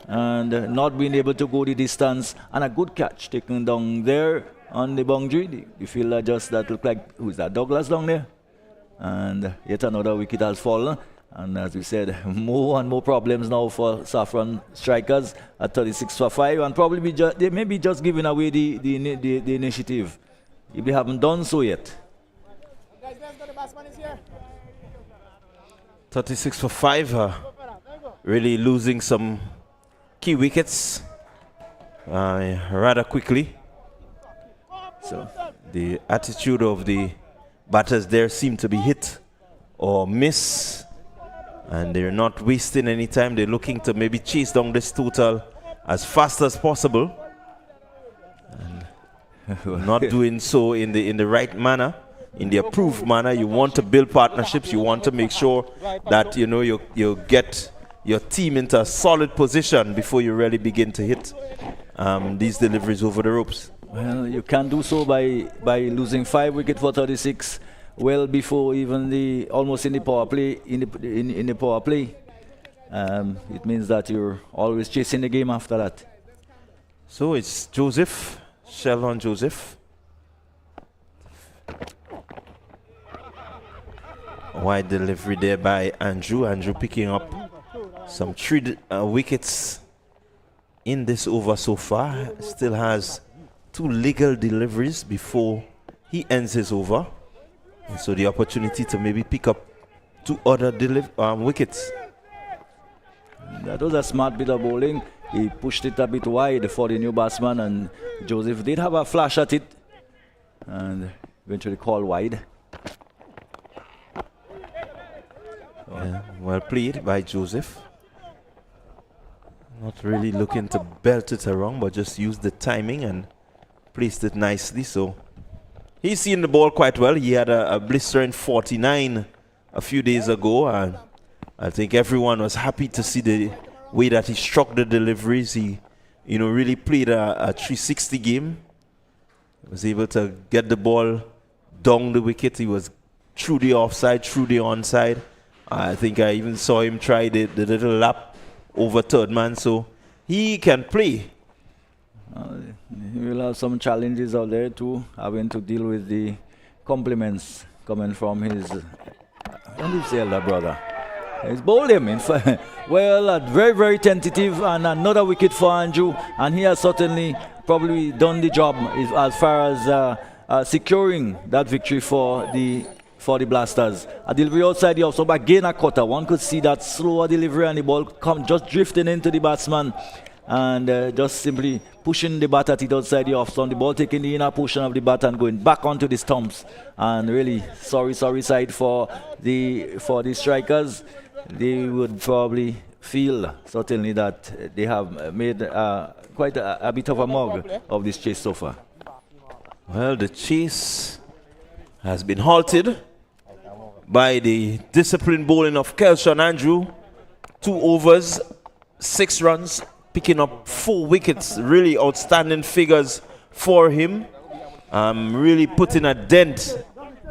And not being able to go the distance. And a good catch taken down there on the boundary. The fielder just that looked like, who's that, Douglas down there? And yet another wicket has fallen. And as we said, more and more problems now for Saffron strikers at 36 for 5, and probably they may be just giving away the initiative if they haven't done so yet. 36 for 5, really losing some key wickets rather quickly. So the attitude of the batters there seem to be hit or miss, and they're not wasting any time. They're looking to maybe chase down this total as fast as possible, and not doing so in the right manner, in the approved manner. You want to build partnerships. You want to make sure that you get your team into a solid position before you really begin to hit these deliveries over the ropes. Well, you can do so by losing 5 wickets for 36, well before even almost in the power play. In the power play, it means that you're always chasing the game after that. So it's Joseph, Sheldon Joseph. Wide delivery there by Andrew. Andrew picking up some 3 wickets in this over so far. Still has 2 legal deliveries before he ends his over. And so the opportunity to maybe pick up 2 other wickets. That was a smart bit of bowling. He pushed it a bit wide for the new batsman, and Joseph did have a flash at it and eventually called wide. Yeah, well played by Joseph. Not really looking to belt it around, but just used the timing and placed it nicely. So he's seen the ball quite well. He had a blistering 49 a few days ago, and I think everyone was happy to see the way that he struck the deliveries. He, really played a 360 game. He was able to get the ball down the wicket. He was through the offside, through the onside. I think I even saw him try the little lap over third man, so he can play. He will have some challenges out there too, having to deal with the compliments coming from his elder brother. He's bowled him, in fact. Well, very, very tentative, and another wicket for Andrew, and he has certainly probably done the job as far as securing that victory for the Blasters. A delivery outside the off, so again a cutter. One could see that slower delivery, and the ball just drifting into the batsman, and just simply pushing the bat at it outside the off. So the ball taking the inner portion of the bat and going back onto the stumps. And really sorry side for the strikers. They would probably feel certainly that they have made quite a bit of a mug of this chase so far. Well, the chase has been halted by the disciplined bowling of Kelshawn Andrew. 2 overs, 6 runs, picking up 4 wickets. Really outstanding figures for him. Really putting a dent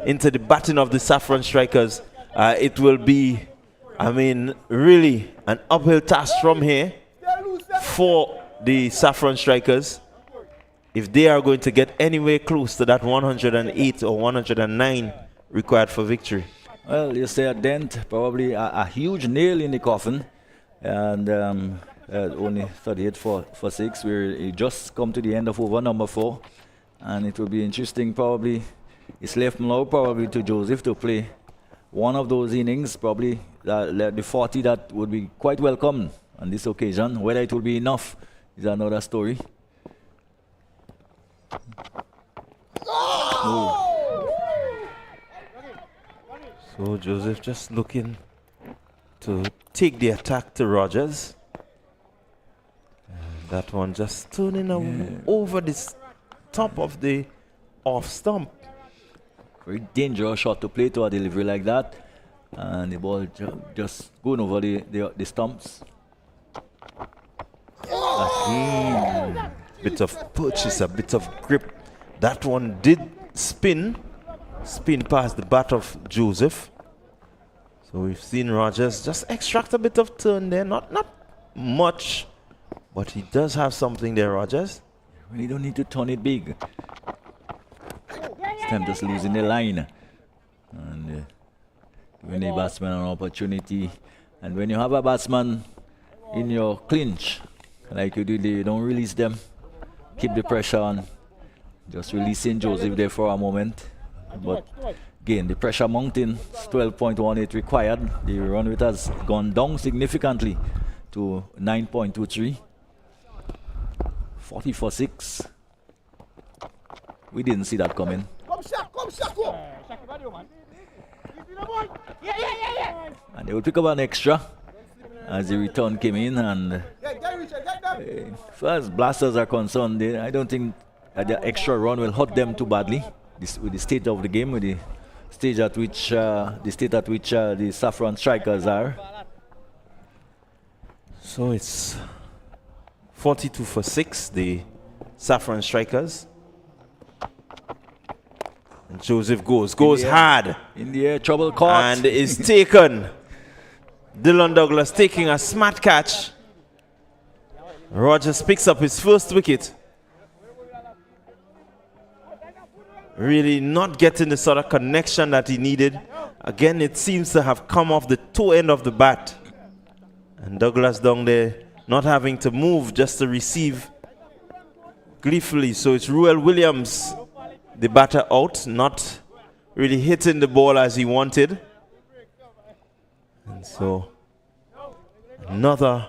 into the batting of the Saffron strikers. It will be, really an uphill task from here for the Saffron strikers if they are going to get anywhere close to that 108 or 109 required for victory. Well, you say a dent, probably a huge nail in the coffin, and only 38 for 6. We just come to the end of over number 4, and it will be interesting. Probably it's left now probably to Joseph to play one of those innings, probably the 40 that would be quite welcome on this occasion. Whether it will be enough is another story. Oh. So Joseph just looking to take the attack to Rogers. And that one just turning over the top of the off stump. Very dangerous shot to play to a delivery like that. And the ball just going over the stumps. Again, bit of purchase, a bit of grip. That one did spin past the bat of Joseph. So we've seen Rogers just extract a bit of turn there, not much, but he does have something there, Rogers. Really don't need to turn it big. This time just losing the line. And giving the batsman an opportunity. And when you have a batsman in your clinch, like you did, you don't release them. Keep the pressure on. Just releasing Joseph there for a moment. But again, the pressure mounting, 12.18 required. The run rate has gone down significantly to 9.23. 40 for 6. We didn't see that coming. And they will pick up an extra as the return came in. And as far as Blasters are concerned, I don't think the extra run will hurt them too badly. With the state of the game, with the state at which the Saffron strikers are. So it's 42 for 6, the Saffron strikers. And Joseph goes hard. In the air, trouble caught. And is taken. Dylan Douglas taking a smart catch. Rogers picks up his first wicket. Really not getting the sort of connection that he needed. Again, it seems to have come off the toe end of the bat. And Douglas down there not having to move, just to receive gleefully. So it's Ruel Williams, the batter, out, not really hitting the ball as he wanted. And so another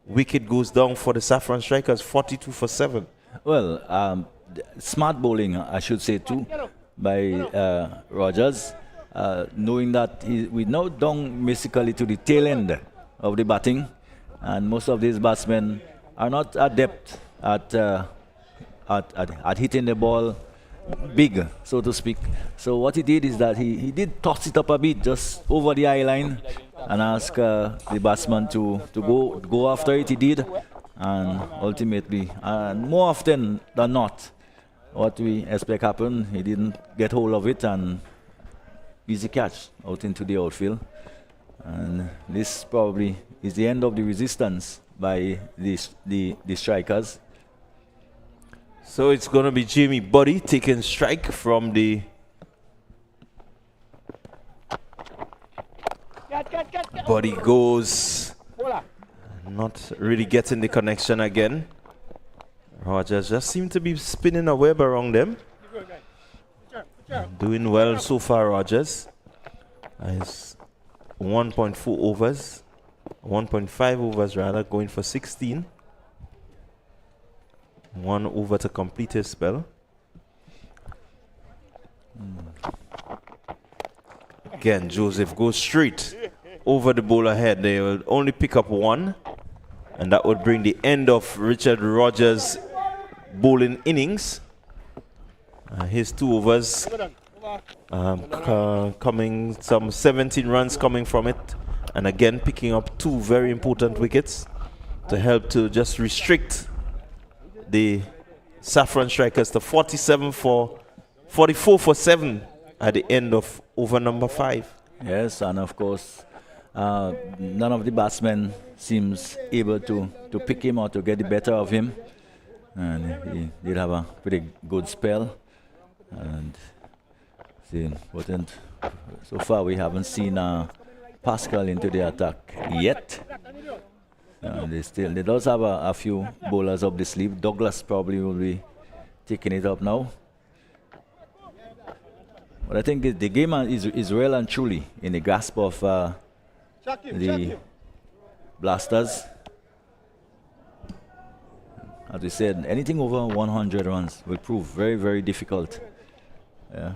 wicket goes down for the Saffron strikers, 42 for 7. Well, smart bowling, I should say too, by Rogers, knowing that we're now down basically to the tail end of the batting, and most of these batsmen are not adept at hitting the ball big, so to speak. So what he did is that he did toss it up a bit, just over the eye line, and ask the batsman to go after it. He did, and ultimately, more often than not, what we expect happened, he didn't get hold of it, and easy catch out into the outfield. And this probably is the end of the resistance by the strikers. So it's going to be Jamie Buddy taking strike from the Buddy goes, not really getting the connection again. Rogers just seemed to be spinning a web around them. Doing well so far, Rogers. It's 1.4 overs, 1.5 overs rather, going for 16. 1 over to complete his spell. Again, Joseph goes straight over the bowler head. They will only pick up 1, and that would bring the end of Richard Rogers' bowling innings. His 2 overs coming, some 17 runs coming from it, and again picking up 2 very important wickets to help to just restrict the Saffron strikers to 44 for 7 at the end of over number 5. Yes, and of course, none of the batsmen seems able to pick him or to get the better of him. And he did have a pretty good spell. And so far we haven't seen Pascal into the attack yet. They does have a few bowlers up the sleeve. Douglas probably will be taking it up now. But I think the game is well and truly in the grasp of the Blasters. As we said, anything over 100 runs will prove very, very difficult. Yeah.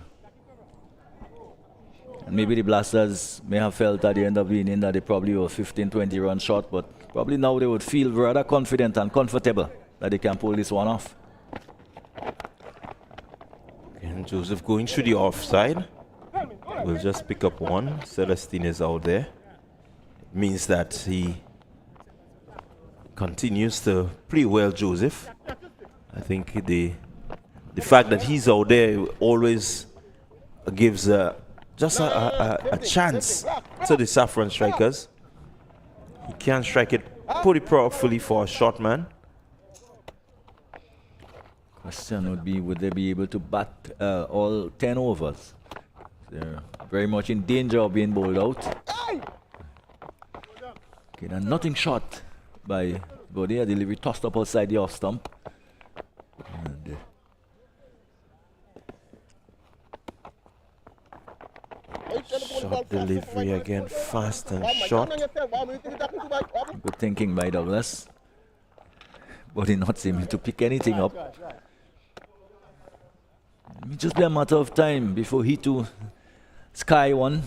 And maybe the Blasters may have felt at the end of the inning that they probably were 15, 20 runs short, but probably now they would feel rather confident and comfortable that they can pull this one off. And Joseph going through the offside. We'll just pick up 1. Celestine is out there. It means that he continues to play well, Joseph. I think the fact that he's out there always gives just a chance to the Saffron strikers. He can strike it pretty powerfully for a short man. Question would be, would they be able to bat all 10 overs? They're very much in danger of being bowled out. Okay, and nothing shot by Bodie. A delivery tossed up outside the off stump. And, short delivery again, fast and short. good thinking by Douglas. Bodie not seeming to pick anything up. It may just be a matter of time before he too sky one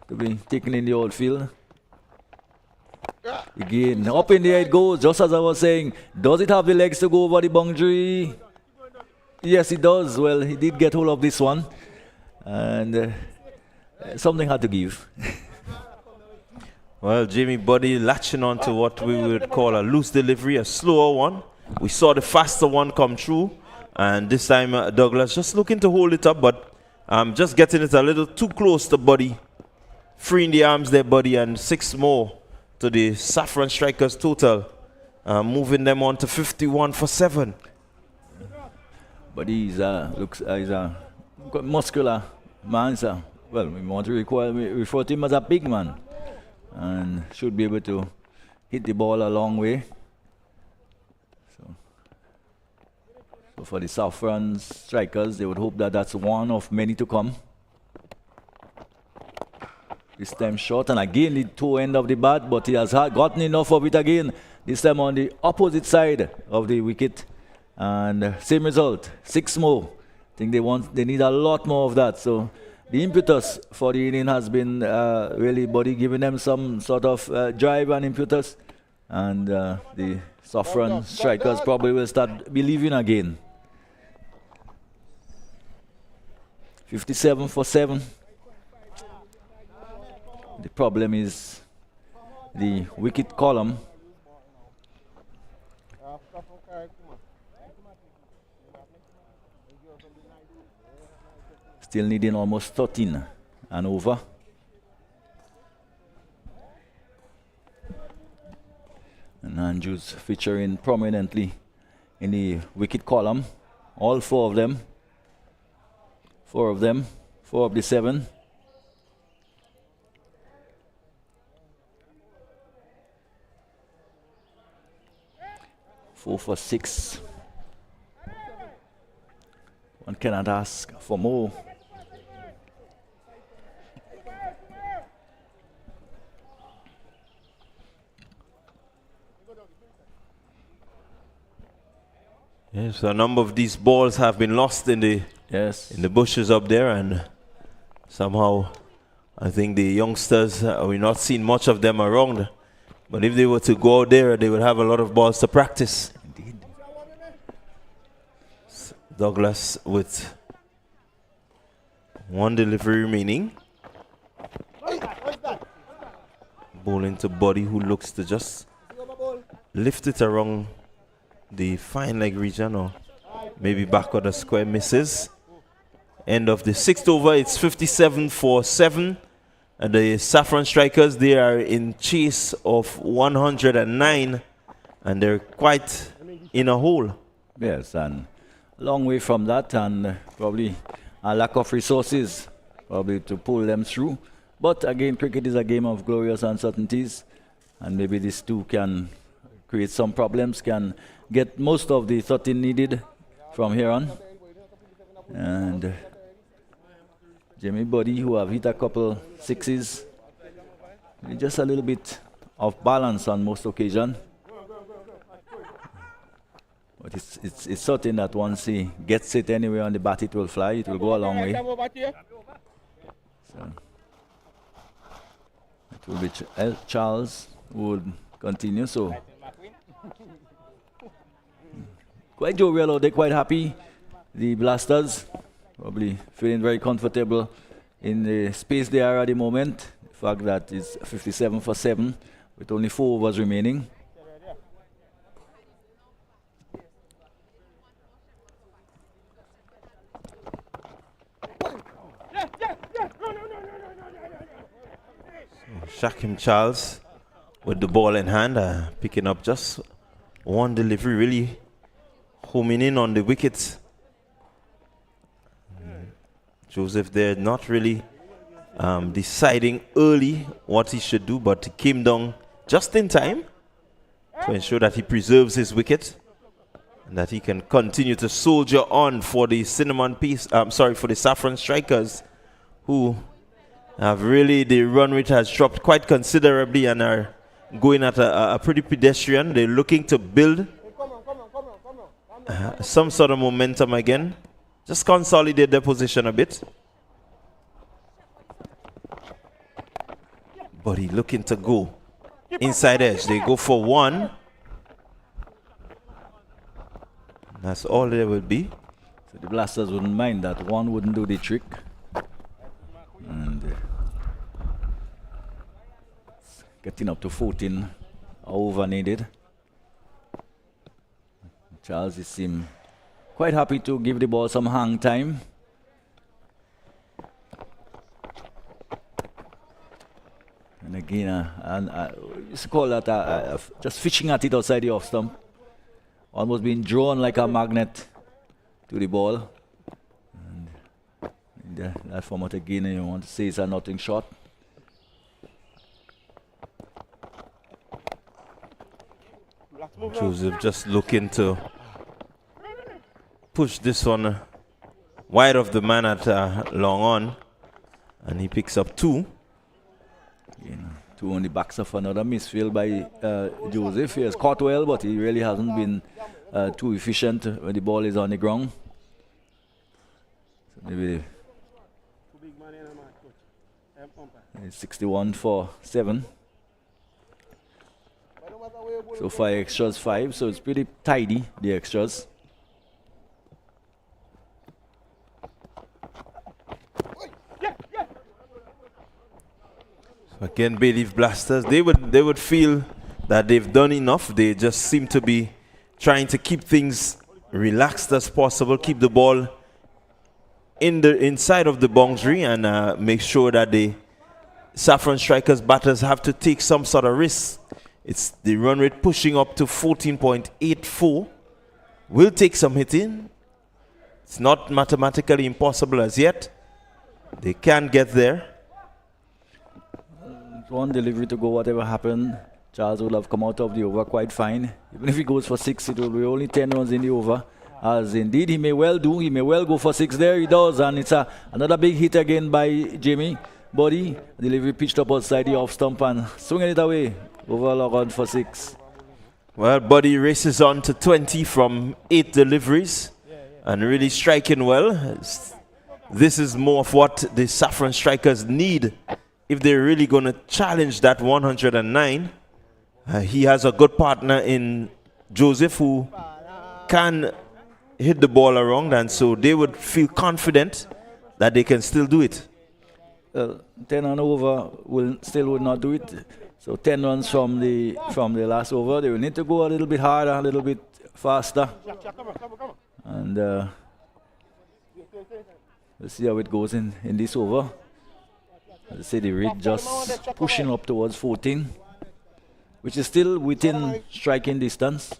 to be taken in the outfield. Again, up in the air it goes, just as I was saying. Does it have the legs to go over the boundary? Yes, it does. Well, he did get hold of this one. And something had to give. Well, Jamie Buddy latching on to what we would call a loose delivery, a slower one. We saw the faster one come through. And this time, Douglas just looking to hold it up, but just getting it a little too close to Buddy. Freeing the arms there, Buddy, and 6 more to the Saffron Strikers total. Moving them on to 51 for 7. Buddy looks he's a muscular man, sir. Well, we want to refer to him as a big man. And should be able to hit the ball a long way. So for the Saffron Strikers, they would hope that that's one of many to come. This time short, and again the toe end of the bat, but he has gotten enough of it again. This time on the opposite side of the wicket, and same result, 6 more. I think they need a lot more of that. So the impetus for the inning has been really Buddy giving them some sort of drive and impetus, and the Saffron Strikers probably will start believing again. 57 for 7. The problem is the wicket column. Still needing almost 13 and over. And Andrews featuring prominently in the wicket column. All 4 of them. 4 of them. 4 of the 7. Four for 6. One cannot ask for more. Yes, a number of these balls have been lost in the bushes up there, and somehow I think the youngsters we're not seeing much of them around. But if they were to go out there, they would have a lot of balls to practice. Indeed. Douglas with 1 delivery remaining. Bowling to Buddy, who looks to just lift it around the fine leg region, or maybe back of the square, misses. End of the 6th over, it's 57 for 7. And the Saffron Strikers, they are in chase of 109, and they're quite in a hole. Yes, and a long way from that, and probably a lack of resources probably to pull them through. But again, cricket is a game of glorious uncertainties, and maybe these two can create some problems, can get most of the 13 needed from here on. And Jimmy Buddy, who have hit a couple 6s, just a little bit of balance on most occasions. But it's certain that once he gets it anywhere on the bat, it will fly. It will go a long way. So it will be Charles who would continue. So quite jovial out there, quite happy. The Blasters probably feeling very comfortable in the space they are at the moment. The fact that it's 57 for 7 with only 4 overs remaining. Shakim Charles with the ball in hand, picking up just 1 delivery, really homing in on the wickets. Joseph there not really deciding early what he should do, but he came down just in time to ensure that he preserves his wicket and that he can continue to soldier on for the for the Saffron Strikers, who have really, the run rate has dropped quite considerably and are going at a pretty pedestrian. They're looking to build some sort of momentum again, just consolidate their position a bit. But he's looking to go inside edge. They go for one. That's all there will be. So the Blasters wouldn't mind that. One wouldn't do the trick. And getting up to 14 over needed. Charles seems quite happy to give the ball some hang time. And again, used to call that just fishing at it outside the off stump. Almost being drawn like a magnet to the ball. And that format again, you want to say it's a nothing shot. Joseph just looking to push this one wide of the man at long on, and he picks up two. Two on the backs of another misfield by Joseph. He has caught well, but he really hasn't been too efficient when the ball is on the ground. So maybe 61 for 7. So 5 extras 5, so it's pretty tidy, the extras. Again, Bayleaf Blasters, they would feel that they've done enough. They just seem to be trying to keep things relaxed as possible, keep the ball in the inside of the boundary, and make sure that the Saffron Strikers batters have to take some sort of risk. It's the run rate pushing up to 14.84. Will take some hitting. It's not mathematically impossible as yet. They can get there. One delivery to go, whatever happened, Charles will have come out of the over quite fine. Even if he goes for 6, it will be only 10 runs in the over. As indeed he may well do. He may well go for 6 there. He does, and it's another big hit again by Jimmy. Body, delivery pitched up outside the off stump and swinging it away. Over log on for 6. Well, Buddy races on to 20 from 8 deliveries and really striking well. This is more of what the Saffron Strikers need if they're really going to challenge that 109. He has a good partner in Joseph who can hit the ball around, and so they would feel confident that they can still do it. 10 and over would not do it. So 10 runs from the last over. They will need to go a little bit harder, a little bit faster. And we'll see how it goes in this over. As I say, the rate just pushing up towards 14, which is still within striking distance.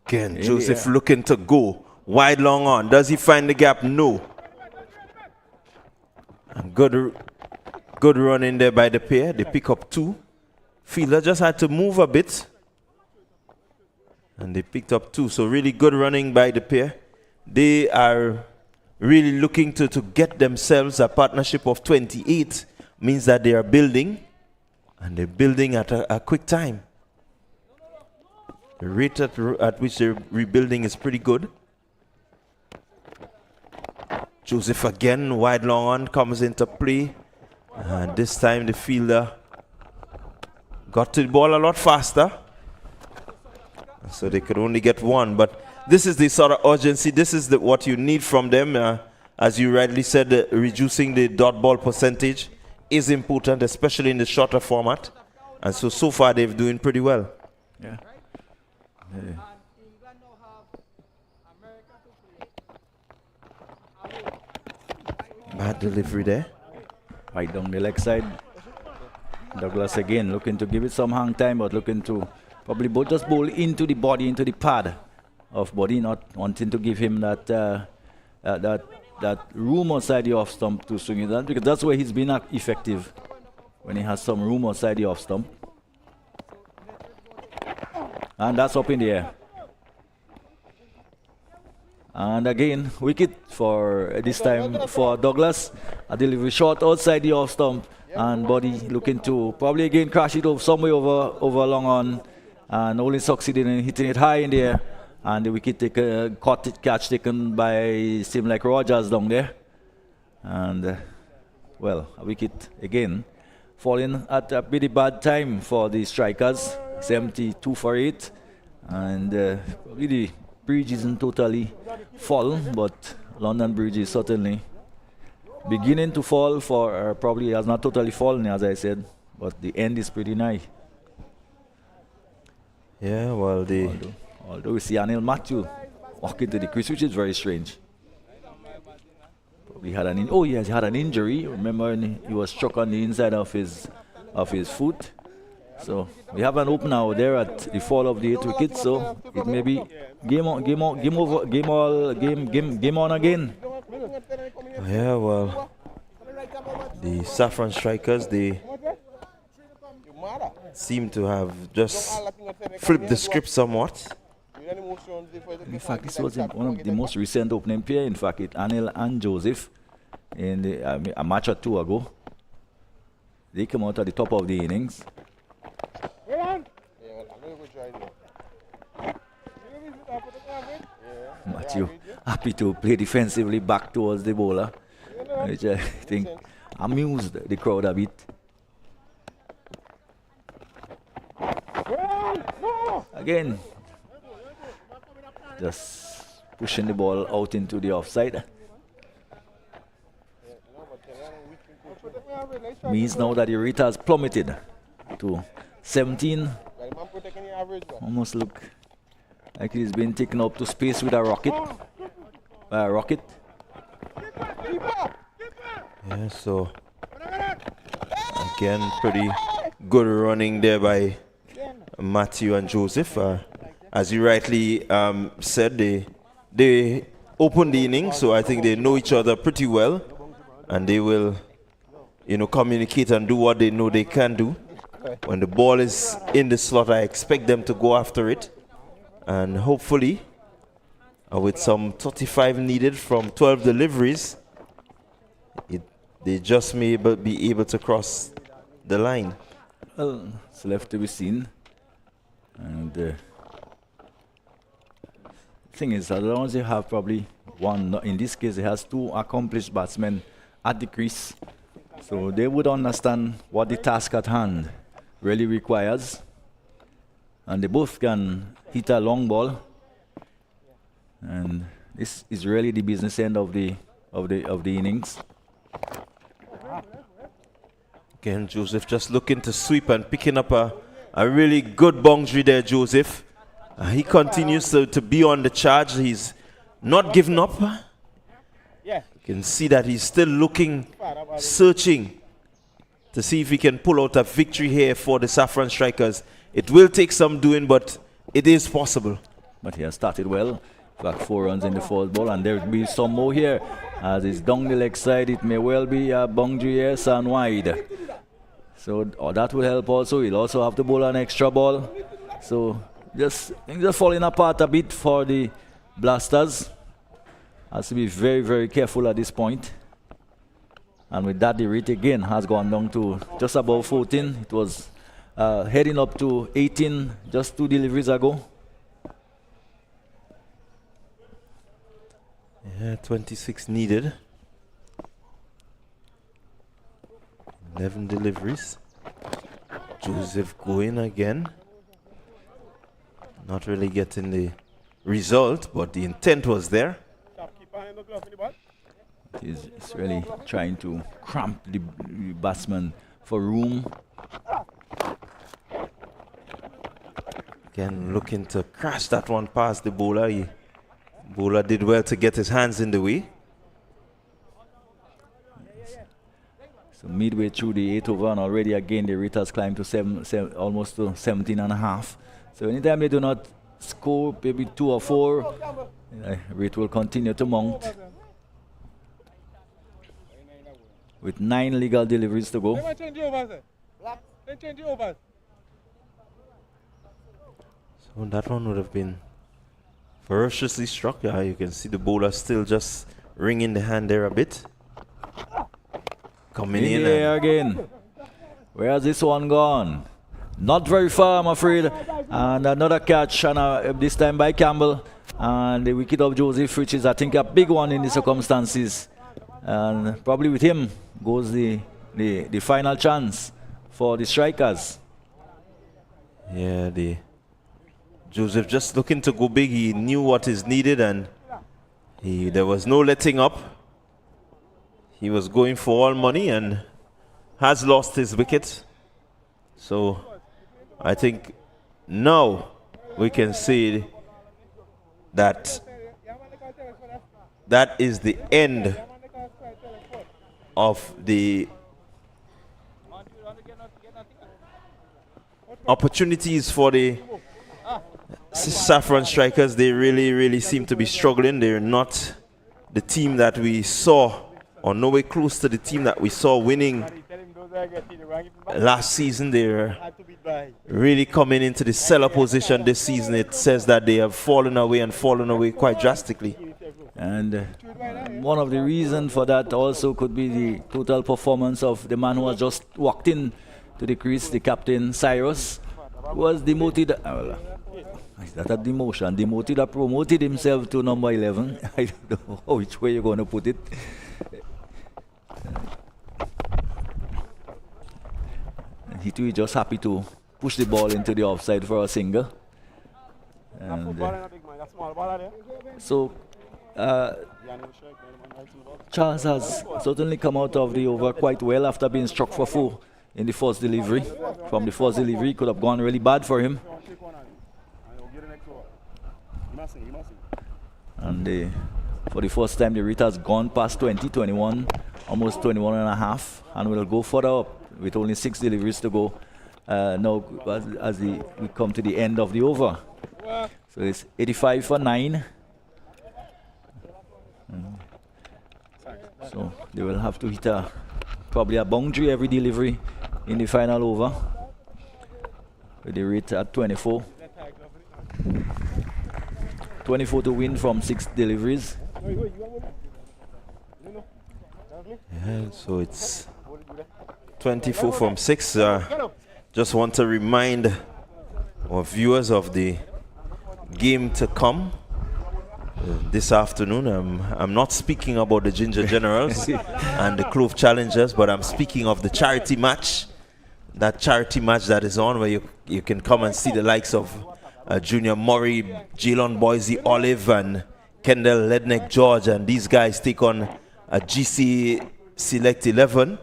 Again, Joseph looking to go wide long on. Does he find the gap? No. And good run in there by the pair. They pick up 2. Fielder just had to move a bit, and they picked up 2. So really good running by the pair. They are really looking to get themselves a partnership of 28. Means that they are building, and they're building at a quick time. The rate at which they're rebuilding is pretty good. Joseph again, wide long on, comes into play. And this time the fielder got to the ball a lot faster. So they could only get 1. But this is the sort of urgency. This is what you need from them. As you rightly said, reducing the dot ball percentage is important, especially in the shorter format. And so far they're doing pretty well. Yeah. Bad delivery there. Right down the leg side. Douglas again looking to give it some hang time, but looking to probably just bowl into the body, into the pad of body, not wanting to give him that that room outside the off stump to swing it on, because that's where he's been effective, when he has some room outside the off stump. And that's up in the air. And again, wicket for this time for Douglas. A delivery short outside the off stump, and body looking to probably again crash it over somewhere over long on, and only succeeded in hitting it high in the air. And the wicket catch taken by seem like Rogers down there. And well, a wicket again falling at a pretty bad time for the strikers. 72 for 8, and probably the bridge isn't totally fallen, but London Bridge is certainly beginning to fall. For probably has not totally fallen, as I said, but the end is pretty nigh. Yeah, well, although we see Anil Matthew walk into the crease, which is very strange. Probably had he had an injury. Remember, he was struck on the inside of his foot. So we have an opener there at the fall of the 8th wicket. So it may be game on again. Yeah, well, the Saffron strikers, they seem to have just flipped the script somewhat. In fact, this was one of the most recent opening pair. In fact, Anil and Joseph in a match or two ago. They came out at the top of the innings. Matthew happy to play defensively back towards the bowler, which I think amused the crowd a bit. Again, just pushing the ball out into the offside. Means now that the rate has plummeted to 17. Almost look like he's been taken up to space with a rocket. Yeah, so again, pretty good running there by Matthew and Joseph. As you rightly said, they opened the inning, so I think they know each other pretty well, and they will, communicate and do what they know they can do. When the ball is in the slot, I expect them to go after it, and hopefully, with some 35 needed from 12 deliveries, they just may be able to cross the line. Well, it's left to be seen. And the thing is, as long as they have probably one, in this case, it has two accomplished batsmen at the crease, so they would understand what the task at hand really requires, and they both can hit a long ball, and this is really the business end of the innings. Again, Joseph just looking to sweep and picking up a really good boundary there, Joseph. He continues to be on the charge. He's not giving up. You can see that he's still looking, searching to see if he can pull out a victory here for the Saffron strikers. It will take some doing, but it is possible. But he has started well. Got 4 runs in the fourth ball, and there will be some more here. As it's down the leg side, it may well be a boundary here, sun wide. So that will help also. He'll also have to bowl an extra ball. So just falling apart a bit for the Blasters. Has to be very, very careful at this point. And with that, the rate again has gone down to just above 14. It was heading up to 18 just 2 deliveries ago. Yeah, 26 needed. 11 deliveries. Joseph going again. Not really getting the result, but the intent was there. He's really trying to cramp the batsman for room. Again, looking to crash that one past the bowler. Bowler did well to get his hands in the way. So midway through the 8th over, and already again the rate has climbed to almost to 17.5. So anytime they do not score, maybe 2 or 4, rate will continue to mount. With 9 legal deliveries to go. So that one would have been ferociously struck. Yeah, you can see the bowler still just wringing the hand there a bit. Coming in. The air again. Where has this one gone? Not very far, I'm afraid. And another catch, and this time by Campbell. And the wicket of Joseph, which is, I think, a big one in the circumstances. And probably with him goes the final chance for the strikers. Yeah, Joseph just looking to go big. He knew what is needed, and there was no letting up. He was going for all money and has lost his wicket. So I think now we can say that that is the end of the opportunities for the Saffron strikers. They really seem to be struggling. They're not the team that we saw, or nowhere close to the team that we saw winning last season. They're really coming into the seller position this season. It says that they have fallen away quite drastically. And one of the reasons for that also could be the total performance of the man who has just walked in to the crease, the captain Cyrus, was demoted. Is that a demotion? Demoted or promoted himself to number 11. I don't know which way you're going to put it. And he too is just happy to push the ball into the offside for a single. And, so Charles has certainly come out of the over quite well after being struck for 4 in the first delivery. From the first delivery, it could have gone really bad for him. And for the first time, the rate has gone past 20, 21, almost 21 and a half, and we'll go further up with only 6 deliveries to go now as we come to the end of the over. So it's 85 for 9. So they will have to hit probably a boundary every delivery in the final over, with the rate at 24. 24 to win from 6 deliveries. Yeah, so it's 24 from 6. Just want to remind our viewers of the game to come this afternoon. I'm not speaking about the Ginger Generals and the Clove Challengers, but I'm speaking of the charity match. That charity match that is on, where you can come and see the likes of Junior Murray, Jalen Boise Olive, and Kendall Lednick George, and these guys take on a GC Select 11.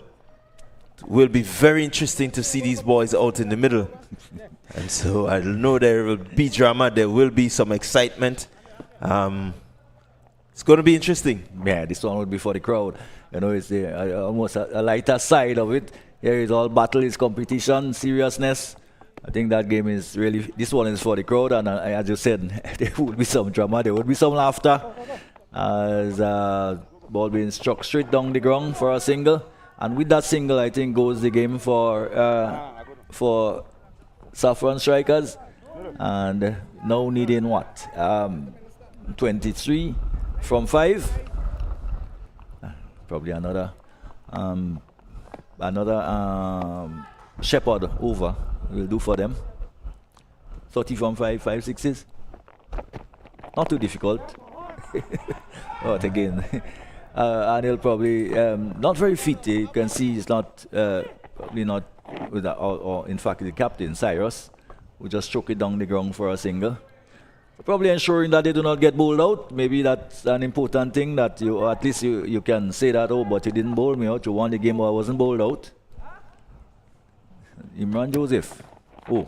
It will be very interesting to see these boys out in the middle. And so I know there will be drama, there will be some excitement. It's going to be interesting. Yeah, this one will be for the crowd. You know, it's almost a lighter side of it. Here is all battle, is competition, seriousness. I think that game is really, this one is for the crowd, and as you said, there would be some drama, there would be some laughter as ball being struck straight down the ground for a single. And with that single, I think goes the game for Saffron strikers. And now needing what? 23 from 5. Probably another Shepherd over will do for them. 30 from 5 6s. Not too difficult. But again, and he'll probably not very fit. You can see he's not probably not with that, or in fact the captain Cyrus, who just struck it down the ground for a single. Probably ensuring that they do not get bowled out. Maybe that's an important thing, that you, or at least you can say that, oh, but you didn't bowl me out. You won the game, but I wasn't bowled out. Imran Joseph. Oh,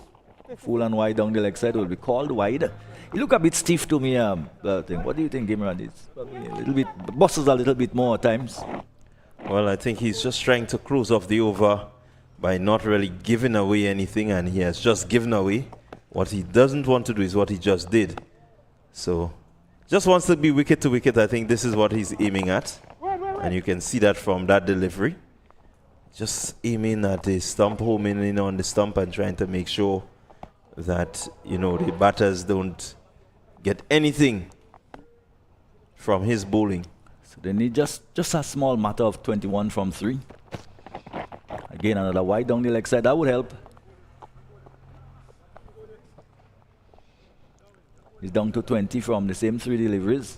full and wide down the leg side will be called wide. He look a bit stiff to me. What do you think, Imran? It's probably a little bit, bosses a little bit more at times. Well, I think he's just trying to close off the over by not really giving away anything, and he has just given away. What he doesn't want to do is what he just did. So, just wants to be wicket to wicket. I think this is what he's aiming at. And you can see that from that delivery. Just aiming at the stump, homing in on the stump and trying to make sure that, you know, the batters don't get anything from his bowling. So they need just a small matter of 21 from 3. Again, another wide down the leg side. That would help. He's down to 20 from the same 3 deliveries.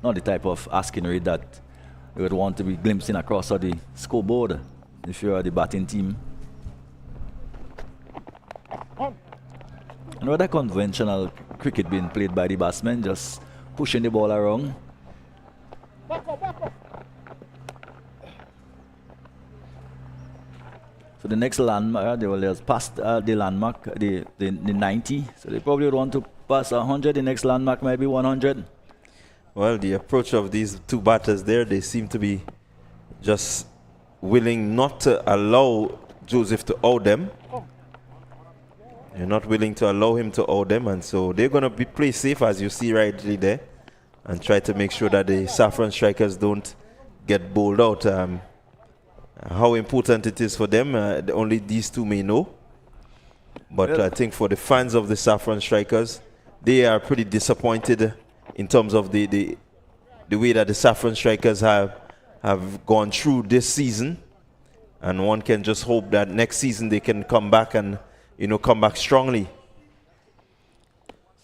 Not the type of asking rate that you would want to be glimpsing across the scoreboard if you are the batting team. Another conventional cricket being played by the batsmen, just pushing the ball around. So the next landmark, they will just pass the landmark, the 90. So they probably would want to pass 100. The next landmark might be 100. Well, the approach of these two batters there, they seem to be just willing not to allow Joseph to out them. They're not willing to allow him to out them, and so they're going to be play safe, as you see rightly there, and try to make sure that the Saffron strikers don't get bowled out. How important it is for them, only these two may know. But I think for the fans of the Saffron strikers, they are pretty disappointed in terms of the way that the Saffron strikers have gone through this season. And one can just hope that next season they can come back and, you know, come back strongly.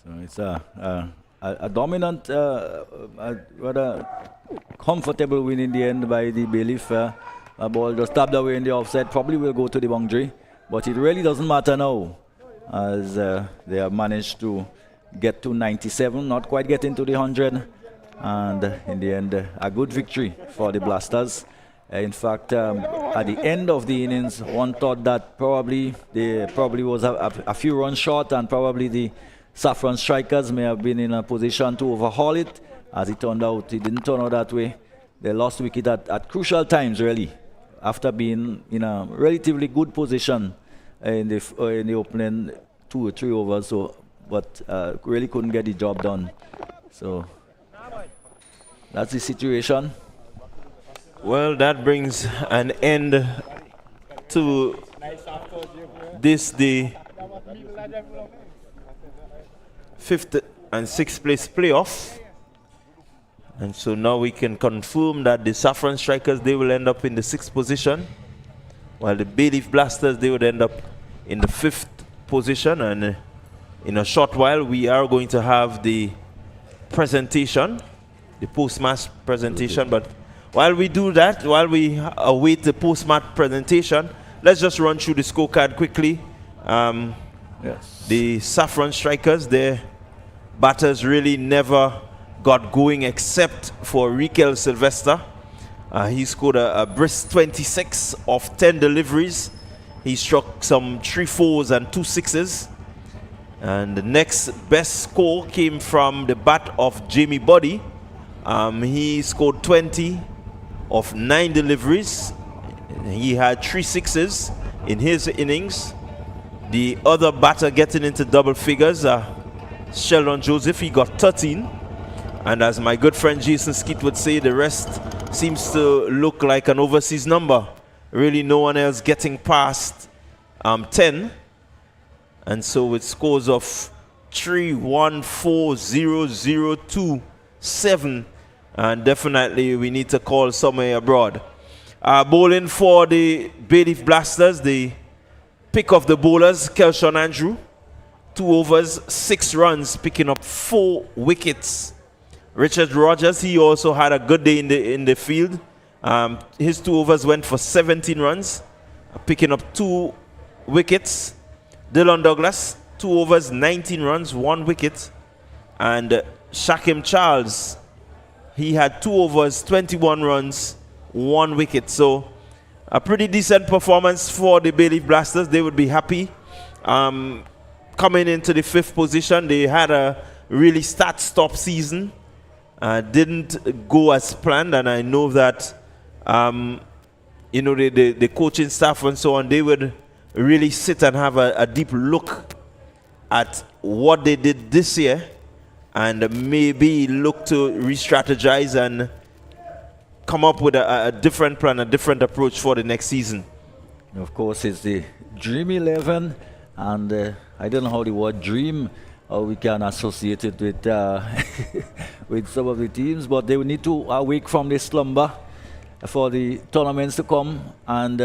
So it's a dominant, rather comfortable win in the end by the Bayleaf. A ball just tapped away in the offside, probably will go to the boundary, but it really doesn't matter now, as they have managed to get to 97, not quite getting to the 100, and in the end, a good victory for the Blasters. In fact, at the end of the innings, one thought that probably was a few runs short, and probably the Saffron strikers may have been in a position to overhaul it. As it turned out, it didn't turn out that way. They lost wicket at crucial times, really, after being in a relatively good position in the opening 2 or 3 overs. So, but really couldn't get the job done. So that's the situation. Well, that brings an end to this, the 5th and 6th place playoff. And so now we can confirm that the Saffron strikers, they will end up in the 6th position, while the Bayleaf Blasters, they would end up in the 5th position. And in a short while, we are going to have the presentation, the post-match presentation. But while we do that, while we await the post-match presentation, let's just run through the scorecard quickly. Yes. The Saffron strikers, their batters really never got going except for Rikel Sylvester. He scored a brisk 26 of 10 deliveries. He struck some 3 4s and 2 6s. And the next best score came from the bat of Jamie Buddy. He scored 20 of 9 deliveries. He had 3 6s in his innings. The other batter getting into double figures, Sheldon Joseph, he got 13. And as my good friend Jason Skeet would say, the rest seems to look like an overseas number. Really no one else getting past 10. And so with scores of 3, 1, 4, 0, 0, 2, 7. And definitely we need to call somewhere abroad. Bowling for the Bayleaf Blasters, the pick of the bowlers, Kelshon Andrew. 2 overs, 6 runs, picking up 4 wickets. Richard Rogers, he also had a good day in the field. His 2 overs went for 17 runs, picking up 2 wickets. Dylan Douglas, 2 overs, 19 runs, 1 wicket. And Shakim Charles, he had 2 overs, 21 runs, 1 wicket. So a pretty decent performance for the Bayleaf Blasters. They would be happy. Coming into the 5th position, they had a really start-stop season. Didn't go as planned, and I know that you know, the coaching staff and so on, they would really sit and have a deep look at what they did this year and maybe look to re-strategize and come up with a different plan, a different approach for the next season. Of course, it's the Dream 11, and I don't know how the word dream we can associate it with with some of the teams, but they will need to awake from this slumber for the tournaments to come, and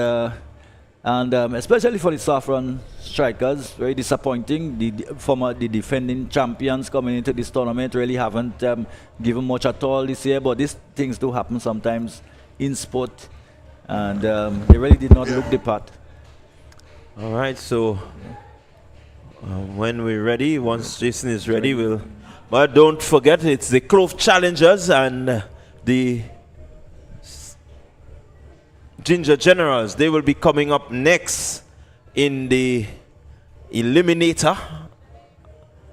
especially for the Saffron strikers, very disappointing. The defending champions coming into this tournament really haven't given much at all this year, but these things do happen sometimes in sport, and they really did not look the part. All right, so when we're ready, once Jason is ready, we'll. But don't forget, it's the Clove Challengers and the Ginger Generals. They will be coming up next in the Eliminator.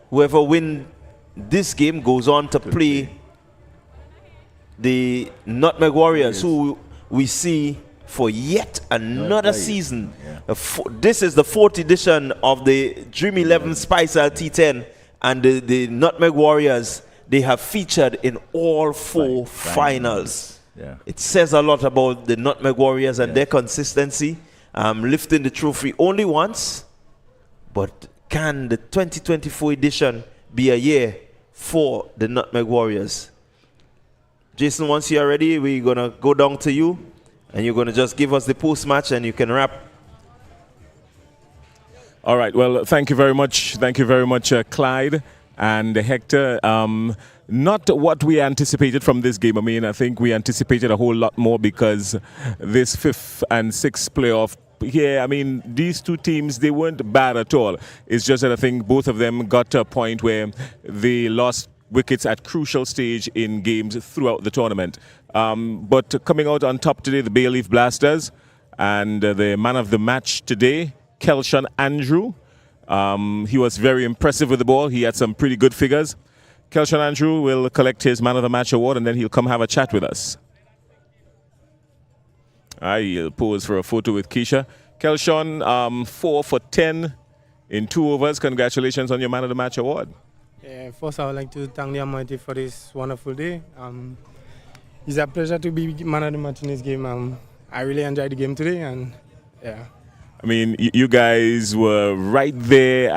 Whoever wins this game goes on to play the Nutmeg Warriors, who we see for yet another season. Yeah. This is the 4th edition of the Dream 11 Spiceal T10, and the Nutmeg Warriors, they have featured in all 4 finals. Yeah. It says a lot about the Nutmeg Warriors and their consistency, lifting the trophy only once. But can the 2024 edition be a year for the Nutmeg Warriors? Jason, once you're ready, we're going to go down to you, and you're going to just give us the post-match, and you can wrap. All right. Well, thank you very much. Thank you very much, Clyde and Hector. Not what we anticipated from this game. I mean, I think we anticipated a whole lot more because this 5th and 6th playoff, I mean, these two teams, they weren't bad at all. It's just that I think both of them got to a point where they lost wickets at crucial stage in games throughout the tournament. But coming out on top today, the Bayleaf Blasters, and the man of the match today, Kelshawn Andrew. He was very impressive with the ball. He had some pretty good figures. Kelshawn Andrew will collect his Man of the Match award, and then he'll come have a chat with us. He'll pose for a photo with Keisha. Kelshawn, 4 for 10 in 2 overs. Congratulations on your Man of the Match award. Yeah, first I would like to thank the Almighty for this wonderful day. It's a pleasure to be Man of the Match in this game. I really enjoyed the game today, and yeah. I mean, you guys were right there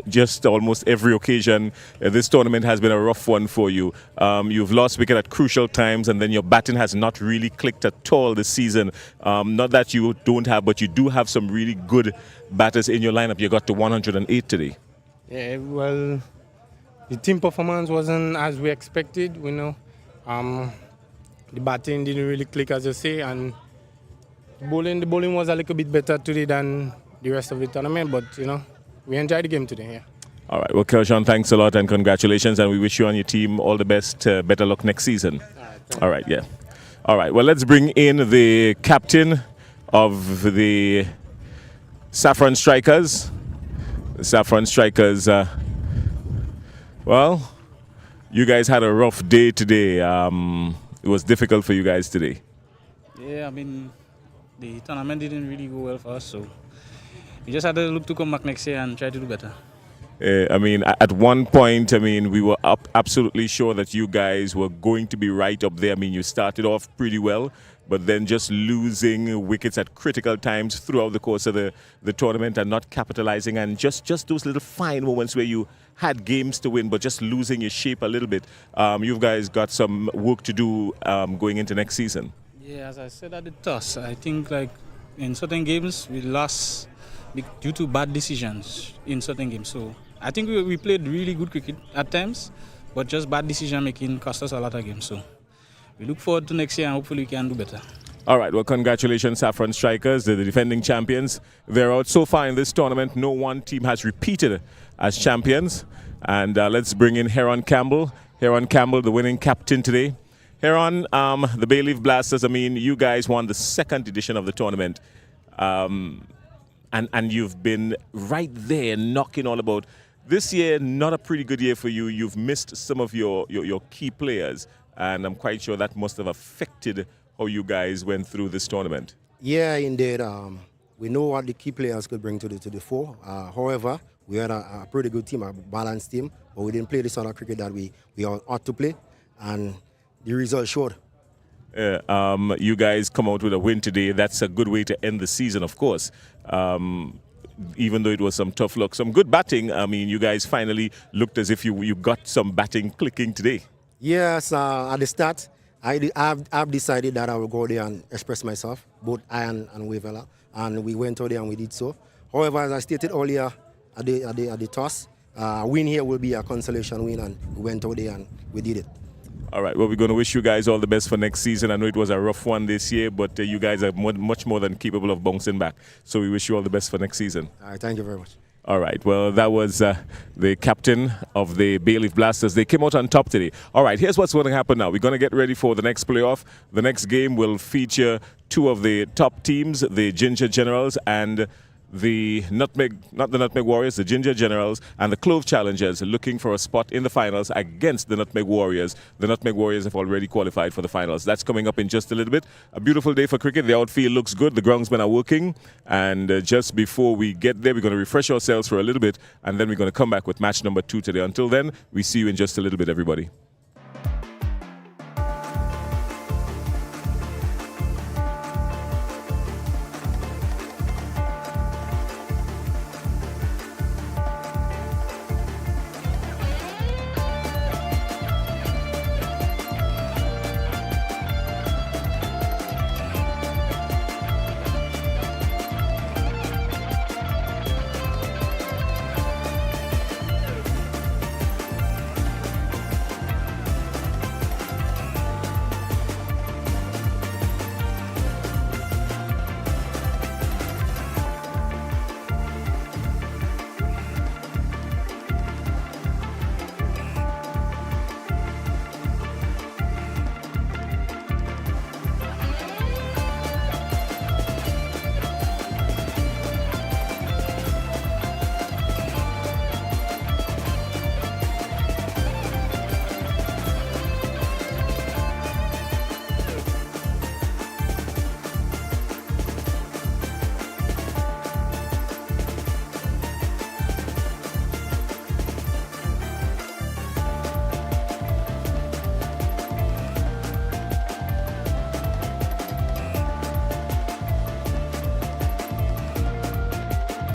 just almost every occasion. This tournament has been a rough one for you. You've lost wicket at crucial times, and then your batting has not really clicked at all this season. Not that you don't have, but you do have some really good batters in your lineup. You got to 108 today. Yeah, well, the team performance wasn't as we expected, you know. The batting didn't really click, as you say, and the bowling was a little bit better today than the rest of the tournament, but, you know, we enjoyed the game today, yeah. All right. Well, Kelshawn, thanks a lot and congratulations, and we wish you and your team all the best. Better luck next season. All right, yeah. All right. Well, let's bring in the captain of the Saffron Strikers. The Saffron Strikers, well, you guys had a rough day today. It was difficult for you guys today. Yeah, I mean, the tournament didn't really go well for us, so we just had to look to come back next year and try to do better. I mean, at one point, I mean, we were absolutely sure that you guys were going to be right up there. I mean, you started off pretty well, but then just losing wickets at critical times throughout the course of the tournament and not capitalizing, and just those little fine moments where you had games to win, but just losing your shape a little bit. You guys got some work to do going into next season. Yeah, as I said at the toss, I think like in certain games we lost due to bad decisions in certain games. So I think we played really good cricket at times, but just bad decision making cost us a lot of games. So we look forward to next year and hopefully we can do better. All right, well, congratulations, Saffron Strikers. They're the defending champions. They're out so far in this tournament. No one team has repeated as champions. And let's bring in Heron Campbell. Heron Campbell, the winning captain today. Heron, the Bayleaf Blasters, I mean, you guys won the 2nd edition of the tournament. And you've been right there knocking all about. This year, not a pretty good year for you. You've missed some of your key players. And I'm quite sure that must have affected how you guys went through this tournament. Yeah, indeed. We know what the key players could bring to the fore. However, we had a pretty good team, a balanced team, but we didn't play the sort of cricket that we ought to play, and the result showed. You guys come out with a win today. That's a good way to end the season, of course. Even though it was some tough luck, some good batting. I mean, you guys finally looked as if you got some batting clicking today. Yes, at the start, I've decided that I will go there and express myself, both I and Wavella, and we went out there and we did so. However, as I stated earlier at the toss, a win here will be a consolation win, and we went out there and we did it. All right, well, we're going to wish you guys all the best for next season. I know it was a rough one this year, but you guys are much more than capable of bouncing back. So we wish you all the best for next season. All right, thank you very much. All right, well, that was the captain of the Bayleaf Blasters. They came out on top today. All right, here's what's going to happen now. We're going to get ready for the next playoff. The next game will feature two of the top teams, the Ginger Generals and the Nutmeg Warriors, the Ginger Generals, and the Clove Challengers looking for a spot in the finals against the Nutmeg Warriors. The Nutmeg Warriors have already qualified for the finals. That's coming up in just a little bit. A beautiful day for cricket. The outfield looks good. The groundsmen are working. And just before we get there, we're going to refresh ourselves for a little bit, and then we're going to come back with match number 2 today. Until then, we see you in just a little bit, everybody.